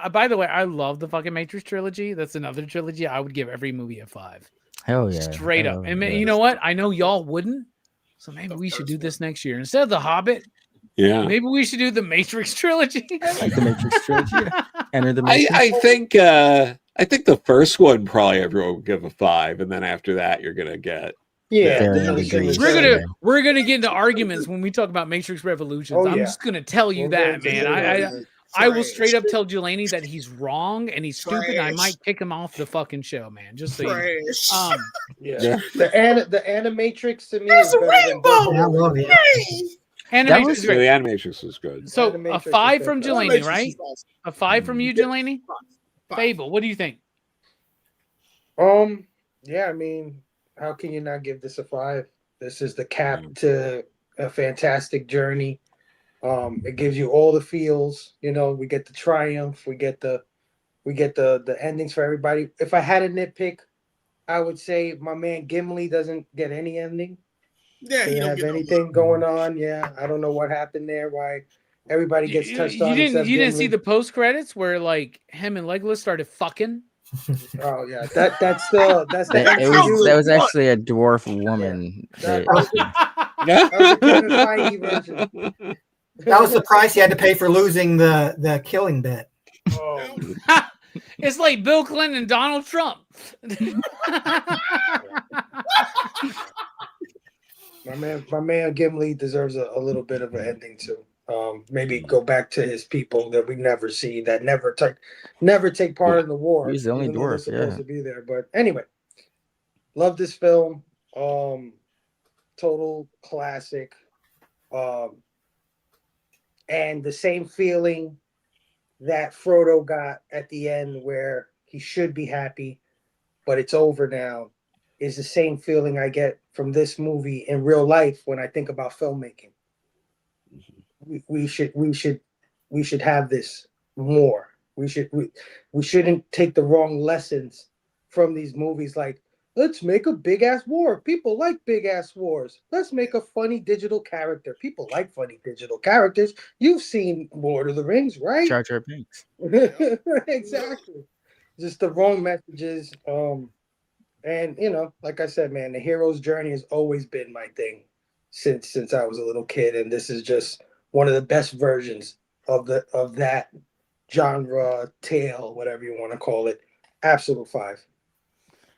By the way, I love the fucking Matrix trilogy. That's another trilogy. I would give every movie a 5. Hell yeah. Straight up. And you know what? I know y'all wouldn't. So maybe we should do this next year. Instead of The Hobbit, maybe we should do the Matrix trilogy. I like the Matrix trilogy. Enter the Matrix. I think the first one probably everyone would give a 5, and then after that you're gonna get we're gonna get into arguments when we talk about Matrix Revolutions. I'm just gonna tell you that, man. I will straight up tell Jelani that he's wrong and he's stupid. I might kick him off the fucking show, man. Just so you know. The Animatrix to me There's is a better rainbow. than I love it. Animatrix is great. The Animatrix was good. So Animatrix a 5 is from better. Jelani, right? A 5 from you, Jelani? Fable, what do you think? Yeah, I mean, how can you not give this a 5? This is the cap to a fantastic journey. It gives you all the feels. You know, we get the triumph, we get the endings for everybody. If I had a nitpick, I would say my man Gimli doesn't get any ending. Yeah, he Doesn't don't have get anything going on. Yeah, I don't know what happened there. Why everybody gets touched on except You didn't see Gimli. the post credits where like him and Legolas started fucking? Oh yeah, that's the That was MCU. actually a dwarf woman. That was the Kevin Feige version. That was the price you had to pay for losing the killing bet. Oh, It's like Bill Clinton and Donald Trump. my man Gimli deserves a little bit of an ending too. Maybe go back to his people that we never see, that never take part in the war. He's the only even though they're dwarf, supposed to be there. But anyway, love this film. Total classic. And the same feeling that Frodo got at the end, where he should be happy, but it's over now, is the same feeling I get from this movie in real life when I think about filmmaking. We should have this more. We shouldn't take the wrong lessons from these movies. Like, let's make a big ass war. People like big ass wars. Let's make a funny digital character. People like funny digital characters. You've seen Lord of the Rings, right? Jar Jar Binks. Exactly. Just the wrong messages. And you know, like I said, man, the hero's journey has always been my thing since I was a little kid, and this is just one of the best versions of that genre, tale, whatever you want to call it. Absolute 5.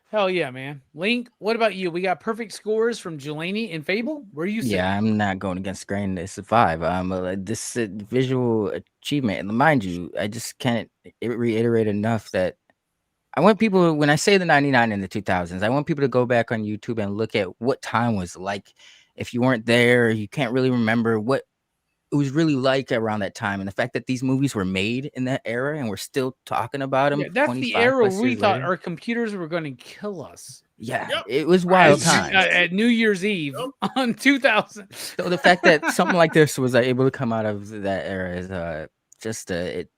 Hell yeah, man. Link, what about you? We got perfect scores from Jelani and Fable. Where are you sitting? Yeah, I'm not going against grain. It's a 5. This visual achievement, and mind you, I just can't reiterate enough that I want people, when I say the 99 and the 2000s, I want people to go back on YouTube and look at what time was like. If you weren't there, you can't really remember what it was really like around that time. And the fact that these movies were made in that era and we're still talking about them. Yeah, that's the 25 era plus we years thought later. our computers were going to kill us. Yeah, Yep. it was wild times. At New Year's Eve on 2000. So the fact that something like this was able to come out of that era is just it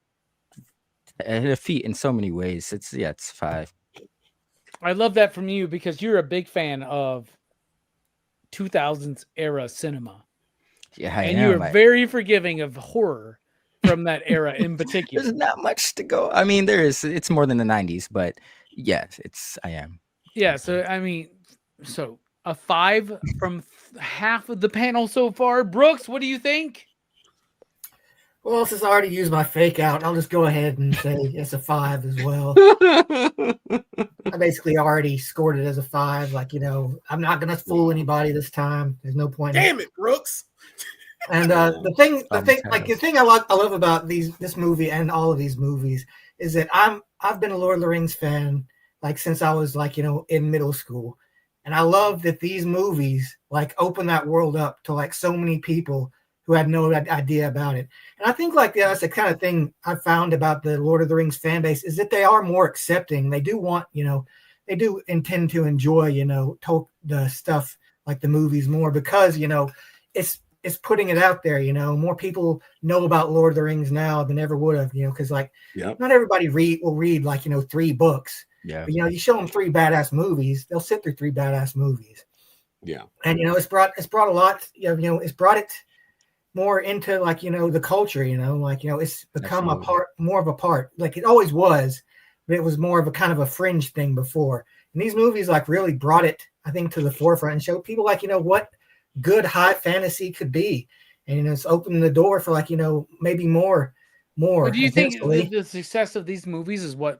hit a feat in so many ways. It's 5. I love that from you because you're a big fan of 2000s era cinema. Yeah, I and am. you are very forgiving of horror from that era in particular. There's not much to go. I mean, it's more than the 90s, but yes, I am. Yeah, so I mean, so a 5 from half of the panel so far. Brooks, what do you think? Well, since I already used my fake out, I'll just go ahead and say it's a 5 as well. I basically already scored it as a 5. Like, you know, I'm not gonna fool anybody this time. There's no point. Damn it, Brooks. And the thing I love about this movie and all of these movies is that I've been a Lord of the Rings fan like since I was like, you know, in middle school. And I love that these movies like open that world up to like so many people who had no idea about it. And I think like that's the kind of thing I found about the Lord of the Rings fan base is that they are more accepting. They do want, you know, they do intend to enjoy, you know, the stuff like the movies more because, you know, it's putting it out there, you know, more people know about Lord of the Rings now than ever would have, you know, because like not everybody will read like, you know, 3 books. Yeah. But, you know, you show them 3 badass movies, they'll sit through 3 badass movies. Yeah. And, you know, it's brought a lot, you know, it's brought it more into like, you know, the culture, you know, like, you know, it's become more of a part. Like it always was, but it was more of a kind of a fringe thing before. And these movies like really brought it, I think, to the forefront and showed people like, you know, what good high fantasy could be. And, you know, it's opening the door for like, you know, maybe more. But do you think the success of these movies is what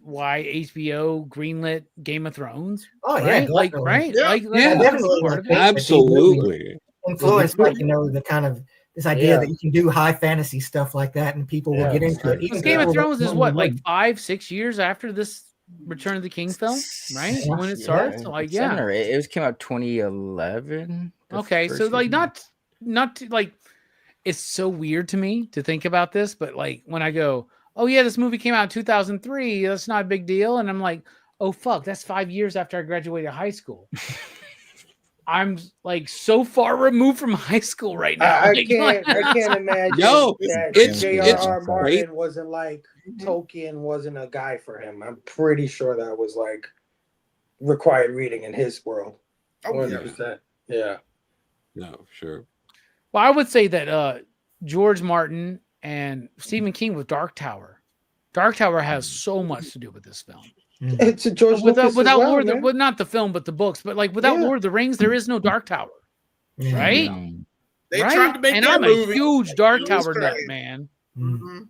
why HBO greenlit Game of Thrones? Oh right? yeah, like right? Yeah, like, definitely. Absolutely. Influenced like, you know, the kind of this idea that you can do high fantasy stuff like that and people will get into it. Even Game of Thrones is what, like 5-6 years after this Return of the King film, right? When it starts, like 7 or 8. It came out 2011. Okay, so like not like it's so weird to me to think about this, but like when I go, oh yeah, this movie came out in 2003. That's not a big deal. And I'm like, oh fuck, that's 5 years after I graduated high school. I'm like so far removed from high school right now. I Like, can't imagine No, that it's J.R.R. great. Martin wasn't like Tolkien wasn't a guy for him. I'm pretty sure that was like required reading in his world. Oh, 100%. Yeah. No, sure. Well, I would say that George Martin and Stephen King with Dark Tower. Dark Tower has so much to do with this film. It's a George Without Lucas as well, Lord, man. well, not the film, but the books. But like without Yeah. Lord of the Rings, there is no Dark Tower, right? They right? tried to make and that I'm movie. a huge Dark It was Tower nut, crazy. man. Mhm.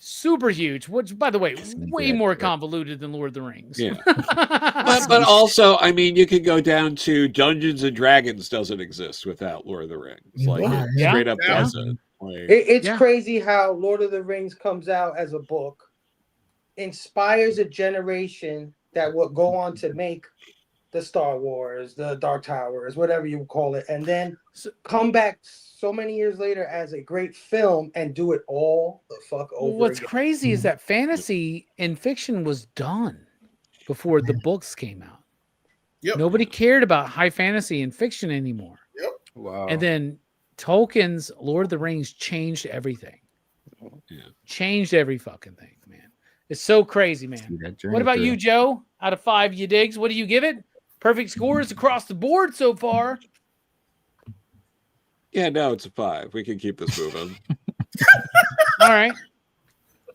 Super huge. Which, by the way, way Yeah, more right. convoluted than Lord of the Rings. Yeah. But also, I mean, you could go down to Dungeons and Dragons doesn't exist without Lord of the Rings. Like Yeah. it straight up Yeah. doesn't. Like, It's Yeah. crazy how Lord of the Rings comes out as a book, inspires a generation that will go on to make the Star Wars, the Dark Towers, whatever you call it, and then come back so many years later as a great film and do it all the fuck over Well, what's again. crazy is that fantasy and fiction was done before the books came out. Yep. Nobody cared about high fantasy and fiction anymore. Wow. And then Tolkien's Lord of the Rings changed everything. Yeah. Changed every fucking thing, man. It's so crazy, man. What about you, Joe? Out of 5, you digs? What do you give it? Perfect scores across the board so far. yeah, no, it's a 5. We can keep this moving. All right.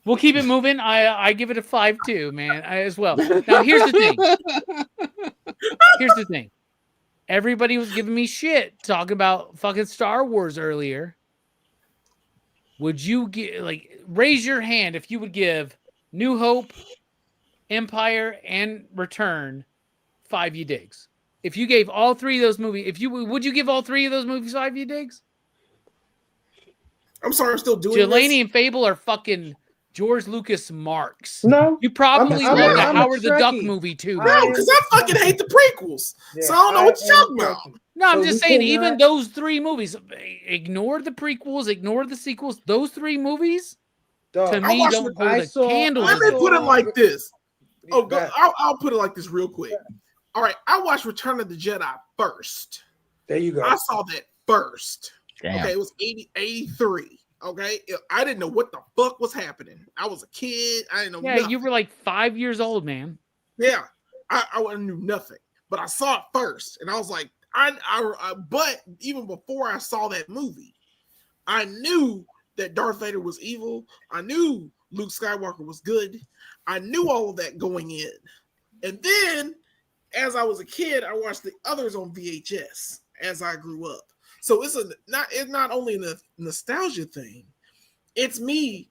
We'll keep it moving. I give it a 5 too, man, as well. Now, here's the thing. Everybody was giving me shit talking about fucking Star Wars earlier. Would you raise your hand if you would give New Hope, Empire, and Return 5 you digs? If you gave all 3 of those movies, would you give all 3 of those movies 5 you digs? I'm sorry, I'm still doing Jelani this. and Fable are fucking George Lucas marks. No, You probably I'm love a- the I'm a Howard the Duck Trekkie. movie too, I man. No, because I fucking hate the prequels. So I don't know what you're talking about. No, I'm So just we saying, cannot- even those 3 movies, ignore the prequels, ignore the sequels. Those 3 movies, Dog, to me, watched don't the- hold a candle Let to me them. put it like this. Oh, Go- I'll put it like this real quick. All right, I watched Return of the Jedi first. There you go. I saw that first. Damn. Okay, it was 83. Okay, I didn't know what the fuck was happening. I was a kid. I didn't know. Yeah, nothing. you were like 5 years old, man. Yeah, I knew nothing, but I saw it first, and I was like, but even before I saw that movie, I knew that Darth Vader was evil. I knew Luke Skywalker was good. I knew all of that going in, and then as I was a kid, I watched the others on VHS as I grew up. So it's not only a nostalgia thing, it's me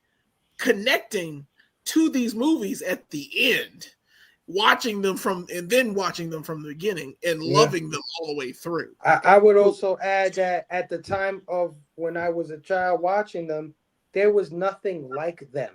connecting to these movies at the end, watching them from the beginning and loving them all the way through. I would also add that at the time of when I was a child watching them, there was nothing like them.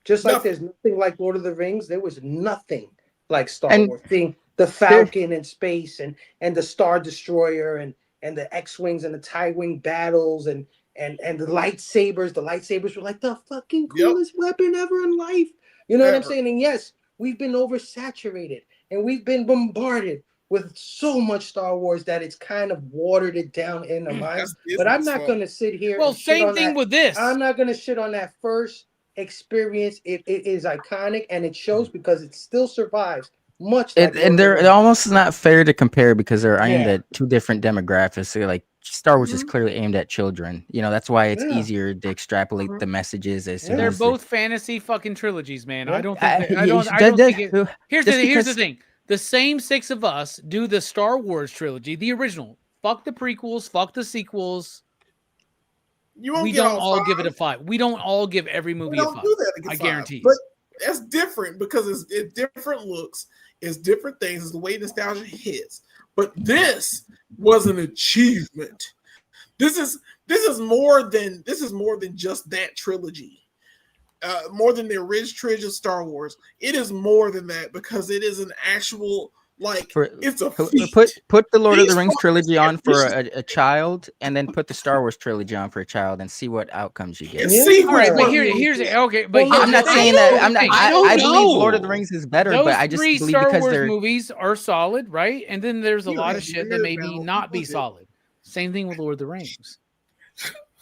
Just like there's nothing like Lord of the Rings, there was nothing like Star Wars. Seeing the Falcon in space and the Star Destroyer and the X-Wings and the TIE Wing battles and the lightsabers. The lightsabers were like the fucking coolest weapon ever in life. You know what I'm saying? And yes, we've been oversaturated and we've been bombarded with so much Star Wars that it's kind of watered it down in the mind. But I'm not going to sit here. Well, and shit same on thing that. with this. I'm not going to shit on that first experience. It is iconic and it shows because it still survives. Much like And they're almost not fair to compare because they're aimed Yeah. at 2 different demographics. So like Star Wars is clearly aimed at children. You know, that's why it's Yeah. easier to extrapolate the messages as soon They're as both fantasy fucking trilogies, man. Yeah. I don't think I don't think it, here's just the because- thing. The same 6 of us do the Star Wars trilogy, the original. Fuck the prequels, fuck the sequels. You won't We get don't all 5. give it a 5. We don't all give every We movie a don't 5. do that. To get I 5. guarantee you. But that's different because it's different looks, it's different things, it's the way nostalgia hits. But this was an achievement. This is more than just that trilogy. More than the original trilogy of Star Wars. It is more than that because it is an actual Like For it's a put feat. put the Lord of the These Rings fucking trilogy on for ambitions- a child, and then put the Star Wars trilogy on for a child, and see what outcomes you get. and Yeah. see All right, which but one here's you get. okay, but Well, here's I'm the not thing. saying that. Here's the thing. I don't I believe Lord of the know. Rings is better, Those but I just three believe Star because Wars they're movies are solid, right? And then there's a You lot ain't of shit that weird maybe about not be it. solid. Same thing with Lord of the Rings.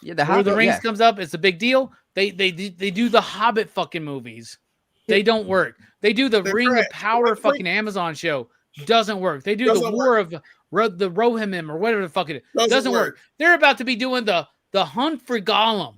yeah, the Lord of the Hobbit, Rings yeah. comes up, it's a big deal. They do the Hobbit fucking movies. They don't work. They do the They're Ring of trash. Power Like, fucking Amazon show. Doesn't work. They do the Doesn't War of the Rohirrim or whatever the fuck it is. Doesn't work. They're about to be doing the Hunt for Gollum.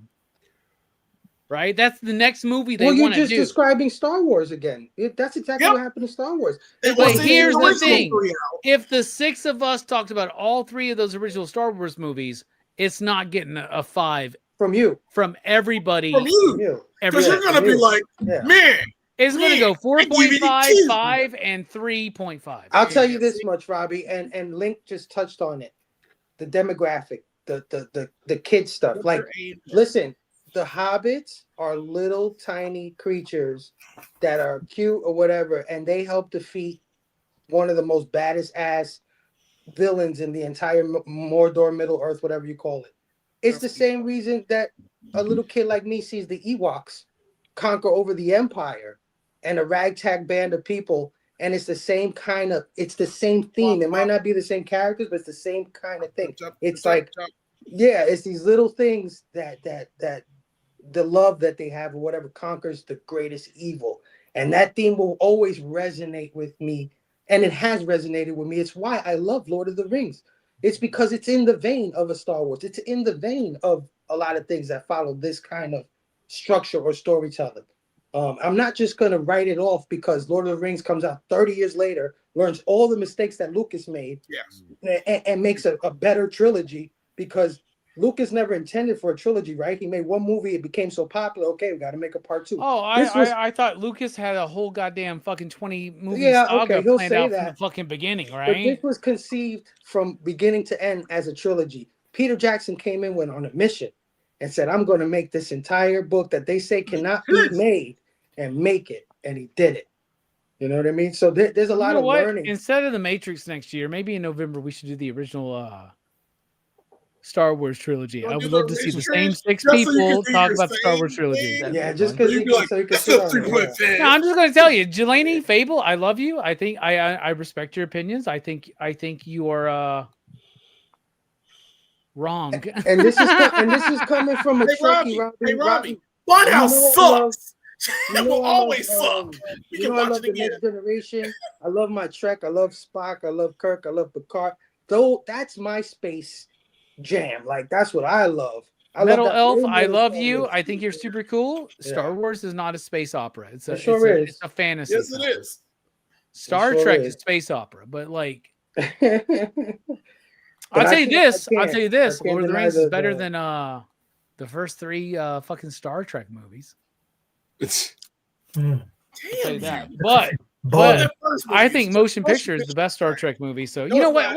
Right? That's the next movie they Well, you're want to just do. describing Star Wars again. That's exactly Yep. what happened to Star Wars. And But once they get here's the original thing. 3 out, If the 6 of us talked about all 3 of those original Star Wars movies, it's not getting a 5 From you. from everybody. from From you, you. because Everybody. you're gonna be like, Yeah. man, It's going to go I give it 4.5, a 2. 5, and 3.5. I'll tell you this see? much, Robbie, and Link just touched on it. The demographic, the kid stuff. What Like, their age is. listen, the hobbits are little tiny creatures that are cute or whatever, and they help defeat one of the most baddest ass villains in the entire Mordor, Middle Earth, whatever you call it. It's the same reason that a little kid like me sees the Ewoks conquer over the Empire and a ragtag band of people, and it's the same kind of, it's the same theme. It might not be the same characters, but it's the same kind of thing. It's like, yeah, it's these little things that the love that they have or whatever conquers the greatest evil. And that theme will always resonate with me. And it has resonated with me. It's why I love Lord of the Rings. It's because it's in the vein of a Star Wars. It's in the vein of a lot of things that follow this kind of structure or storytelling. I'm not just going to write it off because Lord of the Rings comes out 30 years later, learns all the mistakes that Lucas made, Yes. and makes a better trilogy, because Lucas never intended for a trilogy, right? He made one movie, it became so popular. Okay, we got to make a part 2. Oh, I thought Lucas had a whole goddamn fucking 20 movie saga he'll planned say out from that. the fucking beginning, But right? this was conceived from beginning to end as a trilogy. Peter Jackson came in, went on a mission, and said, I'm going to make this entire book that they say cannot be made and make it. And he did it. You know what I mean? So there's a lot of learning. Instead of the Matrix next year, maybe in November we should do the original Star Wars trilogy. I would love to see the same 6 people talk about the Star Wars trilogy. Yeah, just because You'd be like, that's a 3.5. No, I'm just going to tell you, Jelani, Fable, I love you. I think I respect your opinions. I think you are wrong. And this is coming from a Chucky Robbie, Funhouse sucks. It will I love, always suck. You can I watch love it the again. Next Generation. I love my Trek. I love Spock. I love Kirk. I love Picard. Though that's my space jam. Like, that's what I love. Metal love that Elf, way I more love than you. Star Wars. I think you're super cool. Yeah. Star Wars is not a space opera. It's a fantasy. Yes, it is. Star sure Trek is. is space opera, but like But I'll tell you this. I can't Lord of the deny Rings is better than the first 3 fucking Star Trek movies. I'll tell you that. But I think motion picture is the best Star Trek movie. So you know what?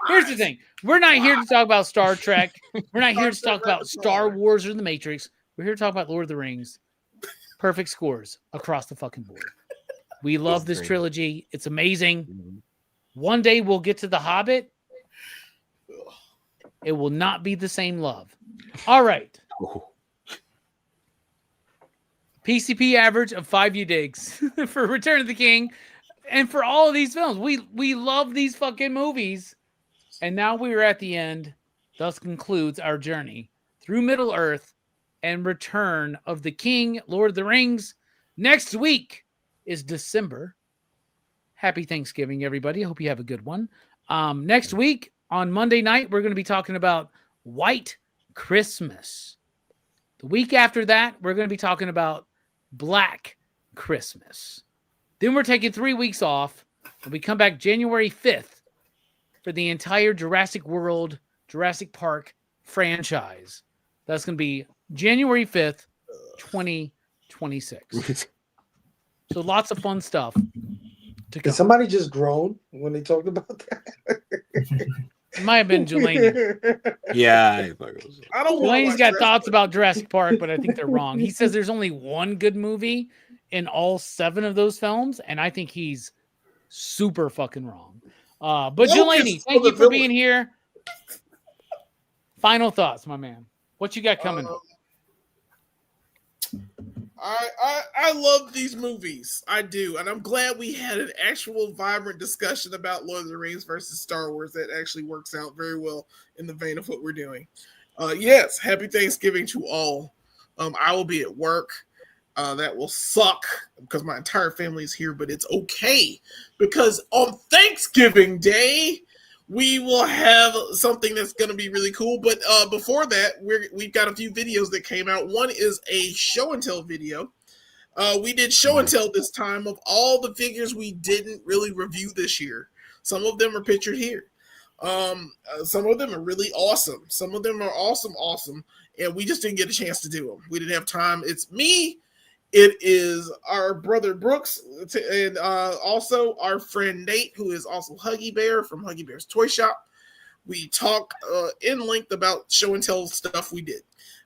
Here's the thing: we're not here to talk about Star Trek. We're not here to talk about Star Wars or the Matrix. We're here to talk about Lord of the Rings. Perfect scores across the fucking board. We love this trilogy. It's amazing. One day we'll get to The Hobbit. It will not be the same love. All right. PCP average of 5 digs for Return of the King and for all of these films. We love these fucking movies. And now we are at the end. Thus concludes our journey through Middle Earth and Return of the King, Lord of the Rings. Next week is December. Happy Thanksgiving, everybody. I hope you have a good one. Next week on Monday night, we're going to be talking about White Christmas. The week after that, we're going to be talking about Black Christmas. Then we're taking 3 weeks off, and we come back January 5th for the entire Jurassic World, Jurassic Park franchise. That's going to be January 5th, 2026. So lots of fun stuff to come. Did somebody just groan when they talked about that? It might have been Jelani. Yeah, I thought it was. I don't want Jelani's got thoughts about Jurassic Park, but I think they're wrong. He says there's only one good movie in all 7 of those films, and I think he's super fucking wrong. But Woke Delaney, is thank for you the for being villain. here. Final thoughts, my man. What you got coming up? I love these movies. I do. And I'm glad we had an actual vibrant discussion about Lord of the Rings versus Star Wars that actually works out very well in the vein of what we're doing. Yes, happy Thanksgiving to all. I will be at work. That will suck because my entire family is here, but it's okay because on Thanksgiving Day, we will have something that's going to be really cool. But before that, we've got a few videos that came out. One is a show and tell video. We did show and tell this time of all the figures we didn't really review this year. Some of them are pictured here. Some of them are really awesome. Some of them are awesome. And we just didn't get a chance to do them. We didn't have time. It's me. It is our brother Brooks, and also our friend Nate, who is also Huggy Bear from Huggy Bear's Toy Shop. We talk in length about show and tell stuff we did.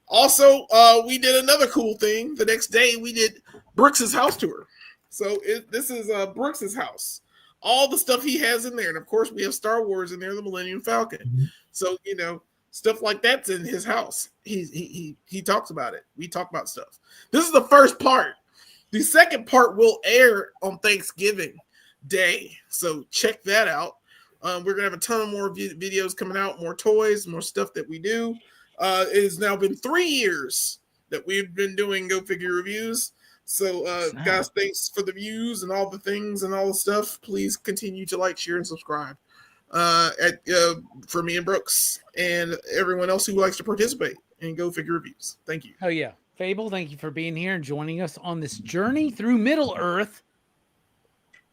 Also, we did another cool thing. The next day, we did Brooks's house tour. So this is Brooks's house. All the stuff he has in there. And of course, we have Star Wars in there, the Millennium Falcon. So, stuff like that's in his house. He talks about it. We talk about stuff. This is the first part. The second part will air on Thanksgiving Day. So check that out. We're going to have a ton of more videos coming out, more toys, more stuff that we do. It has now been 3 years that we've been doing Go Figure reviews. So, guys, thanks for the views and all the things and all the stuff. Please continue to like, share, and subscribe for me and Brooks and everyone else who likes to participate in Go Figure reviews. Thank you. Oh, yeah. Fable, thank you for being here and joining us on this journey through Middle Earth.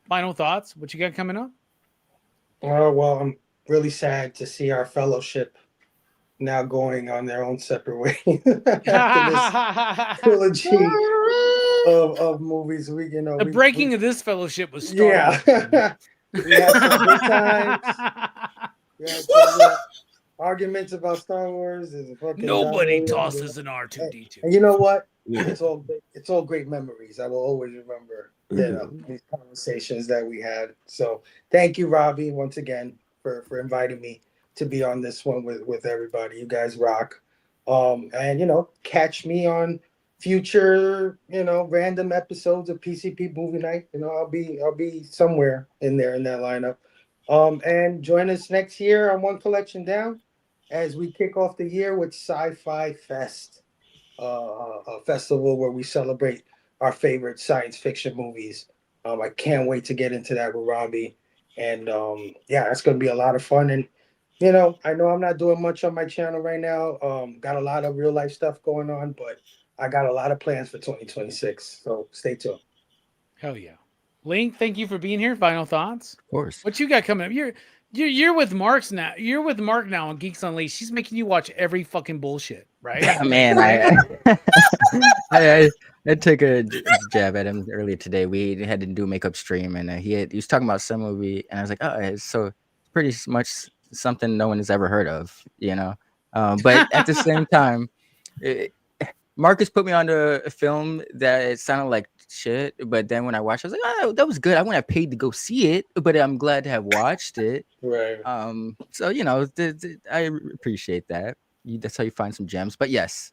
Final thoughts? What you got coming up? Oh, well, I'm really sad to see our fellowship now going on their own separate way after this trilogy of movies. The breaking of this fellowship was Star yeah. Wars. We had some good times. We had some arguments about Star Wars. Nobody tosses an R2D2. And you know what? It's all great memories. I will always remember these conversations that we had. So thank you, Robbie, once again for inviting me to be on this one with everybody. You guys rock. And catch me on future random episodes of PCP Movie Night. I'll be somewhere in there in that lineup. And join us next year on One Collection Down as we kick off the year with Sci-Fi Fest, a festival where we celebrate our favorite science fiction movies. I can't wait to get into that with Robbie. And it's going to be a lot of fun. And I know I'm not doing much on my channel right now. Got a lot of real life stuff going on, but I got a lot of plans for 2026. So stay tuned. Hell yeah. Link, thank you for being here. Final thoughts? Of course. What you got coming up? You're with Mark's now. You're with Mark now on Geeks Unleashed. She's making you watch every fucking bullshit, right? Yeah, man. I took a jab at him earlier today. We had to do a makeup stream, and he was talking about some movie, and I was like, oh, it's so pretty much something no one has ever heard of, But at the same time, Marcus put me on a film that it sounded like shit, but then when I watched, I was like, oh, that was good. I wouldn't have paid to go see it, but I'm glad to have watched it. Right. So I appreciate that. That's how you find some gems. But yes,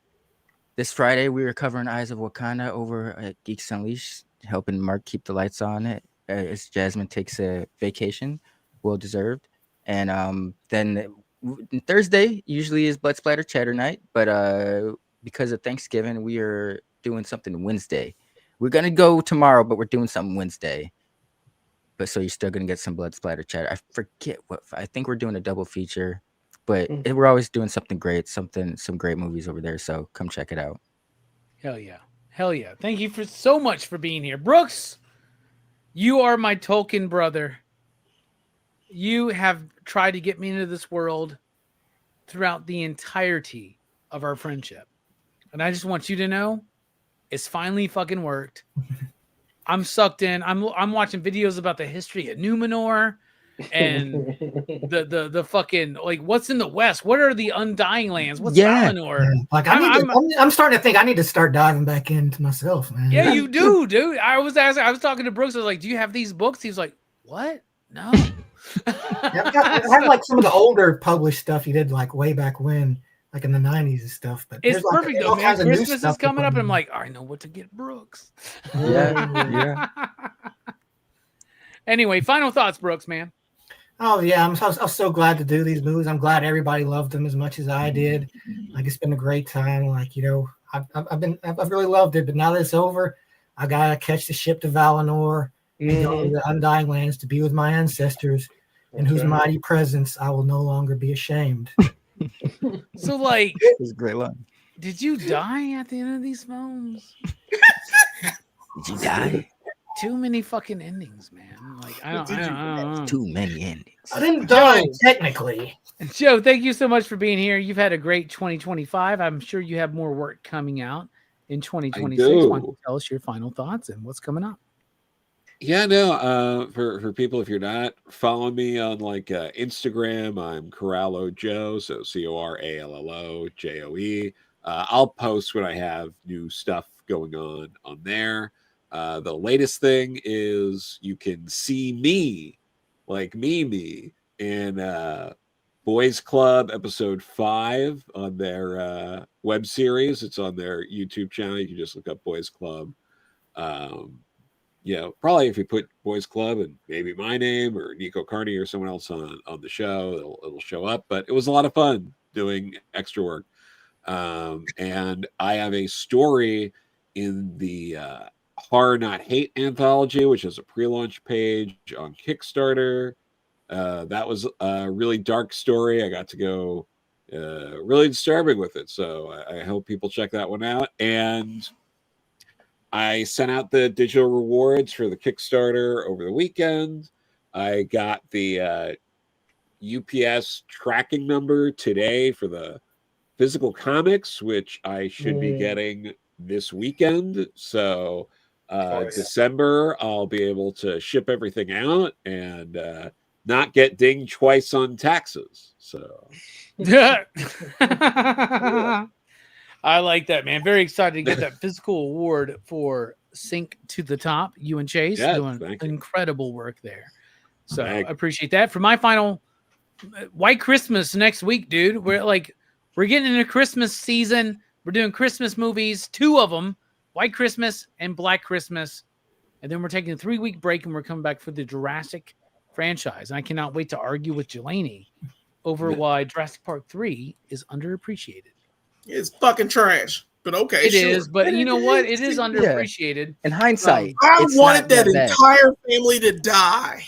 this Friday we were covering Eyes of Wakanda over at Geeks Unleashed, helping Mark keep the lights on it as Jasmine takes a vacation, well deserved. And then Thursday usually is Blood Splatter Chatter night, but because of Thanksgiving, we are doing something Wednesday. We're gonna go tomorrow, but we're doing something Wednesday. But so you're still gonna get some Blood Splatter Chatter. I forget what I think we're doing a double feature, but we're always doing something great, some great movies over there. So come check it out. Hell yeah! Thank you so much for being here, Brooks. You are my Tolkien brother. You have tried to get me into this world throughout the entirety of our friendship. And I just want you to know it's finally fucking worked. I'm sucked in. I'm watching videos about the history of Numenor and the fucking what's in the West? What are the Undying Lands? What's Valinor? Yeah. I'm starting to think I need to start diving back into myself, man. Yeah, you do, dude. I was talking to Brooks. I was like, "Do you have these books?" He was like, what? No. I have like some of the older published stuff he did like way back when, like in the 90s and stuff. But It's there's, like, perfect though, all man. kinds of new Christmas stuff is to coming put up, and in. I'm like, I know what to get Brooks. Yeah. Anyway, final thoughts, Brooks, man. Oh yeah, I'm so glad to do these movies. I'm glad everybody loved them as much as I did. Like, it's been a great time. Like, you know, I've really loved it. But now that it's over, I gotta catch the ship to Valinor and go to the Undying Lands to be with my ancestors, in whose mighty presence I will no longer be ashamed. So, like, It was a great line. did you die at the end of these films? Did you die? Too many fucking endings, man. Like, I don't know. Too many endings. I didn't die technically. Joe, thank you so much for being here. You've had a great 2025. I'm sure you have more work coming out in 2026. Why don't you tell us your final thoughts and what's coming up? Yeah, no. For people, if you're not following me on like Instagram, I'm Corallo Joe, so CORALLOJOE. I'll post when I have new stuff going on there. The latest thing is you can see me, like me, in Boys Club episode 5 on their web series. It's on their YouTube channel. You can just look up Boys Club. You know, probably if you put Boys Club and maybe my name or Nico Carney or someone else on the show, it'll show up. But it was a lot of fun doing extra work. And I have a story in the Horror Not Hate anthology, which is a pre-launch page on Kickstarter. That was a really dark story. I got to go really disturbing with it. So I hope people check that one out. And I sent out the digital rewards for the Kickstarter over the weekend. I got the UPS tracking number today for the physical comics, which I should be getting this weekend. So December, I'll be able to ship everything out and not get dinged twice on taxes. So I like that, man. Very excited to get that physical award for Sink to the Top. You and Chase doing incredible work there. So I appreciate that. For my final White Christmas next week, dude. We're getting into Christmas season. We're doing Christmas movies, 2 of them, White Christmas and Black Christmas. And then we're taking a 3-week break and we're coming back for the Jurassic franchise. And I cannot wait to argue with Jelani over why Jurassic Park 3 is underappreciated. It's fucking trash, but okay. It is, but you know what? It is underappreciated. In hindsight, I wanted that entire family to die.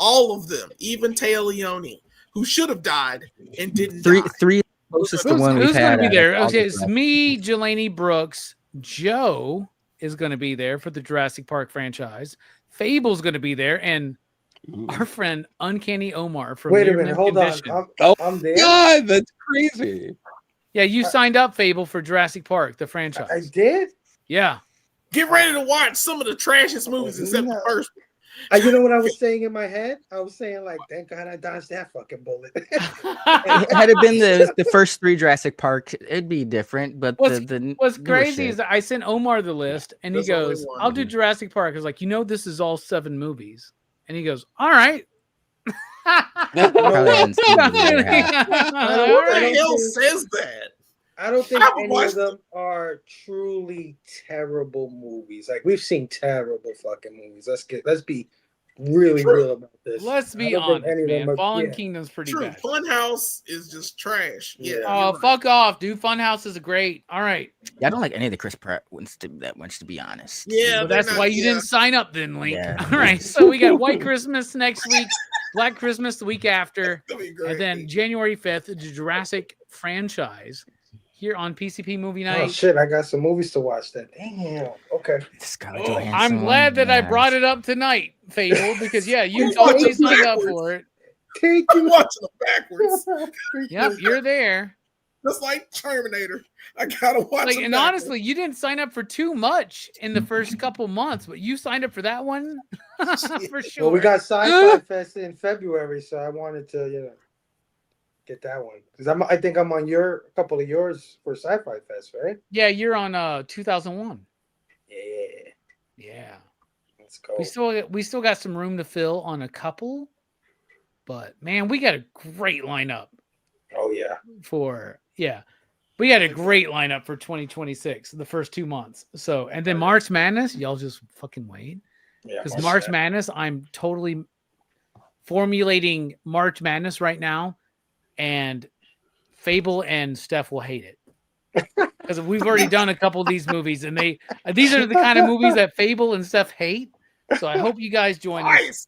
All of them, even Taya Leone, who should have died and didn't die. Three closest to one we've Who's had. going to be there? Okay, it's me, Jelani Brooks. Joe is going to be there for the Jurassic Park franchise. Fable's going to be there, and our friend Uncanny Omar from Wait a minute, hold on. I'm there. God, that's crazy. Yeah, you signed up, Fable, for Jurassic Park, the franchise. I did? Yeah. Get ready to watch some of the trashiest movies except the first one. You know what I was saying in my head? I was saying, like, thank God I dodged that fucking bullet. Had it been the first 3 Jurassic Park, it'd be different. But what's crazy is I sent Omar the list, and he goes, I'll do Jurassic Park. I was like, this is all 7 movies. And he goes, all right. What the hell says that? I don't think any of them are truly terrible movies. Like, we've seen terrible fucking movies. Let's be really real about this. Let's be honest, man. Fallen Kingdom's pretty bad. Funhouse is just trash. Yeah. Oh, fuck off, dude. Funhouse is great. All right. Yeah, I don't like any of the Chris Pratt ones that much, to be honest. Yeah, well, that's why you didn't sign up then, Link. Yeah. All right. So we got White Christmas next week, Black Christmas the week after, and then January 5th, the Jurassic franchise here on PCP Movie Night. Oh shit, I got some movies to watch then. Damn. Okay. I'm glad that I brought it up tonight, Fable, because you totally signed up for it. I'm watching them backwards. Yep, you're there. Just like Terminator. I gotta watch them. And honestly, you didn't sign up for too much in the first couple months, but you signed up for that one for sure. Well, we got Sci-Fi Fest in February, so I wanted to, get that one because I think I'm on a couple of yours for Sci-Fi Fest, right? Yeah, you're on 2001. Yeah. Let's go. We still got some room to fill on a couple, but man, we got a great lineup. Oh yeah. We got a great lineup for 2026, the first 2 months. So, and then March Madness, y'all just fucking wait. Yeah. Because March Madness, I'm totally formulating March Madness right now, and Fable and Steph will hate it. Because we've already done a couple of these movies, and these are the kind of movies that Fable and Steph hate. So I hope you guys join us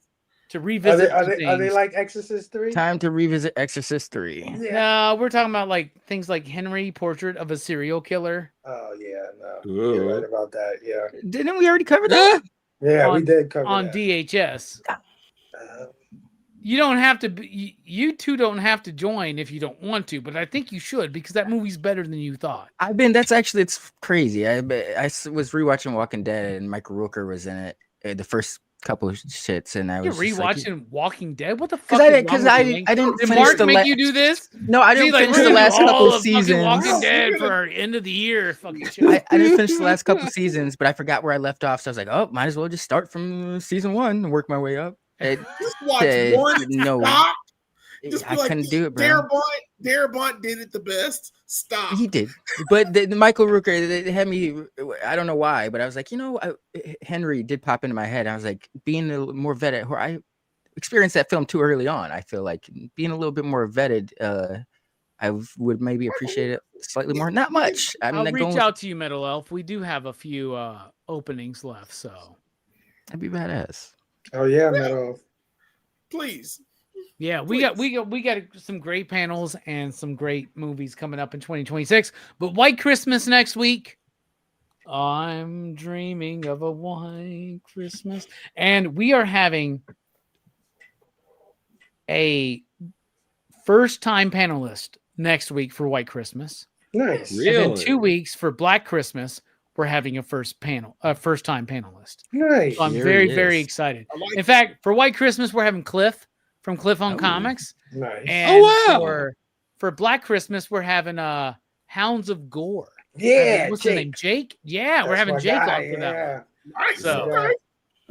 to revisit. Are they like Exorcist 3? Time to revisit Exorcist 3. Yeah. No, we're talking about like things like Henry, Portrait of a Serial Killer. Oh yeah, no. Ooh. You're right about that. Yeah. Didn't we already cover that? Yeah, we did cover on that. DHS. You don't have to be, you two don't have to join if you don't want to, but I think you should because that movie's better than you thought. It's crazy. I was rewatching Walking Dead and Michael Rooker was in it, the first couple of shits, and I was You're just rewatching Walking Dead. What the fuck? because I didn't Did finish Mark the make you do this? No, I didn't finish the last couple of seasons. Walking Dead for our end of the year. Fucking shit. I didn't finish the last couple seasons, but I forgot where I left off, so I was like, oh, might as well just start from season 1 and work my way up. Just watch one. No, Stop. Just I couldn't do it, bro. Darabont did it the best. Stop. He did, but the Michael Rooker, it had me. I don't know why, but I was like, Henry did pop into my head. I was like, being a little more vetted. I experienced that film too early on. I feel like being a little bit more vetted. I would maybe appreciate it slightly more. Not much. I'll reach out to you, Metal Elf. We do have a few openings left, so that'd be badass. Oh yeah, Metal. Please. Yeah, we got some great panels and some great movies coming up in 2026. But White Christmas next week. I'm dreaming of a white Christmas. And we are having a first-time panelist next week for White Christmas. Nice. Really? And then 2 weeks for Black Christmas, we're having a first-time panelist. Nice. So I'm Here very, he very is. excited. In fact, for White Christmas, we're having Cliff from Cliff on Comics. Nice. And wow. for Black Christmas, we're having Hounds of Gore. Yeah. What's his name? Jake? Yeah, we're That's having my Jake guy, on for that one. Nice. So- Okay.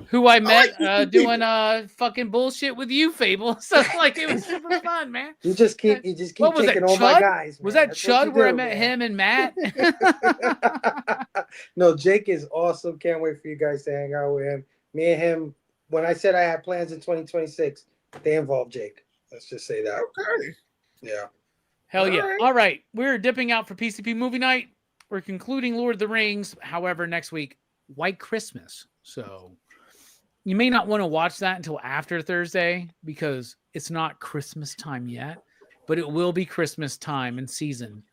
Who I met like doing fucking bullshit with you, Fable. So like it was super fun, man. You just keep What was taking that, all my Chud? guys. Was man. that That's what you Chud where I do, met man. him and Matt? No, Jake is awesome. Can't wait for you guys to hang out with him. Me and him, when I said I had plans in 2026, they involve Jake. Let's just say that. Okay. Yeah. Hell yeah. All right. All right. We're dipping out for PCP movie night. We're concluding Lord of the Rings. However, next week, White Christmas. So you may not want to watch that until after Thursday because it's not Christmas time yet, but it will be Christmas time and season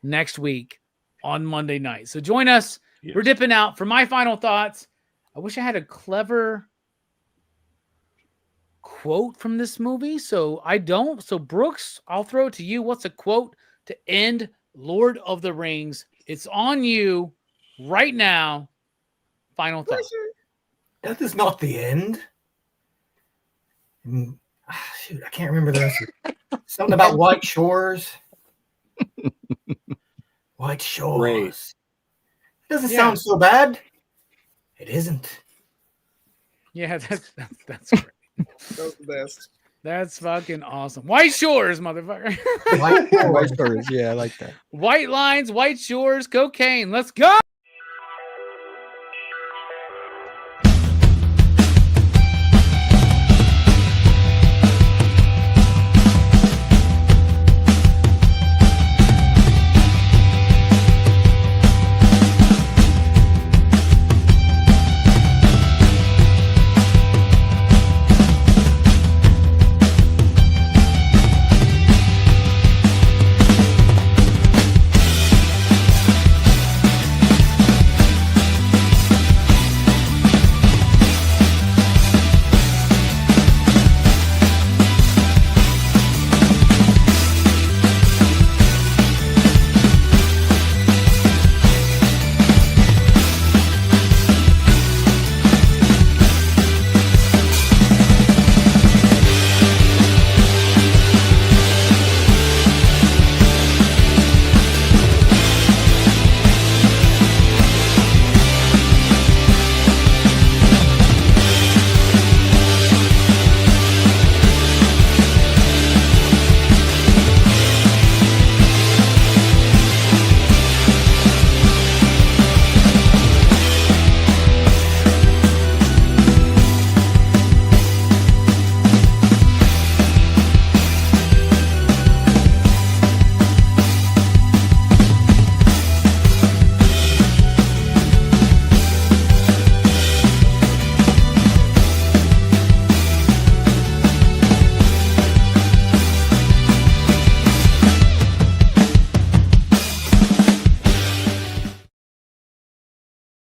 next week on Monday night. So join us. Yes. We're dipping out. For my final thoughts, I wish I had a clever quote from this movie. So I don't. So Brooks, I'll throw it to you. What's a quote to end Lord of the Rings? It's on you right now. Final thought. Death is not the end. Shoot, I can't remember the rest. Something about white shores. White shores. Great. It doesn't Yeah. sound so bad. It isn't. Yeah, that's great. That was the best. That's fucking awesome. White shores, motherfucker. White shores. White stories, yeah, I like that. White lines, white shores, cocaine. Let's go.